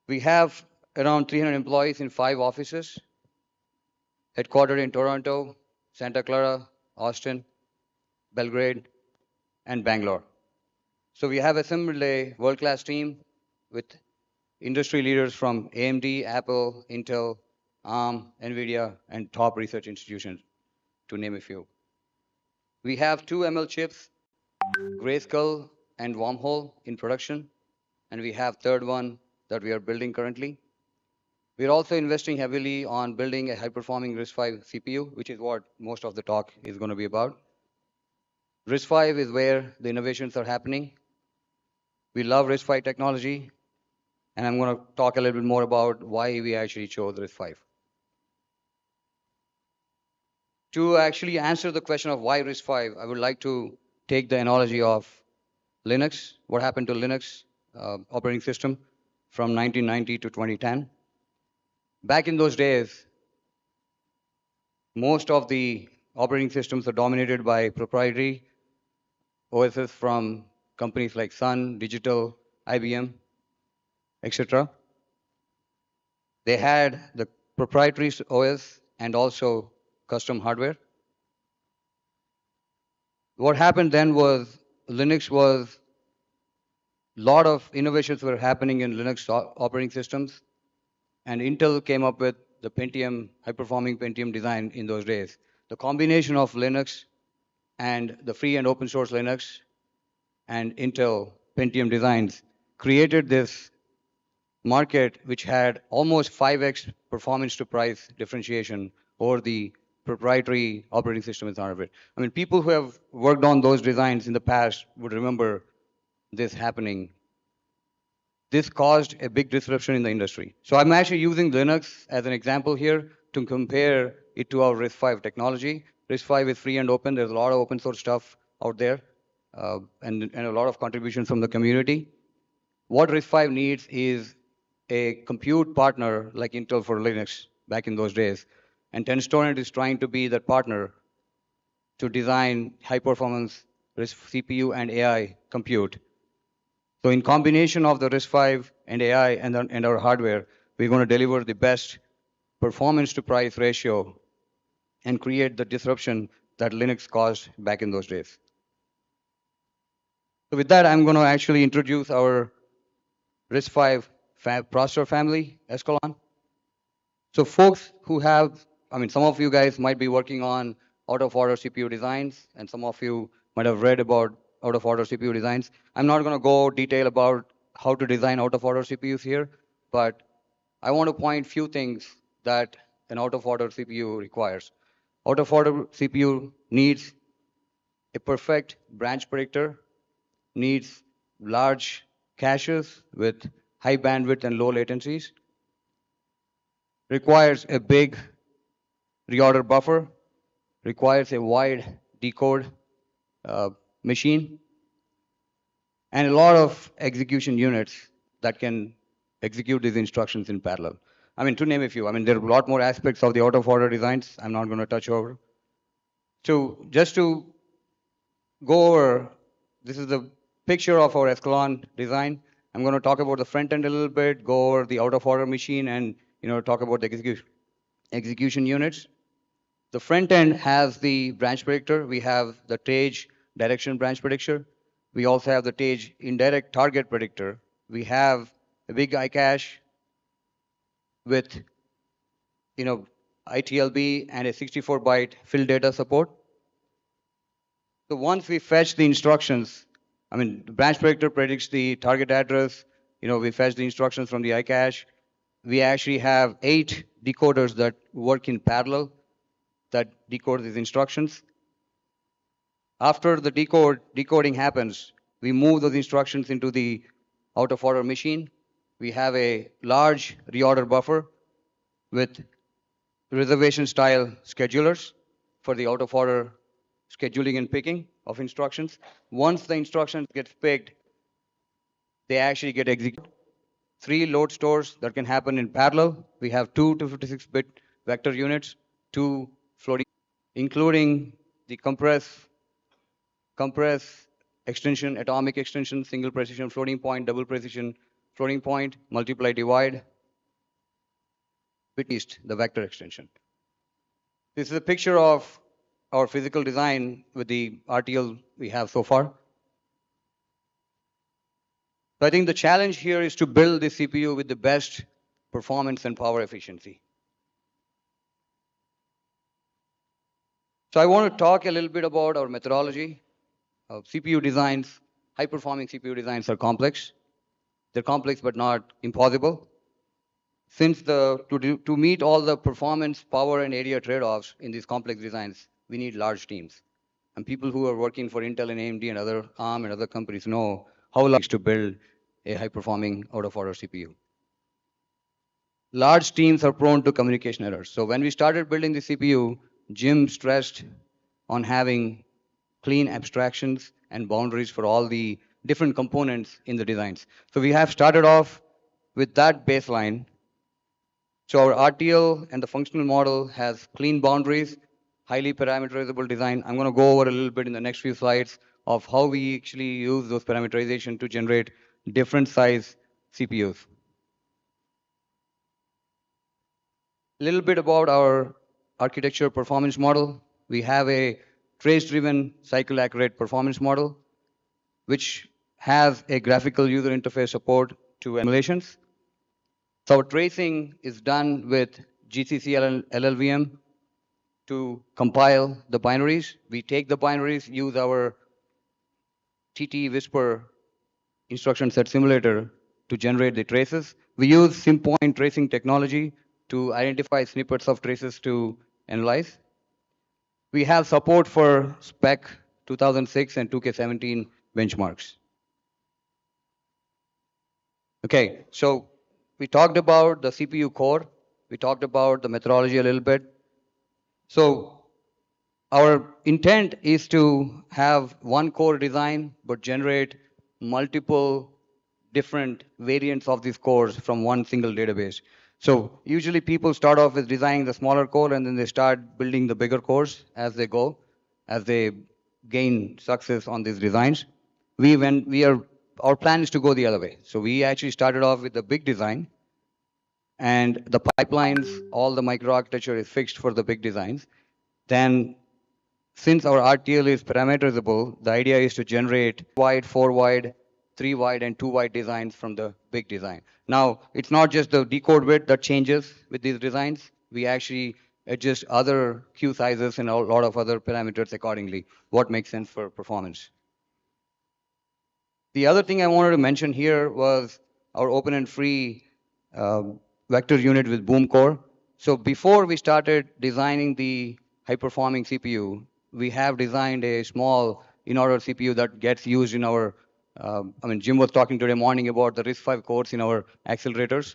S1: We have around 300 employees in 5 offices, headquartered in Toronto, Santa Clara, Austin, Belgrade, and Bangalore. So we have assembled a world-class team with industry leaders from AMD, Apple, Intel, ARM, NVIDIA, and top research institutions, to name a few. We have 2 ML chips, Grayskull and Wormhole, in production, and we have third one that we are building currently. We're also investing heavily on building a high-performing RISC-V CPU, which is what most of the talk is going to be about. RISC-V is where the innovations are happening. We love RISC-V technology, and I'm going to talk a little bit more about why we actually chose RISC-V. To actually answer the question of why RISC-V, I would like to take the analogy of Linux, what happened to Linux operating system from 1990 to 2010. Back in those days, most of the operating systems are dominated by proprietary OSs from companies like Sun, Digital, IBM, etc. They had the proprietary OS and also custom hardware. What happened then was Linux was a lot of innovations were happening in Linux operating systems, and Intel came up with the Pentium, high-performing Pentium design in those days. The combination of Linux and the free and open source Linux and Intel Pentium designs created this market which had almost 5x performance to price differentiation over the proprietary operating system in of it. I mean, people who have worked on those designs in the past would remember this happening. This caused a big disruption in the industry. So I'm actually using Linux as an example here to compare it to our RISC-V technology. RISC-V is free and open. There's a lot of open source stuff out there and a lot of contributions from the community. What RISC-V needs is a compute partner like Intel for Linux back in those days. And TensorStorrent is trying to be that partner to design high performance RISC CPU and AI compute. So in combination of the RISC-V and AI and our hardware, we're going to deliver the best performance to price ratio and create the disruption that Linux caused back in those days. So with that, I'm going to actually introduce our RISC-V processor family, Escalon. So folks who have, I mean, some of you guys might be working on out-of-order CPU designs, and some of you might have read about out-of-order CPU designs. I'm not going to go detail about how to design out-of-order CPUs here, but I want to point few things that an out-of-order CPU requires. Out-of-order CPU needs a perfect branch predictor, needs large caches with high bandwidth and low latencies, requires a big reorder buffer, requires a wide decode machine, and a lot of execution units that can execute these instructions in parallel. I mean, to name a few, I mean, there are a lot more aspects of the out-of-order designs I'm not going to touch over. So just to go over, this is the picture of our Escalon design. I'm going to talk about the front end a little bit, go over the out of order machine, and talk about the execution units. The front end has the branch predictor. We have the TAGE direction branch predictor. We also have the TAGE indirect target predictor. We have a big iCache with ITLB and a 64-byte fill data support. So once we fetch the instructions, the branch predictor predicts the target address. We fetch the instructions from the iCache. We actually have 8 decoders that work in parallel that decode these instructions. After the decoding happens, we move those instructions into the out of order machine. We have a large reorder buffer with reservation style schedulers for the out of order scheduling and picking of instructions. Once the instructions get picked, they actually get executed. 3 load stores that can happen in parallel. We have 2 256-bit vector units, 2 floating, including the compress extension, atomic extension, single precision floating point, double precision floating point, multiply, divide, witnessed the vector extension. This is a picture of our physical design with the RTL we have so far. So I think the challenge here is to build the CPU with the best performance and power efficiency. So I want to talk a little bit about our methodology. CPU designs, high-performing CPU designs are complex. They're complex but not impossible. Since to meet all the performance, power, and area trade-offs in these complex designs, we need large teams. And people who are working for Intel and AMD and other ARM and other companies know how large to build a high-performing out-of-order CPU. Large teams are prone to communication errors. So when we started building the CPU, Jim stressed on having clean abstractions and boundaries for all the different components in the designs. So we have started off with that baseline. So our RTL and the functional model has clean boundaries, highly parameterizable design. I'm going to go over a little bit in the next few slides of how we actually use those parameterization to generate different size CPUs. A little bit about our architecture performance model. We have a trace-driven cycle-accurate performance model, which has a graphical user interface support to emulations. So our tracing is done with GCC LLVM to compile the binaries. We take the binaries, use our TT Whisper instruction set simulator to generate the traces. We use SimPoint tracing technology to identify snippets of traces to analyze. We have support for SPEC 2006 and 2K17 benchmarks. Okay, so we talked about the CPU core. We talked about the methodology a little bit. So our intent is to have one core design, but generate multiple different variants of these cores from one single database. So usually people start off with designing the smaller core and then they start building the bigger cores as they go, as they gain success on these designs. Our plan is to go the other way. So we actually started off with the big design, and the pipelines, all the microarchitecture is fixed for the big designs. Then since our RTL is parameterizable, the idea is to generate wide, 4 wide, 3 wide, and 2 wide designs from the big design. Now, it's not just the decode width that changes with these designs. We actually adjust other queue sizes and a lot of other parameters accordingly, what makes sense for performance. The other thing I wanted to mention here was our open and free vector unit with Boom Core. So before we started designing the high-performing CPU, we have designed a small in-order CPU that gets used in our, Jim was talking today morning about the RISC-V cores in our accelerators.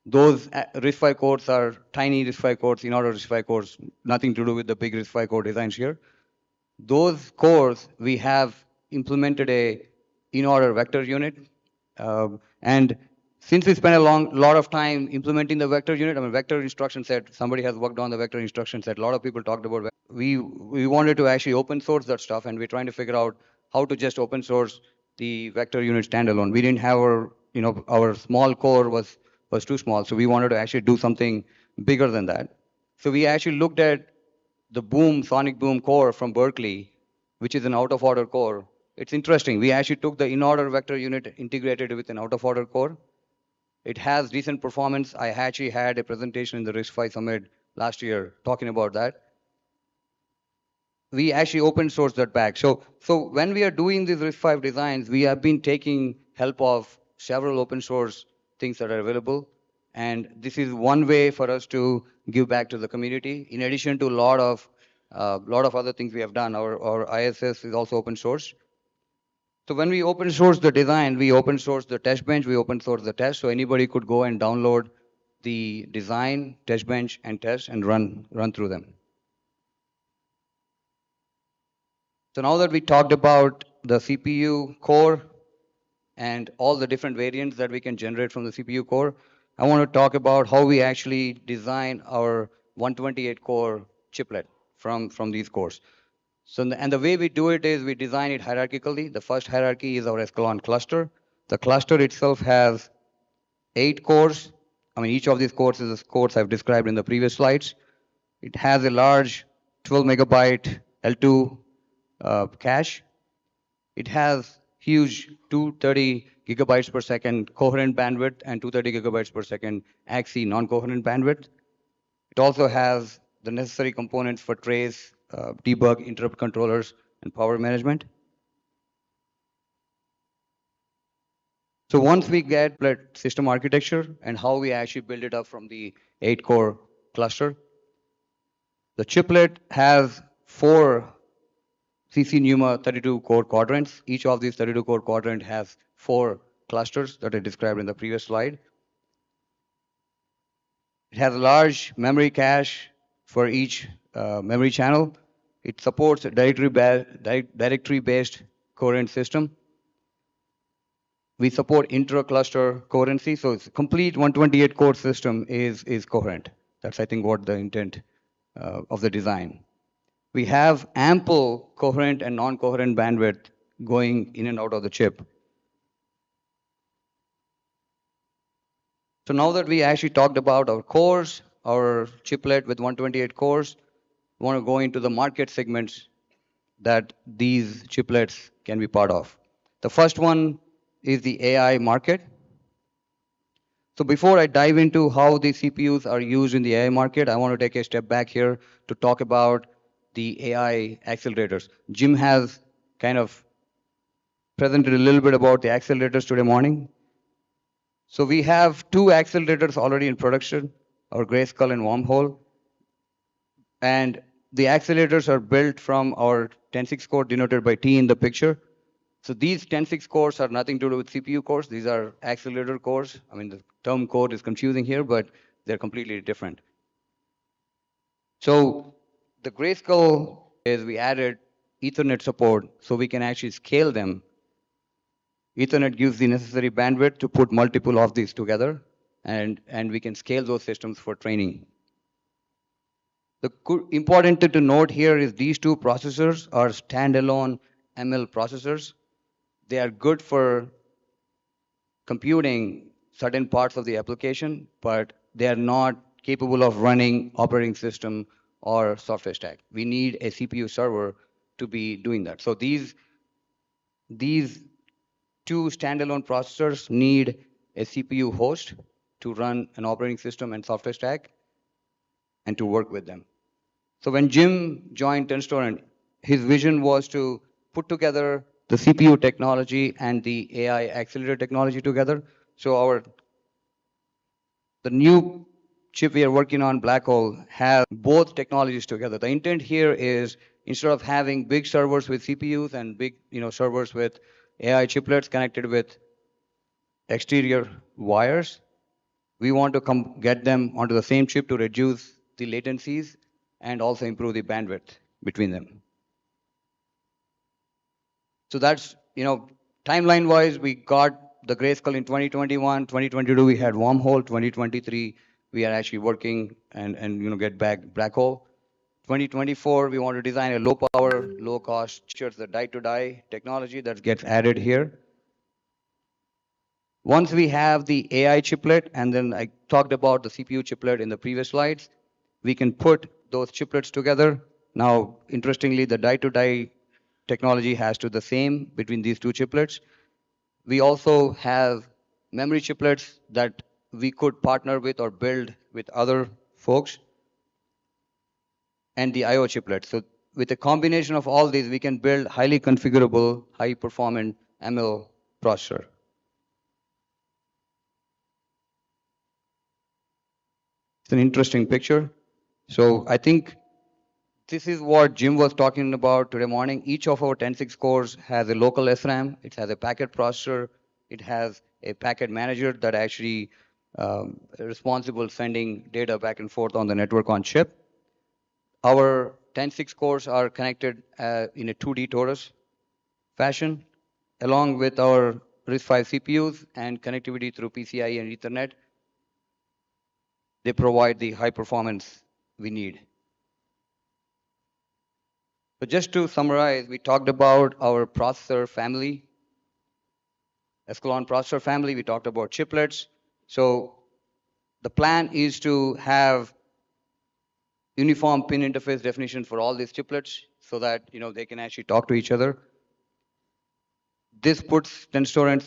S1: Those RISC-V cores are tiny RISC-V cores, in-order RISC-V cores, nothing to do with the big RISC-V core designs here. Those cores, we have implemented a in-order vector unit, and since we spent a lot of time implementing the vector unit, I mean, vector instruction set, somebody has worked on the vector instruction set. A lot of people talked about we wanted to actually open source that stuff, and we're trying to figure out how to just open source the vector unit standalone. We didn't have our, our small core was too small, so we wanted to actually do something bigger than that. So we actually looked at the sonic boom core from Berkeley, which is an out of order core. It's interesting. We actually took the in order vector unit, integrated with an out of order core. It has decent performance. I actually had a presentation in the RISC-V Summit last year talking about that. We actually open source that back. So when we are doing these RISC-V designs, we have been taking help of several open source things that are available. And this is one way for us to give back to the community. In addition to a lot of other things we have done, our ISS is also open source. So when we open source the design, we open source the test bench, we open source the test, so anybody could go and download the design, test bench, and test and run through them. So now that we talked about the CPU core and all the different variants that we can generate from the CPU core, I want to talk about how we actually design our 128 core chiplet from these cores. So, and the way we do it is we design it hierarchically. The first hierarchy is our Escalon cluster. The cluster itself has 8 cores. I mean, each of these cores is the cores I've described in the previous slides. It has a large 12 megabyte L2 cache. It has huge 230 gigabytes per second coherent bandwidth and 230 gigabytes per second AXI non-coherent bandwidth. It also has the necessary components for trace, debug, interrupt controllers, and power management. So once we get system architecture and how we actually build it up from the 8-core cluster, the chiplet has 4 CC NUMA 32-core quadrants. Each of these 32-core quadrant has 4 clusters that I described in the previous slide. It has a large memory cache for each memory channel. It supports a directory-based coherent system. We support intra-cluster coherency, so it's a complete 128 core system is coherent. That's, I think, what the intent of the design. We have ample coherent and non-coherent bandwidth going in and out of the chip. So now that we actually talked about our cores, our chiplet with 128 cores, we want to go into the market segments that these chiplets can be part of. The first one is the AI market. So before I dive into how the CPUs are used in the AI market, I want to take a step back here to talk about the AI accelerators. Jim has kind of presented a little bit about the accelerators today morning. So we have 2 accelerators already in production, our Grayskull and Wormhole. And the accelerators are built from our 10.6 core denoted by T in the picture. So these 10.6 cores are nothing to do with CPU cores. These are accelerator cores. I mean, the term code is confusing here, but they're completely different. So the Grayskull is we added Ethernet support so we can actually scale them. Ethernet gives the necessary bandwidth to put multiple of these together, and we can scale those systems for training. The important thing to note here is these 2 processors are standalone ML processors. They are good for computing certain parts of the application, but they are not capable of running operating system or software stack. We need a CPU server to be doing that. So these 2 standalone processors need a CPU host to run an operating system and software stack and to work with them. So when Jim joined Tenstorrent, his vision was to put together the CPU technology and the AI accelerator technology together. So the new chip we are working on, Blackhole, has both technologies together. The intent here is instead of having big servers with CPUs and big servers with AI chiplets connected with exterior wires, we want to get them onto the same chip to reduce the latencies and also improve the bandwidth between them. So that's, timeline-wise, we got the grayscale in 2021, 2022 we had wormhole, 2023 we are actually working and get back black hole. 2024 we want to design a low power, low cost features, the die to die technology that gets added here. Once we have the AI chiplet, and then I talked about the CPU chiplet in the previous slides, we can put those chiplets together. Now, interestingly, the die to die technology has to the same between these two chiplets. We also have memory chiplets that we could partner with or build with other folks, and the IO chiplets. So with a combination of all these, we can build highly configurable, high performant ML processor. It's an interesting picture. So I think this is what Jim was talking about today morning. Each of our 10.6 cores has a local SRAM. It has a packet processor. It has a packet manager that actually responsible sending data back and forth on the network on chip. Our 10.6 cores are connected in a 2D torus fashion, along with our RISC-V CPUs and connectivity through PCIe and Ethernet. They provide the high performance we need. So just to summarize, we talked about our processor family, Escalon processor family. We talked about chiplets. So the plan is to have uniform pin interface definition for all these chiplets so that they can actually talk to each other. This puts Tenstorrent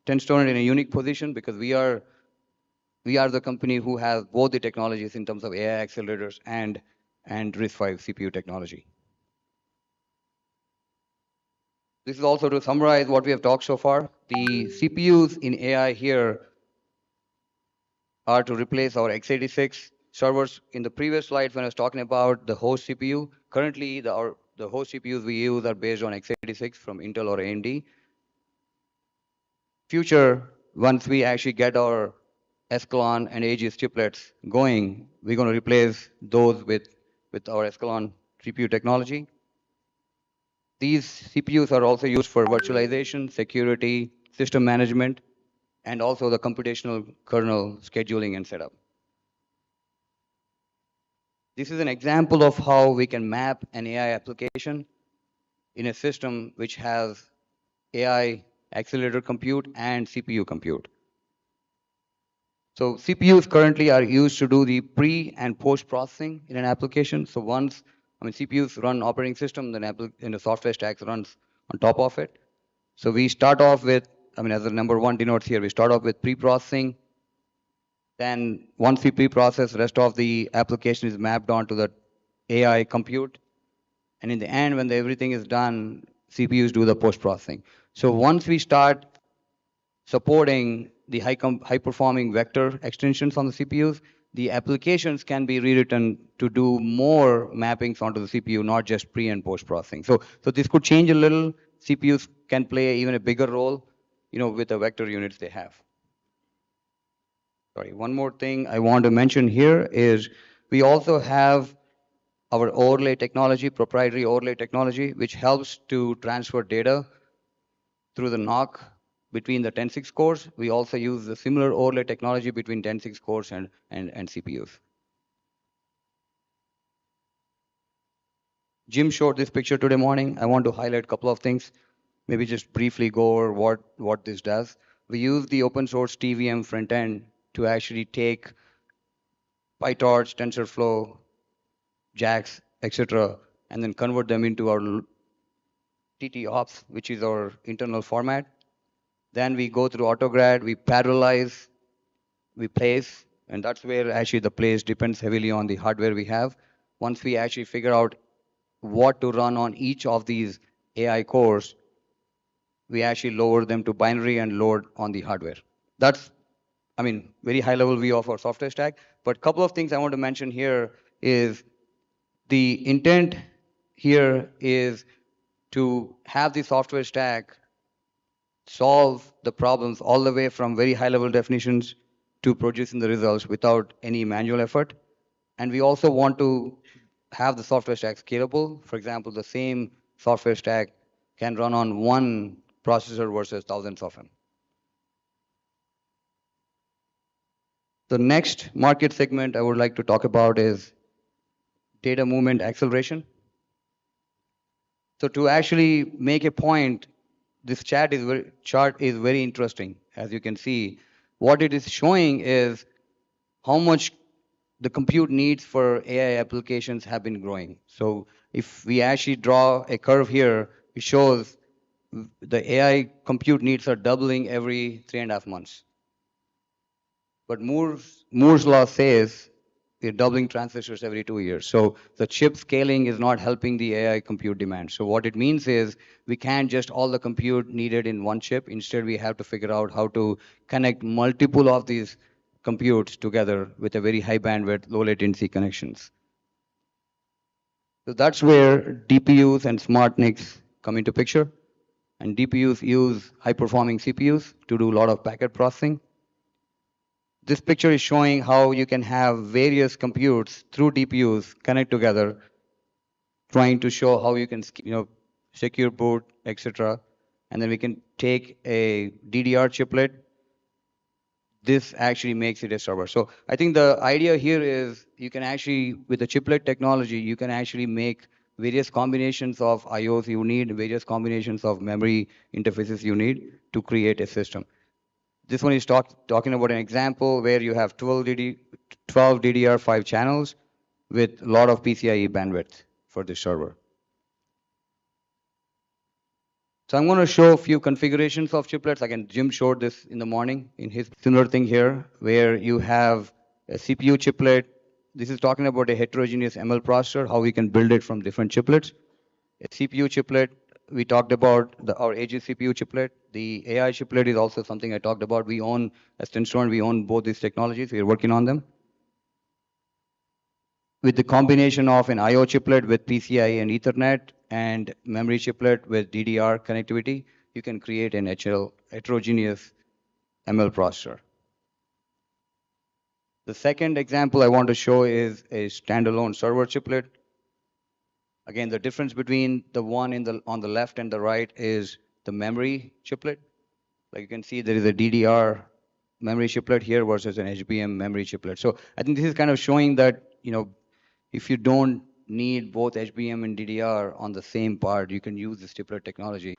S1: in a unique position because we are the company who has both the technologies in terms of AI accelerators and RISC-V CPU technology. This is also to summarize what we have talked so far. The CPUs in AI here are to replace our x86 servers. In the previous slide, when I was talking about the host CPU, currently the host CPUs we use are based on x86 from Intel or AMD. Future, once we actually get our Escalon and Aegis chiplets going, we're going to replace those with our Escalon CPU technology. These CPUs are also used for virtualization, security, system management, and also the computational kernel scheduling and setup. This is an example of how we can map an AI application in a system which has AI accelerator compute and CPU compute. So CPUs currently are used to do the pre and post processing in an application. So once, CPUs run operating system, then the software stack runs on top of it. So we start off with, as the number one denotes here, we start off with pre-processing. Then once we pre-process, the rest of the application is mapped onto the AI compute. And in the end, when everything is done, CPUs do the post-processing. So once we start supporting the high-performing vector extensions on the CPUs, the applications can be rewritten to do more mappings onto the CPU, not just pre and post-processing. So this could change a little. CPUs can play even a bigger role, with the vector units they have. Sorry, one more thing I want to mention here is we also have our overlay technology, proprietary overlay technology, which helps to transfer data through the NOC between the 10.6 cores. We also use the similar overlay technology between 10.6 cores and CPUs. Jim showed this picture today morning. I want to highlight a couple of things, maybe just briefly go over what this does. We use the open source TVM front end to actually take PyTorch, TensorFlow, JAX, etc., and then convert them into our TT-ops, which is our internal format. Then we go through AutoGrad, we parallelize, we place, and that's where actually the place depends heavily on the hardware we have. Once we actually figure out what to run on each of these AI cores, we actually lower them to binary and load on the hardware. That's, very high level view of our software stack. But a couple of things I want to mention here is the intent here is to have the software stack solve the problems all the way from very high level definitions to producing the results without any manual effort. And we also want to have the software stack scalable. For example, the same software stack can run on one processor versus thousands of them. The next market segment I would like to talk about is data movement acceleration. So to actually make a point, this chart is very interesting. As you can see, what it is showing is how much the compute needs for AI applications have been growing. So if we actually draw a curve here, it shows the AI compute needs are doubling every 3.5 months. But Moore's law says we're doubling transistors every 2 years. So the chip scaling is not helping the AI compute demand. So what it means is we can't just all the compute needed in one chip. Instead, we have to figure out how to connect multiple of these computes together with a very high bandwidth, low latency connections. So that's where DPUs and smart NICs come into picture. And DPUs use high performing CPUs to do a lot of packet processing. This picture is showing how you can have various computes through DPUs connect together, trying to show how you can, secure boot, etc. And then we can take a DDR chiplet. This actually makes it a server. So I think the idea here is you can actually, with the chiplet technology, you can actually make various combinations of IOs you need, various combinations of memory interfaces you need to create a system. This one is talking about an example where you have 12 DDR5 channels with a lot of PCIe bandwidth for the server. So I'm going to show a few configurations of chiplets. Again, Jim showed this in the morning in his similar thing here, where you have a CPU chiplet. This is talking about a heterogeneous ML processor, how we can build it from different chiplets. A CPU chiplet, we talked about our AG CPU chiplet. The AI chiplet is also something I talked about. We own, as Tensorn, we own both these technologies. We are working on them. With the combination of an IO chiplet with PCIe and Ethernet and memory chiplet with DDR connectivity, you can create an heterogeneous ML processor. The second example I want to show is a standalone server chiplet. Again, the difference between the one on the left and the right is the memory chiplet. Like you can see, there is a DDR memory chiplet here versus an HBM memory chiplet. So I think this is kind of showing that, if you don't need both HBM and DDR on the same part, you can use this chiplet technology.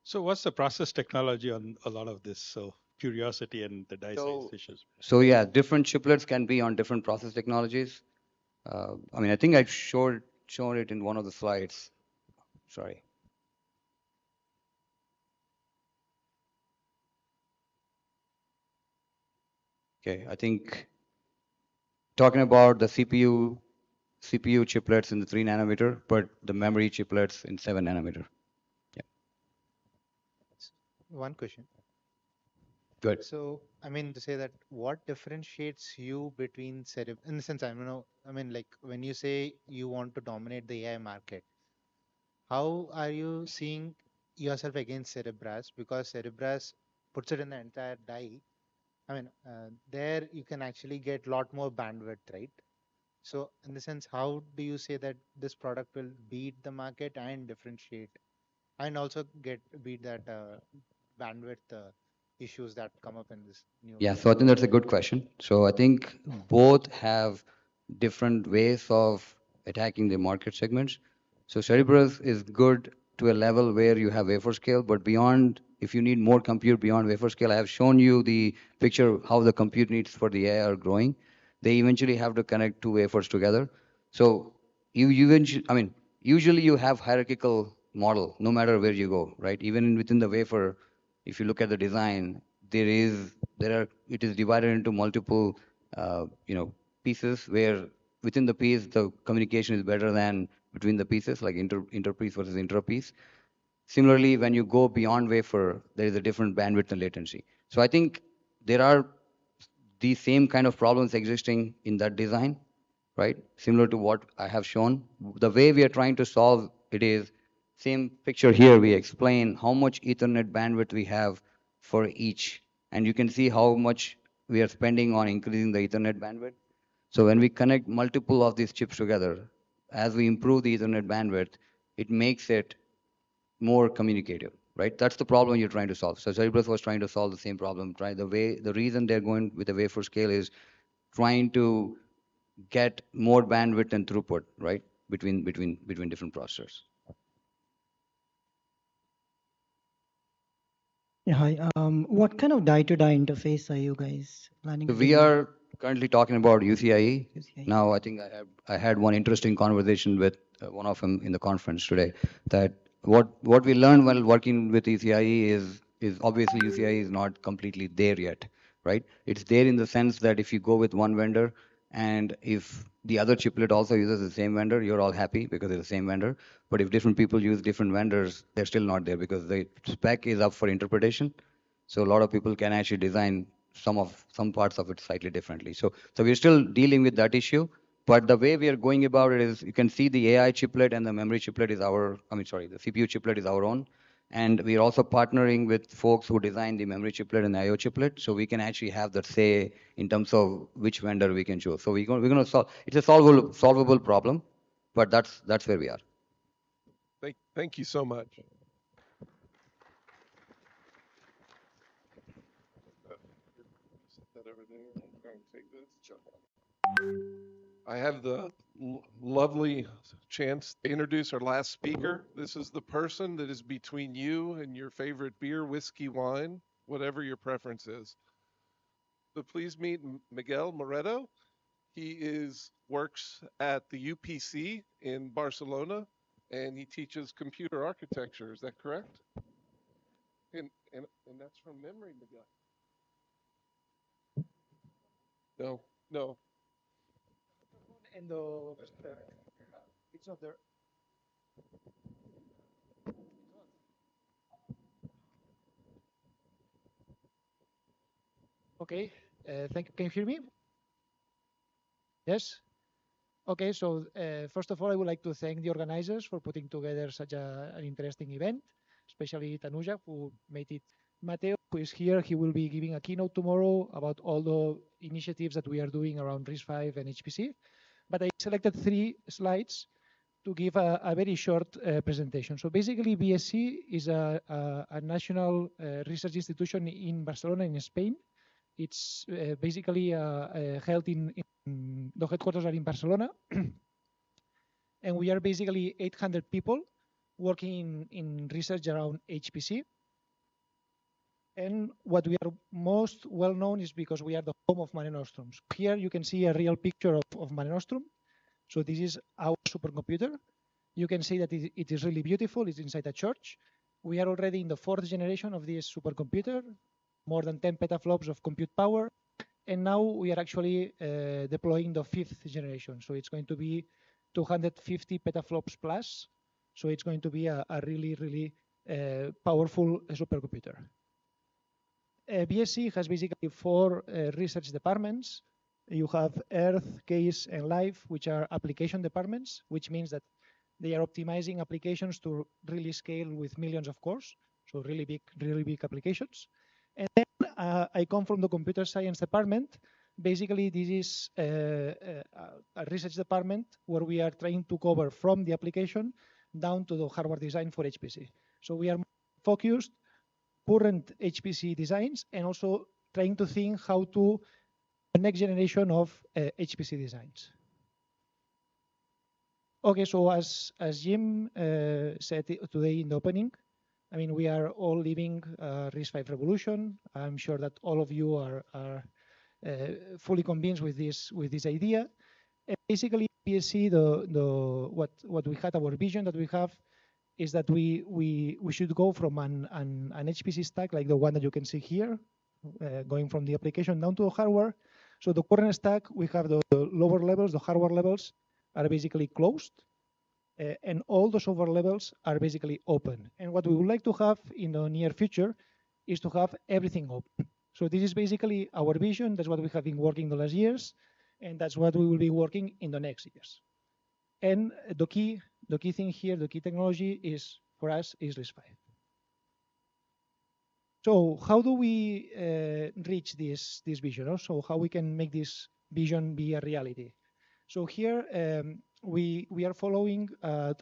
S11: So what's the process technology on a lot of this? So curiosity and the die size issues.
S1: So yeah, different chiplets can be on different process technologies. I think I shown it in one of the slides. Sorry. Okay, I think talking about the CPU chiplets in the 3 nanometer, but the memory chiplets in 7 nanometer. Yeah.
S7: One question.
S1: Good.
S7: So, to say that what differentiates you between in the sense, like when you say you want to dominate the AI market, how are you seeing yourself against Cerebras? Because Cerebras puts it in the entire die. There you can actually get a lot more bandwidth, right? So, in the sense, how do you say that this product will beat the market and differentiate, and also beat that bandwidth issues that come up in this new?
S1: Yeah, so I think that's a good question. So I think both have different ways of attacking the market segments. So Cerebrus is good to a level where you have wafer scale, but beyond, if you need more compute beyond wafer scale, I have shown you the picture how the compute needs for the AI are growing. They eventually have to connect two wafers together. So usually you have hierarchical model no matter where you go, right? Even within the wafer, if you look at the design, it is divided into multiple pieces where within the piece the communication is better than between the pieces, like interpiece versus intrapiece. Similarly, when you go beyond wafer, there is a different bandwidth and latency. So I think there are these same kind of problems existing in that design, right? Similar to what I have shown. The way we are trying to solve it is same picture here. We explain how much Ethernet bandwidth we have for each, and you can see how much we are spending on increasing the Ethernet bandwidth. So when we connect multiple of these chips together, as we improve the Ethernet bandwidth, it makes it more communicative, right? That's the problem you're trying to solve. So Cerebrus was trying to solve the same problem. The reason they're going with the wafer scale is trying to get more bandwidth and throughput, right, between different processors.
S16: Yeah, hi. What kind of die-to-die interface are you guys planning
S1: So
S16: to
S1: we
S16: do?
S1: are currently talking about UCIe.
S16: UCIe.
S1: Now, I think I had one interesting conversation with one of them in the conference today. That what we learned while working with UCIe is obviously UCIe is not completely there yet, right? It's there in the sense that if you go with one vendor and if the other chiplet also uses the same vendor, you're all happy because it's the same vendor. But if different people use different vendors, they're still not there because the spec is up for interpretation. So a lot of people can actually design some parts of it slightly differently. So we're still dealing with that issue, but the way we are going about it is you can see the AI chiplet and the memory chiplet is the CPU chiplet is our own. And we're also partnering with folks who design the memory chiplet and the IO chiplet, so we can actually have that say in terms of which vendor we can choose. So we're going to solve. It's a solvable problem, but that's where we are.
S12: Thank you so much. I have the lovely chance to introduce our last speaker. This is the person that is between you and your favorite beer, whiskey, wine, whatever your preference is. So please meet Miguel Moretó. He works at the UPC in Barcelona, and he teaches computer architecture. Is that correct? And that's from memory, Miguel. No.
S17: And it's not there. Okay. Can you hear me? Yes. Okay. So first of all, I would like to thank the organizers for putting together such an interesting event, especially Tanuja, who made it. Mateo, who is here, he will be giving a keynote tomorrow about all the initiatives that we are doing around RISC-V and HPC. But I selected 3 slides to give a very short presentation. So basically, BSC is a national research institution in Barcelona, in Spain. It's basically held in the headquarters are in Barcelona. And we are basically 800 people working in research around HPC. And what we are most well known is because we are the home of Mare Nostrums. Here you can see a real picture of Mare Nostrum. So this is our supercomputer. You can see that it is really beautiful. It's inside a church. We are already in the 4th generation of this supercomputer, more than 10 petaflops of compute power. And now we are actually deploying the 5th generation. So it's going to be 250 petaflops plus. So it's going to be a really, really powerful supercomputer. BSc has basically 4 research departments. You have Earth, Case, and Life, which are application departments, which means that they are optimizing applications to really scale with millions of cores, so really big applications. And then I come from the computer science department. Basically, this is a research department where we are trying to cover from the application down to the hardware design for HPC. So we are focused current HPC designs and also trying to think how to the next generation of HPC designs. Okay, so as Jim said today in the opening, I mean, we are all living RISC-V revolution. I'm sure that all of you are fully convinced with this idea. And basically, BSc, what we had, our vision that we have is that we should go from an HPC stack like the one that you can see here, going from the application down to the hardware. So the current stack, we have the lower levels, the hardware levels are basically closed, and all the software levels are basically open. And what we would like to have in the near future is to have everything open. So this is basically our vision. That's what we have been working the last years, and that's what we will be working in the next years. And the key thing here, the key technology is for us is RISC-V. So how do we reach this vision? So how we can make this vision be a reality? So here we are following a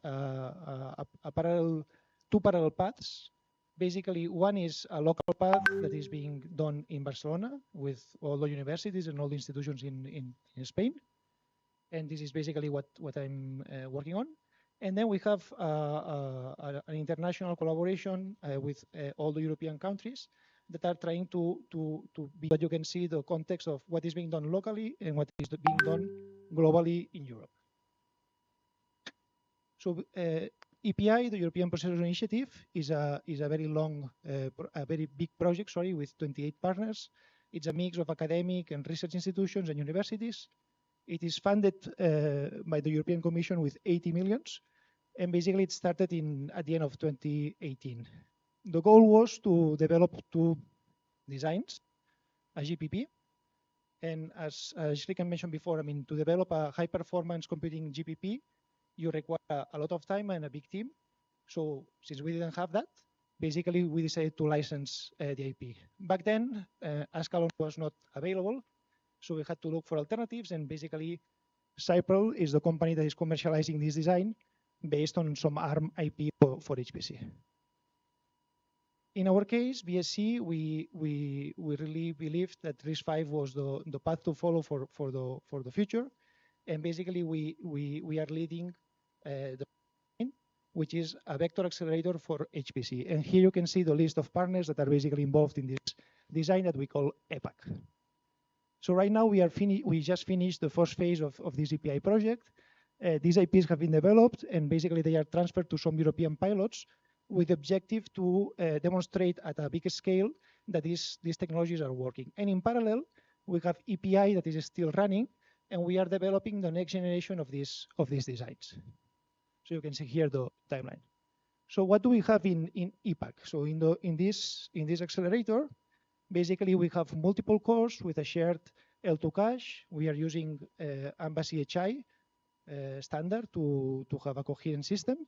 S17: parallel two parallel paths. Basically, one is a local path that is being done in Barcelona with all the universities and all the institutions in Spain. And this is basically what I'm working on. And then we have an international collaboration with all the European countries that are trying to be, but you can see the context of what is being done locally and what is being done globally in Europe. So EPI, the European Processor Initiative, is a very long, a very big project, sorry, with 28 partners. It's a mix of academic and research institutions and universities. It is funded by the European Commission with 80 millions, and basically it started at the end of 2018. The goal was to develop two designs, a GPP, and as Srikanth mentioned before, I mean, to develop a high-performance computing GPP, you require a lot of time and a big team. So since we didn't have that, basically we decided to license the IP. Back then, Ascalon was not available, so we had to look for alternatives, and basically Cyprel is the company that is commercializing this design based on some ARM IP for HPC. In our case, BSc, we really believed that RISC-V was the path to follow for the future, and basically we are leading the which is a vector accelerator for HPC. And here you can see the list of partners that are basically involved in this design that we call EPAC. So right now we just finished the first phase of this API project. These IPs have been developed, and basically they are transferred to some European pilots with the objective to demonstrate at a big scale that these technologies are working. And in parallel, we have EPI that is still running, and we are developing the next generation of these designs. So you can see here the timeline. So what do we have in EPAC? So in this accelerator, basically we have multiple cores with a shared L2 cache. We are using Embassy HI standard to have a coherent system.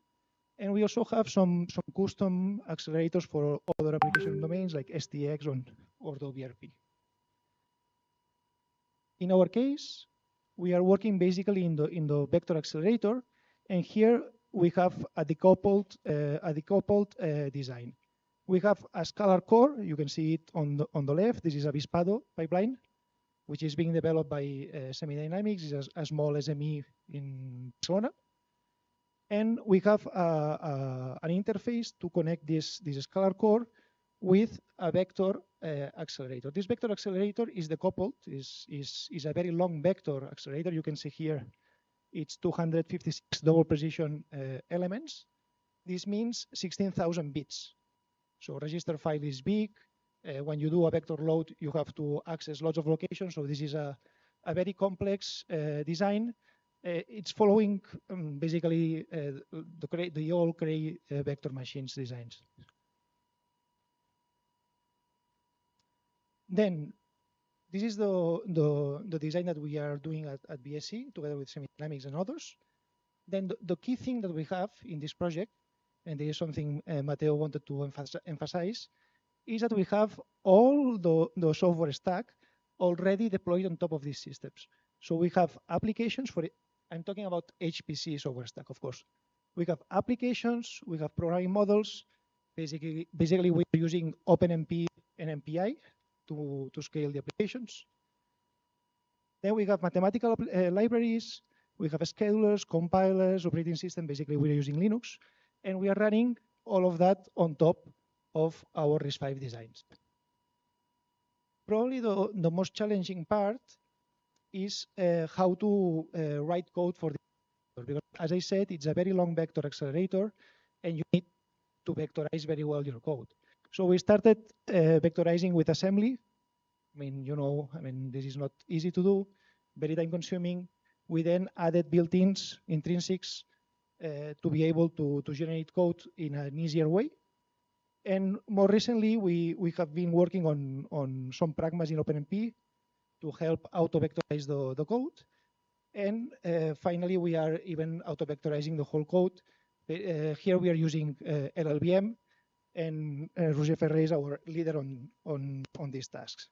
S17: And we also have some custom accelerators for other application domains like STX or the VRP. In our case, we are working basically in the vector accelerator, and here we have a decoupled design. We have a scalar core. You can see it on the left. This is a Vispado pipeline, which is being developed by Semidynamics. It's a small SME in Barcelona. And we have an interface to connect this scalar core with a vector accelerator. This vector accelerator is decoupled, is a very long vector accelerator. You can see here it's 256 double precision elements. This means 16,000 bits. So register file is big. When you do a vector load, you have to access lots of locations. So this is a very complex design. It's following basically the old Cray vector machines designs. Then this is the design that we are doing at BSc together with Semidynamics and others. Then the key thing that we have in this project, and this is something Matteo wanted to emphasize, is that we have all the software stack already deployed on top of these systems. So we have applications for it. I'm talking about HPC software stack, of course. We have applications, we have programming models. Basically we're using OpenMP and MPI to scale the applications. Then we have mathematical libraries, we have schedulers, compilers, operating system. Basically, we're using Linux, and we are running all of that on top of our RISC-V designs. Probably the most challenging part is how to write code for this. Because as I said, it's a very long vector accelerator, and you need to vectorize very well your code. So we started vectorizing with assembly. This is not easy to do, very time consuming. We then added built-ins, intrinsics, to be able to generate code in an easier way. And more recently, we have been working on some pragmas in OpenMP to help auto-vectorize the code. And finally, we are even auto-vectorizing the whole code. Here we are using LLVM, and Roger Ferrer is our leader on these tasks.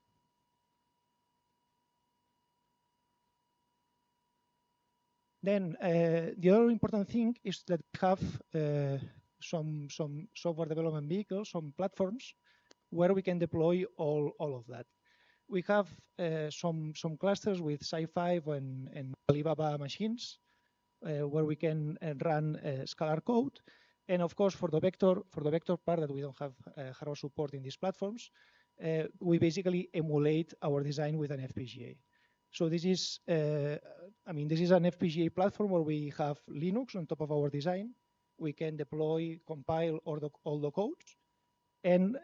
S17: Then the other important thing is that we have some software development vehicles, some platforms where we can deploy all of that. We have some clusters with Sci5 and Alibaba machines where we can run Scalar code. And of course, for the vector part that we don't have hardware support in these platforms, we basically emulate our design with an FPGA. So this is, this is an FPGA platform where we have Linux on top of our design. We can deploy, compile all the codes, and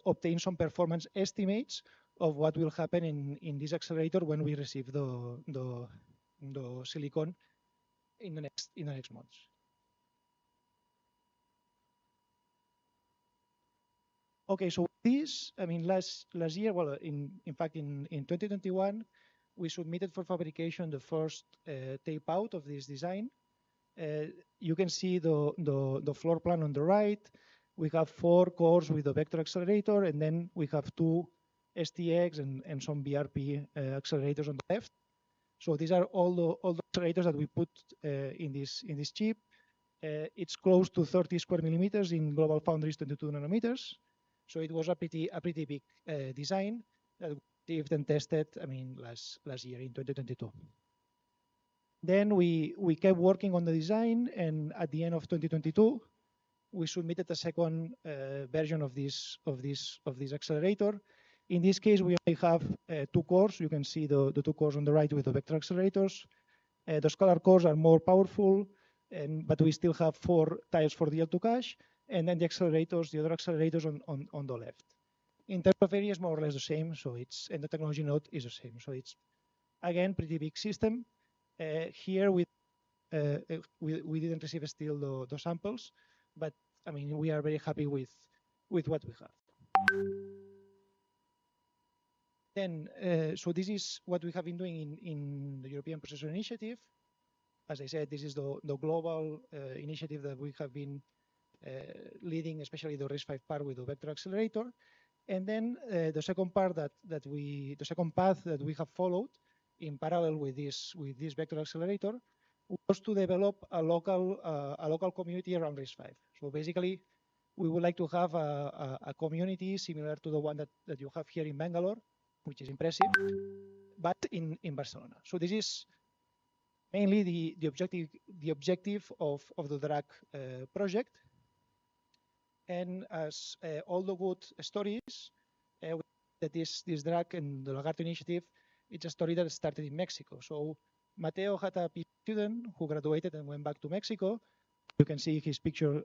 S17: obtain some performance estimates of what will happen in this accelerator when we receive the silicon in the next months. Okay, so this, last year, well, in fact, in 2021, we submitted for fabrication the first tape out of this design. You can see the floor plan on the right. We have 4 cores with the vector accelerator, and then we have 2 STX and some BRP accelerators on the left. So these are all the accelerators that we put in this chip. It's close to 30 square millimeters in Global Foundries 22 nanometers. So it was a pretty big design that we received and tested, last year in 2022. Then we kept working on the design, and at the end of 2022, we submitted a second version of this accelerator. In this case, we only have 2 cores. You can see the 2 cores on the right with the vector accelerators. The Scalar cores are more powerful, but we still have 4 tiles for the L2 cache, and then the other accelerators on the left. In terms of area, it's more or less the same. So and the technology node is the same. So it's again pretty big system. Here we didn't receive still the samples, but we are very happy with what we have. Then, so this is what we have been doing in the European Processor Initiative. As I said, this is the global initiative that we have been leading, especially the RISC-V part with the vector accelerator. And then the second path that we have followed in parallel with this vector accelerator was to develop a local community around RISC-V. So basically, we would like to have a community similar to the one that you have here in Bangalore, which is impressive, but in Barcelona. So this is mainly the objective of the DRAC project. And as all the good stories, that this DRAC and the Lagarto initiative, it's a story that started in Mexico. So Mateo had a PhD student who graduated and went back to Mexico. You can see his picture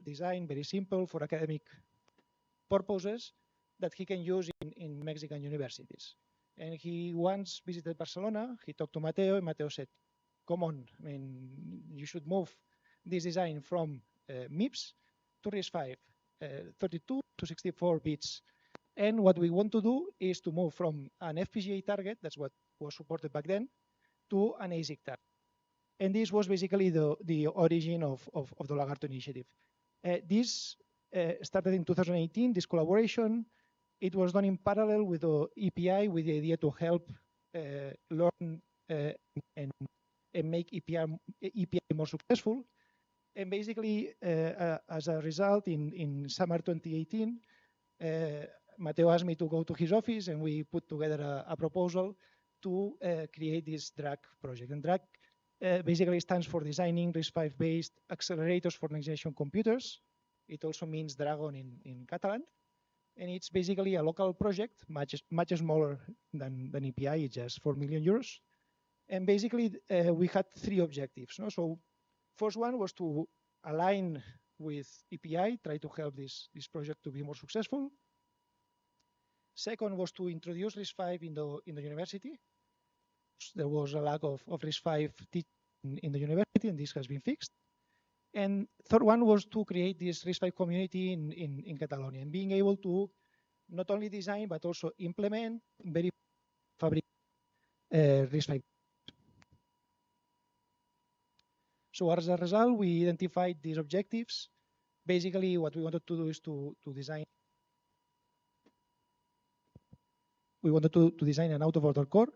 S17: design, very simple for academic purposes that he can use in Mexican universities. And he once visited Barcelona. He talked to Mateo, and Mateo said, come on, you should move this design from MIPS to RISC-V, 32 to 64 bits. And what we want to do is to move from an FPGA target, that's what was supported back then, to an ASIC target. And this was basically the origin of the Lagarto initiative. This started in 2018, this collaboration. It was done in parallel with the EPI with the idea to help learn and make EPI more successful. And basically, as a result, in summer 2018, Mateo asked me to go to his office, and we put together a proposal to create this DRAC project. And DRAC basically stands for Designing RISC-V-based Accelerators for Next-Generation Computers. It also means Dragon in Catalan. And it's basically a local project, much smaller than EPI, it's just 4 million euros. And basically, we had 3 objectives. No? So first one was to align with EPI, try to help this project to be more successful. Second was to introduce RISC-V in the university. There was a lack of RISC-V teaching in the university, and this has been fixed. And third one was to create this RISC-V community in Catalonia, and being able to not only design, but also implement very fabric RISC-V. So as a result, we identified these objectives. Basically, what we wanted to do is to design. We wanted to design an out-of-order core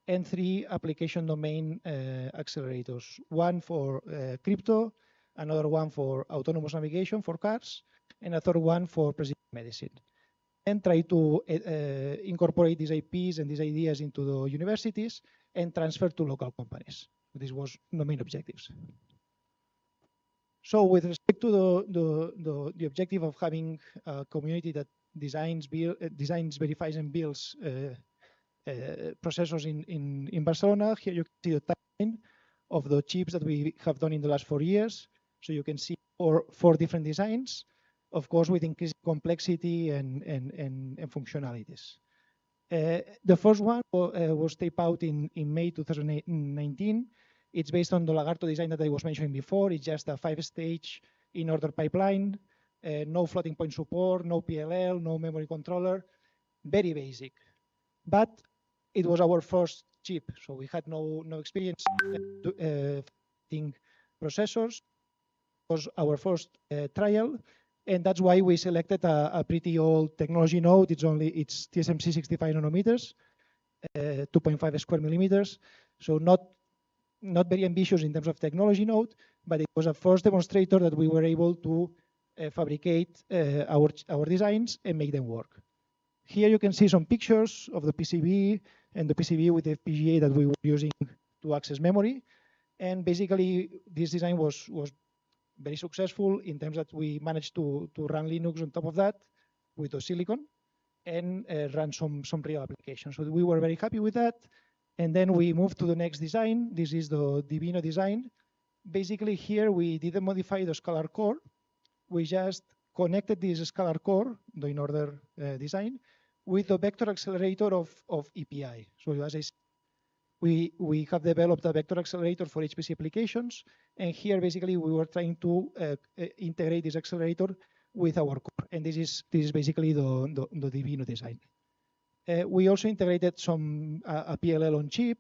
S17: and 3 application domain accelerators. One for crypto, another one for autonomous navigation for cars, and a third one for precision medicine. And try to incorporate these IPs and these ideas into the universities and transfer to local companies. This was the main objectives. So with respect to the objective of having a community that designs, verifies, and builds processors in Barcelona, here you can see the timeline of the chips that we have done in the last 4 years. So you can see four different designs, of course, with increasing complexity and functionalities. The first one was taped out in May 2019. It's based on the Lagarto design that I was mentioning before. It's just a 5-stage in-order pipeline, no floating point support, no PLL, no memory controller, very basic. But it was our first chip, so we had no experience doing processors. It was our first trial, and that's why we selected a pretty old technology node. It's TSMC 65 nanometers, 2.5 square millimeters. So not very ambitious in terms of technology node, but it was a first demonstrator that we were able to fabricate our designs and make them work. Here you can see some pictures of the PCB and the PCB with the FPGA that we were using to access memory. And basically, this design was very successful in terms that we managed to run Linux on top of that with the silicon and run some real applications. So we were very happy with that. And then we moved to the next design. This is the Divino design. Basically, here we didn't modify the scalar core. We just connected this scalar core, the in-order design, with the vector accelerator of EPI. So as I said, we have developed a vector accelerator for HPC applications. And here, basically, we were trying to integrate this accelerator with our core. And this is basically the Divino design. We also integrated a PLL on chip.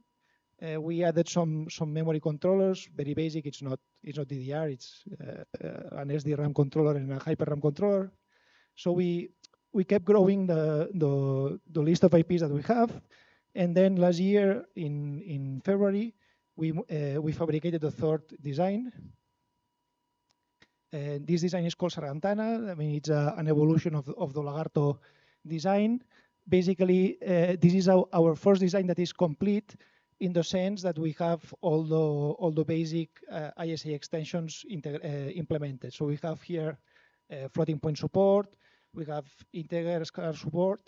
S17: We added some memory controllers, very basic. It's not DDR. It's an SDRAM controller and a HyperRAM controller. So we kept growing the list of IPs that we have. And then last year in February, we fabricated the third design. This design is called Sargantana. I mean, it's an evolution of the Lagarto design. Basically, this is our first design that is complete in the sense that we have all the basic ISA extensions implemented. So we have here floating point support, we have integer scalar support,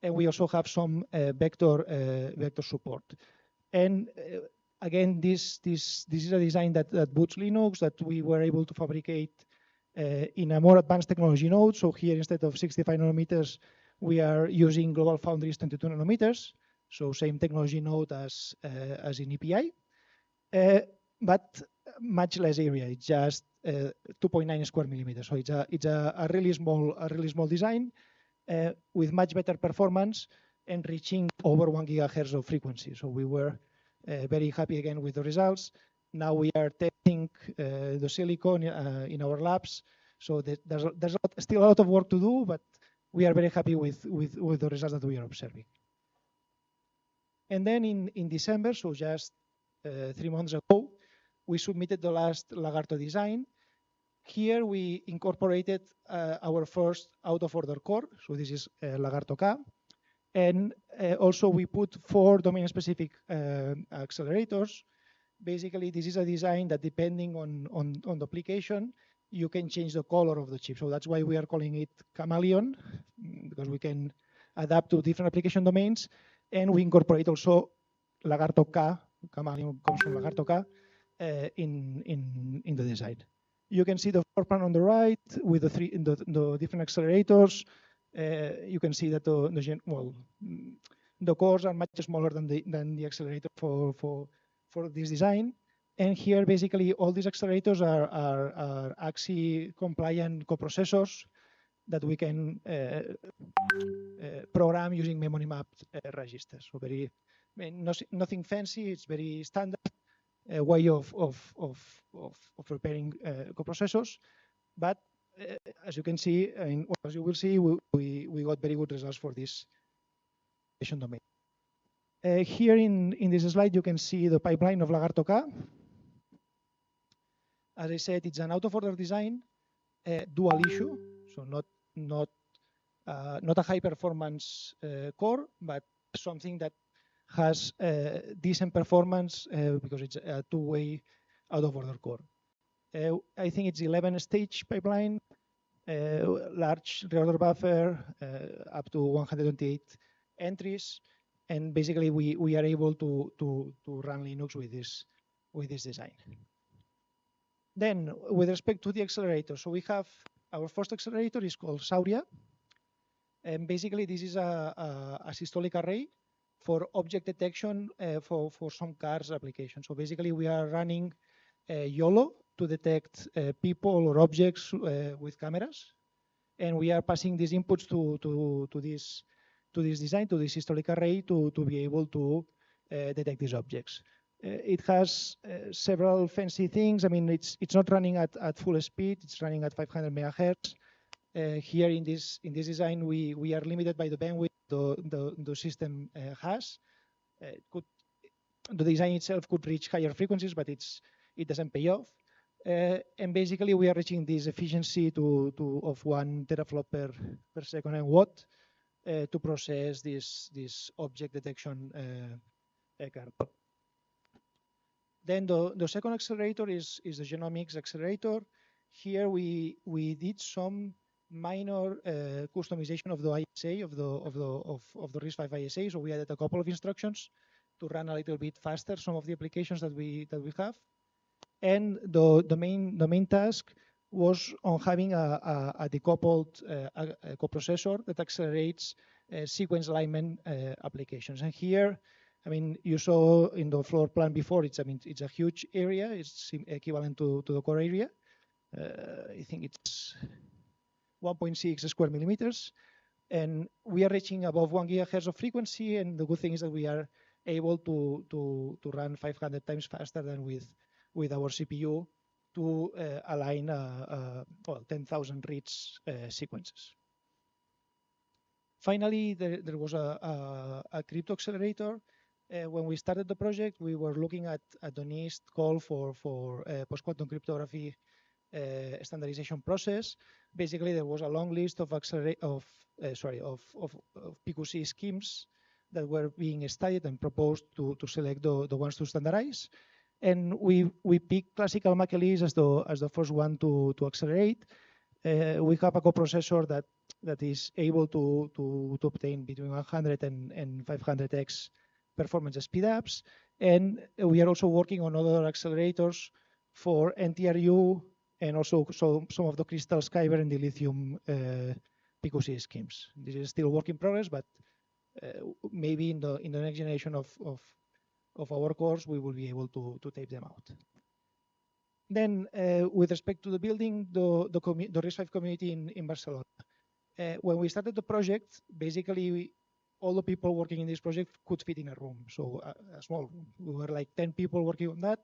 S17: and we also have some vector support. And again, this is a design that boots Linux that we were able to fabricate in a more advanced technology node. So here, instead of 65 nanometers, we are using Global Foundries 22 nanometers. So same technology node as in EPI, but much less area. It's just 2.9 square millimeters. So it's a really small design with much better performance and reaching over 1 gigahertz of frequency. So we were very happy again with the results. Now we are testing the silicon in our labs. So there's still a lot of work to do, but we are very happy with the results that we are observing. And then in December, so just 3 months ago, we submitted the last Lagarto design. Here we incorporated our first out-of-order core. So this is Lagarto K. And also we put 4 domain-specific accelerators. Basically, this is a design that depending on the application, you can change the color of the chip. So that's why we are calling it Chameleon, because we can adapt to different application domains. And we incorporate also Lagarto K, Chameleon comes from Lagarto K, in the design. You can see the floor plan on the right with the different accelerators. You can see that the cores are much smaller than the accelerator for this design. And here, basically, all these accelerators are AXI compliant coprocessors that we can program using memory mapped registers. So nothing fancy. It's very standard way of preparing coprocessors. But as you can see, as you will see, we got very good results for this application domain. Here in this slide, you can see the pipeline of Lagarto K. As I said, it's an out-of-order design, dual issue, so not a high-performance core, but something that has decent performance because it's a two-way out-of-order core. I think it's 11-stage pipeline, large reorder buffer, up to 128 entries, and basically we are able to run Linux with this design. Then, with respect to the accelerator, so we have our first accelerator is called Sauria, and basically this is a systolic array for object detection for some cars application. So basically we are running YOLO to detect people or objects with cameras, and we are passing these inputs to this design, to this systolic array to be able to detect these objects. It has several fancy things. I mean, it's not running at full speed. It's running at 500 megahertz. Here in this design, we are limited by the bandwidth the system has. The design itself could reach higher frequencies, but it doesn't pay off. And basically, we are reaching this efficiency of 1 teraflop per second and watt to process this object detection kernel. Then the second accelerator is the genomics accelerator. Here we did some minor customization of the ISA of the RISC-V ISA. So we added a couple of instructions to run a little bit faster some of the applications that we have. And the main task was on having a decoupled coprocessor that accelerates sequence alignment applications. And here, I mean, you saw in the floor plan before, it's a huge area. It's equivalent to the core area. I think it's 1.6 square millimeters. And we are reaching above 1 gigahertz of frequency. And the good thing is that we are able to run 500 times faster than with our CPU to align 10,000 reads sequences. Finally, there was a crypto accelerator. When we started the project, we were looking at the NIST call for post-quantum cryptography standardization process. Basically, there was a long list of PQC schemes that were being studied and proposed to select the ones to standardize. And we picked classical Miquel as the first one to accelerate. We have a coprocessor that is able to obtain between 100 and 500x performance speedups. And we are also working on other accelerators for NTRU and also some of the crystal Kyber and the lithium PQC schemes. This is still work in progress, but maybe in the next generation of our cores, we will be able to tape them out. Then, with respect to the building, the RISC-V community in Barcelona. When we started the project, basically all the people working in this project could fit in a room, so a small room. We were like 10 people working on that.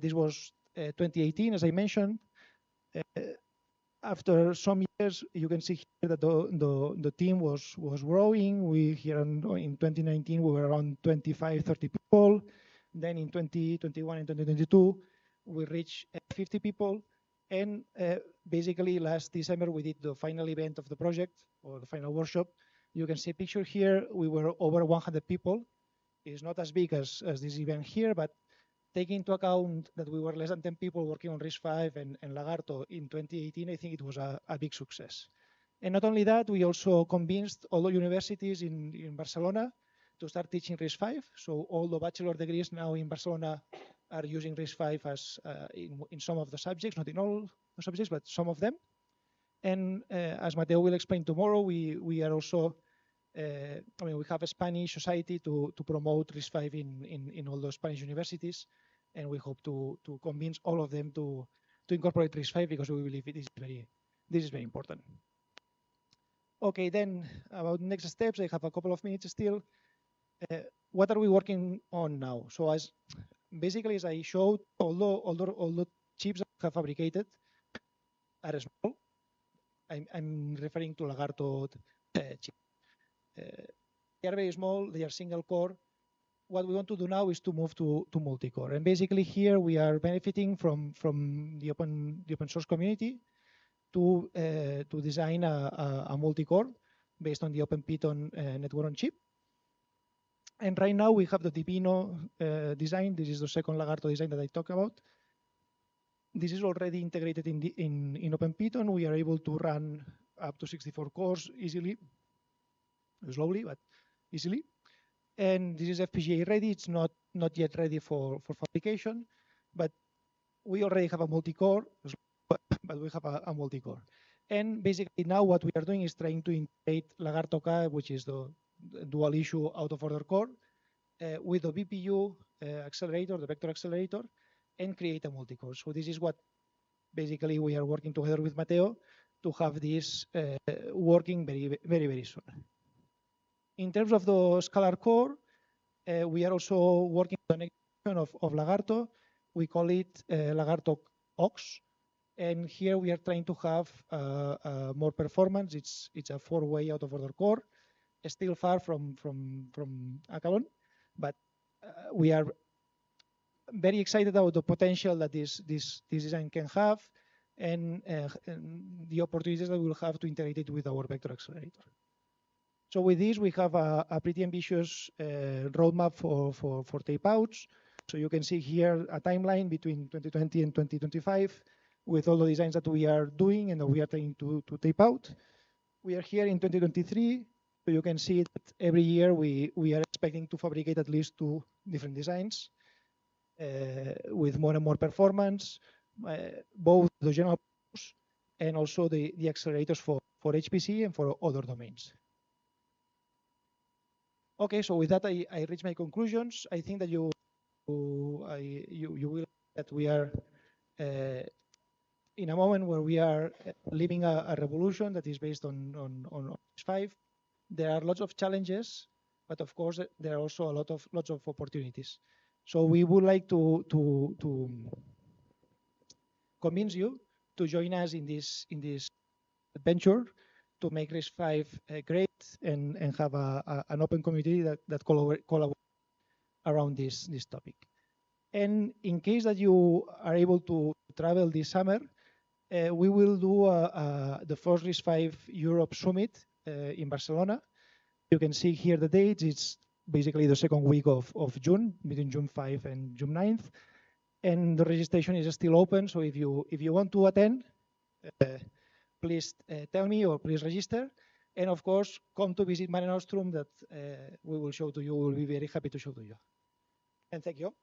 S17: This was 2018, as I mentioned. After some years, you can see here that the team was growing. We here in 2019 we were around 25, 30 people. Then in 2021 and 2022, we reached 50 people. And basically last December, we did the final event of the project or the final workshop. You can see a picture here. We were over 100 people. It's not as big as this event here, but taking into account that we were less than 10 people working on RISC-V and Lagarto in 2018, I think it was a big success. And not only that, we also convinced all the universities in Barcelona to start teaching RISC-V. So all the bachelor degrees now in Barcelona are using RISC-V as in some of the subjects, not in all the subjects, but some of them. And as Mateo will explain tomorrow, we are also, we have a Spanish society to promote RISC-V in all the Spanish universities, and we hope to convince all of them to incorporate RISC-V because we believe this is very important. Okay, then about next steps, I have a couple of minutes still. What are we working on now? So as I showed, all the chips that we have fabricated are small. I'm referring to Lagarto chips. They are very small. They are single core. what we want to do now is to move to multi-core. And basically here we are benefiting from the open source community to design a multi-core based on the Open Python network on chip. And right now we have the Divino design. This is the second Lagarto design that I talked about. This is already integrated in Open Python. We are able to run up to 64 cores easily, slowly, but easily. And this is FPGA ready. It's not yet ready for fabrication, but we already have a multi-core, but we have a multi-core. And basically now what we are doing is trying to integrate Lagarto-K, which is the dual issue out of order core, with the VPU accelerator, the vector accelerator, and create a multi-core. So this is what basically we are working together with Matteo to have this working very soon. In terms of the scalar core, we are also working on the next version of Lagarto. We call it Lagarto Ox. And here we are trying to have more performance. It's a 4-way out of order core. It's still far from Akalon, but we are very excited about the potential that this design can have and the opportunities that we'll have to integrate it with our vector accelerator. So with this, we have a pretty ambitious roadmap for tape outs. So you can see here a timeline between 2020 and 2025 with all the designs that we are doing and that we are trying to tape out. We are here in 2023. So you can see that every year we are expecting to fabricate at least 2 different designs with more and more performance, both the general purpose and also the accelerators for HPC and for other domains. Okay, so with that, I reach my conclusions. I think that you will that we are in a moment where we are living a revolution that is based on RISC-V. There are lots of challenges, but of course there are also lots of opportunities. So we would like to convince you to join us in this adventure to make RISC-V great and have an open community that collaborate around this topic. And in case that you are able to travel this summer, we will do the first RISC-V Europe Summit in Barcelona. You can see here the dates. It's basically the second week of June, between June 5 and June 9th. And the registration is still open. So if you want to attend, please tell me or please register. And of course, come to visit Mare Nostrum that we will show to you. We'll be very happy to show to you. And thank you.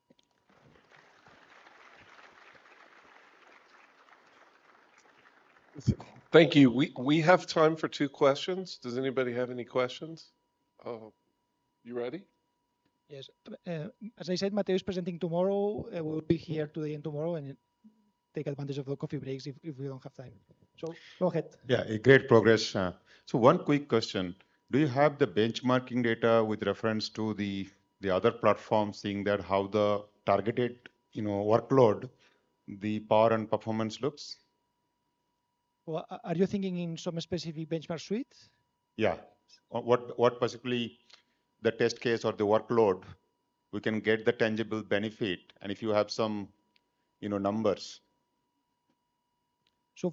S12: Thank you. We have time for 2 questions. Does anybody have any questions? You ready?
S17: Yes. As I said, Matteo is presenting tomorrow. We'll be here today and tomorrow and take advantage of the coffee breaks if we don't have time. So go ahead.
S18: Yeah, a great progress. So one quick question. Do you have the benchmarking data with reference to the other platforms, seeing that how the targeted workload, the power and performance looks?
S17: Well, are you thinking in some specific benchmark suite?
S18: Yeah. What possibly the test case or the workload, we can get the tangible benefit, and if you have some numbers.
S17: So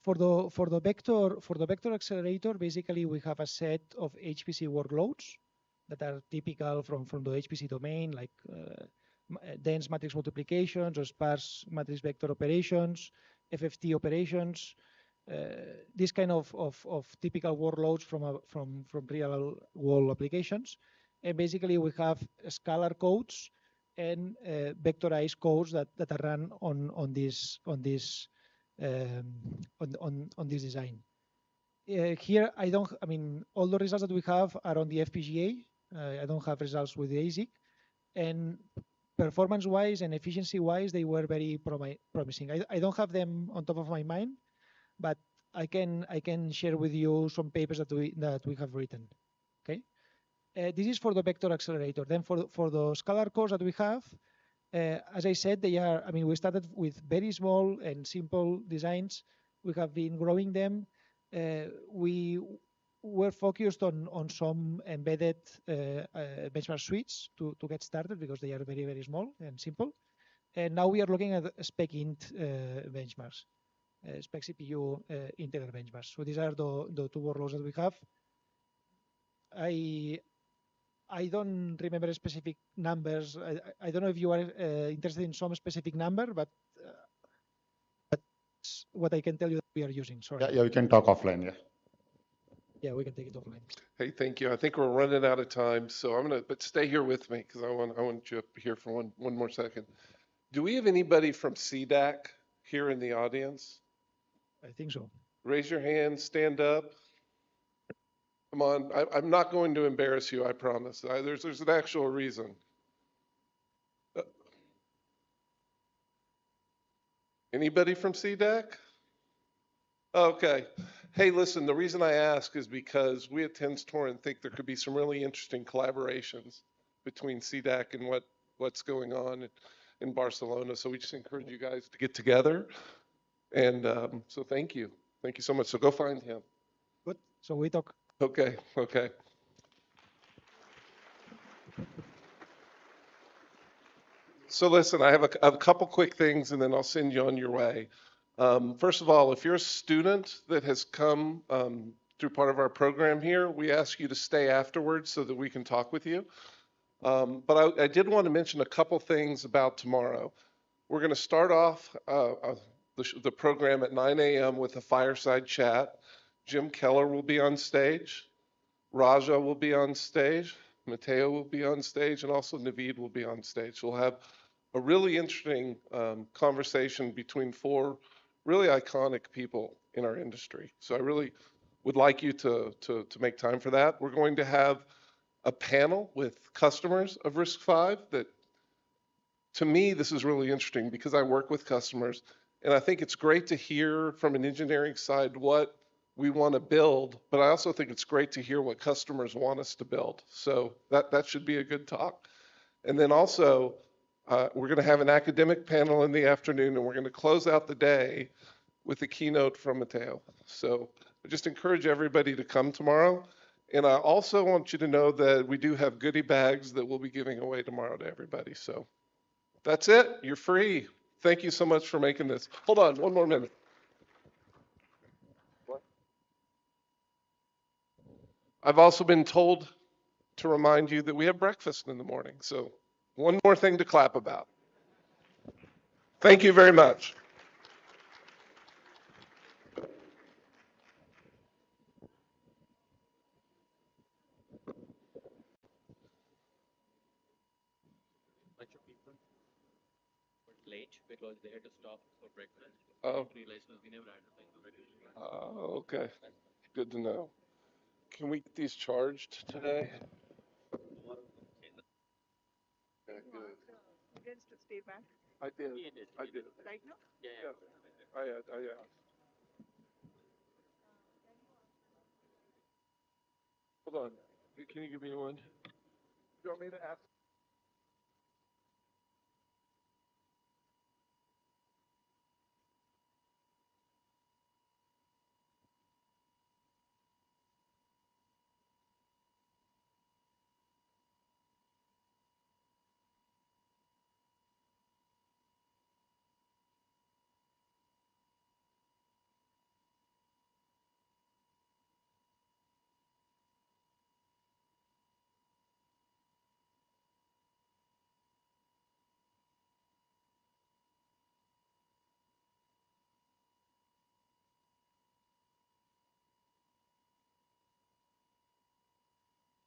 S17: for the vector accelerator, basically we have a set of HPC workloads that are typical from the HPC domain, like dense matrix multiplications or sparse matrix vector operations, FFT operations, this kind of typical workloads from real world applications. And basically we have scalar codes and vectorized codes that are run on this design. Here all the results that we have are on the FPGA. I don't have results with the ASIC, and performance-wise and efficiency-wise, they were very promising. I don't have them on top of my mind, but I can share with you some papers that we have written. Okay, this is for the vector accelerator. Then for the scalar cores that we have, as I said, they are. We started with very small and simple designs. We have been growing them. We we're focused on some embedded benchmark suites to get started because they are very, very small and simple. And now we are looking at spec int benchmarks, spec CPU integer benchmarks. So these are the two workloads that we have. I don't remember specific numbers. I don't know if you are interested in some specific number, but that's what I can tell you that we are using. Sorry.
S18: Yeah, we can talk offline. Yeah.
S17: Yeah, we can take it offline.
S12: Hey, thank you. I think we're running out of time, so but stay here with me because I want you up here for one more second. Do we have anybody from CDAC here in the audience?
S17: I think so.
S12: Raise your hand, stand up. Come on, I'm not going to embarrass you, I promise. There's an actual reason. Anybody from CDAC? Okay. Hey, listen, the reason I ask is because we at Tenstorrent think there could be some really interesting collaborations between CDAC and what's going on in Barcelona. So we just encourage you guys to get together. And so thank you. Thank you so much. So go find him.
S17: Good. So we talk.
S12: Okay. Okay. So listen, I have a couple quick things and then I'll send you on your way. First of all, if you're a student that has come through part of our program here, we ask you to stay afterwards so that we can talk with you. But I did want to mention a couple things about tomorrow. We're going to start off the program at 9 a.m. with a fireside chat. Jim Keller will be on stage. Raja will be on stage. Mateo will be on stage, and also Naveed will be on stage. We'll have a really interesting conversation between four really iconic people in our industry. So I really would like you to make time for that. We're going to have a panel with customers of RISC-V that, to me, this is really interesting because I work with customers, and I think it's great to hear from an engineering side what we want to build, but I also think it's great to hear what customers want us to build. So that should be a good talk. And then also, we're going to have an academic panel in the afternoon, and we're going to close out the day with a keynote from Mateo. So I just encourage everybody to come tomorrow. And I also want you to know that we do have goodie bags that we'll be giving away tomorrow to everybody. So that's it. You're free. Thank you so much for making this. Hold on, one more minute. I've also been told to remind you that we have breakfast in the morning. So one more thing to clap about. Thank you very much.
S5: Bunch of people were late because they had to stop for breakfast.
S12: Oh.
S5: I realized we never advertised.
S12: Okay. Good to know. Can we get these charged today? Okay, good.
S19: To stay back.
S12: I did. I did.
S19: Right now?
S12: Yeah. I asked. Hold on. Can you give me one? You want me to ask?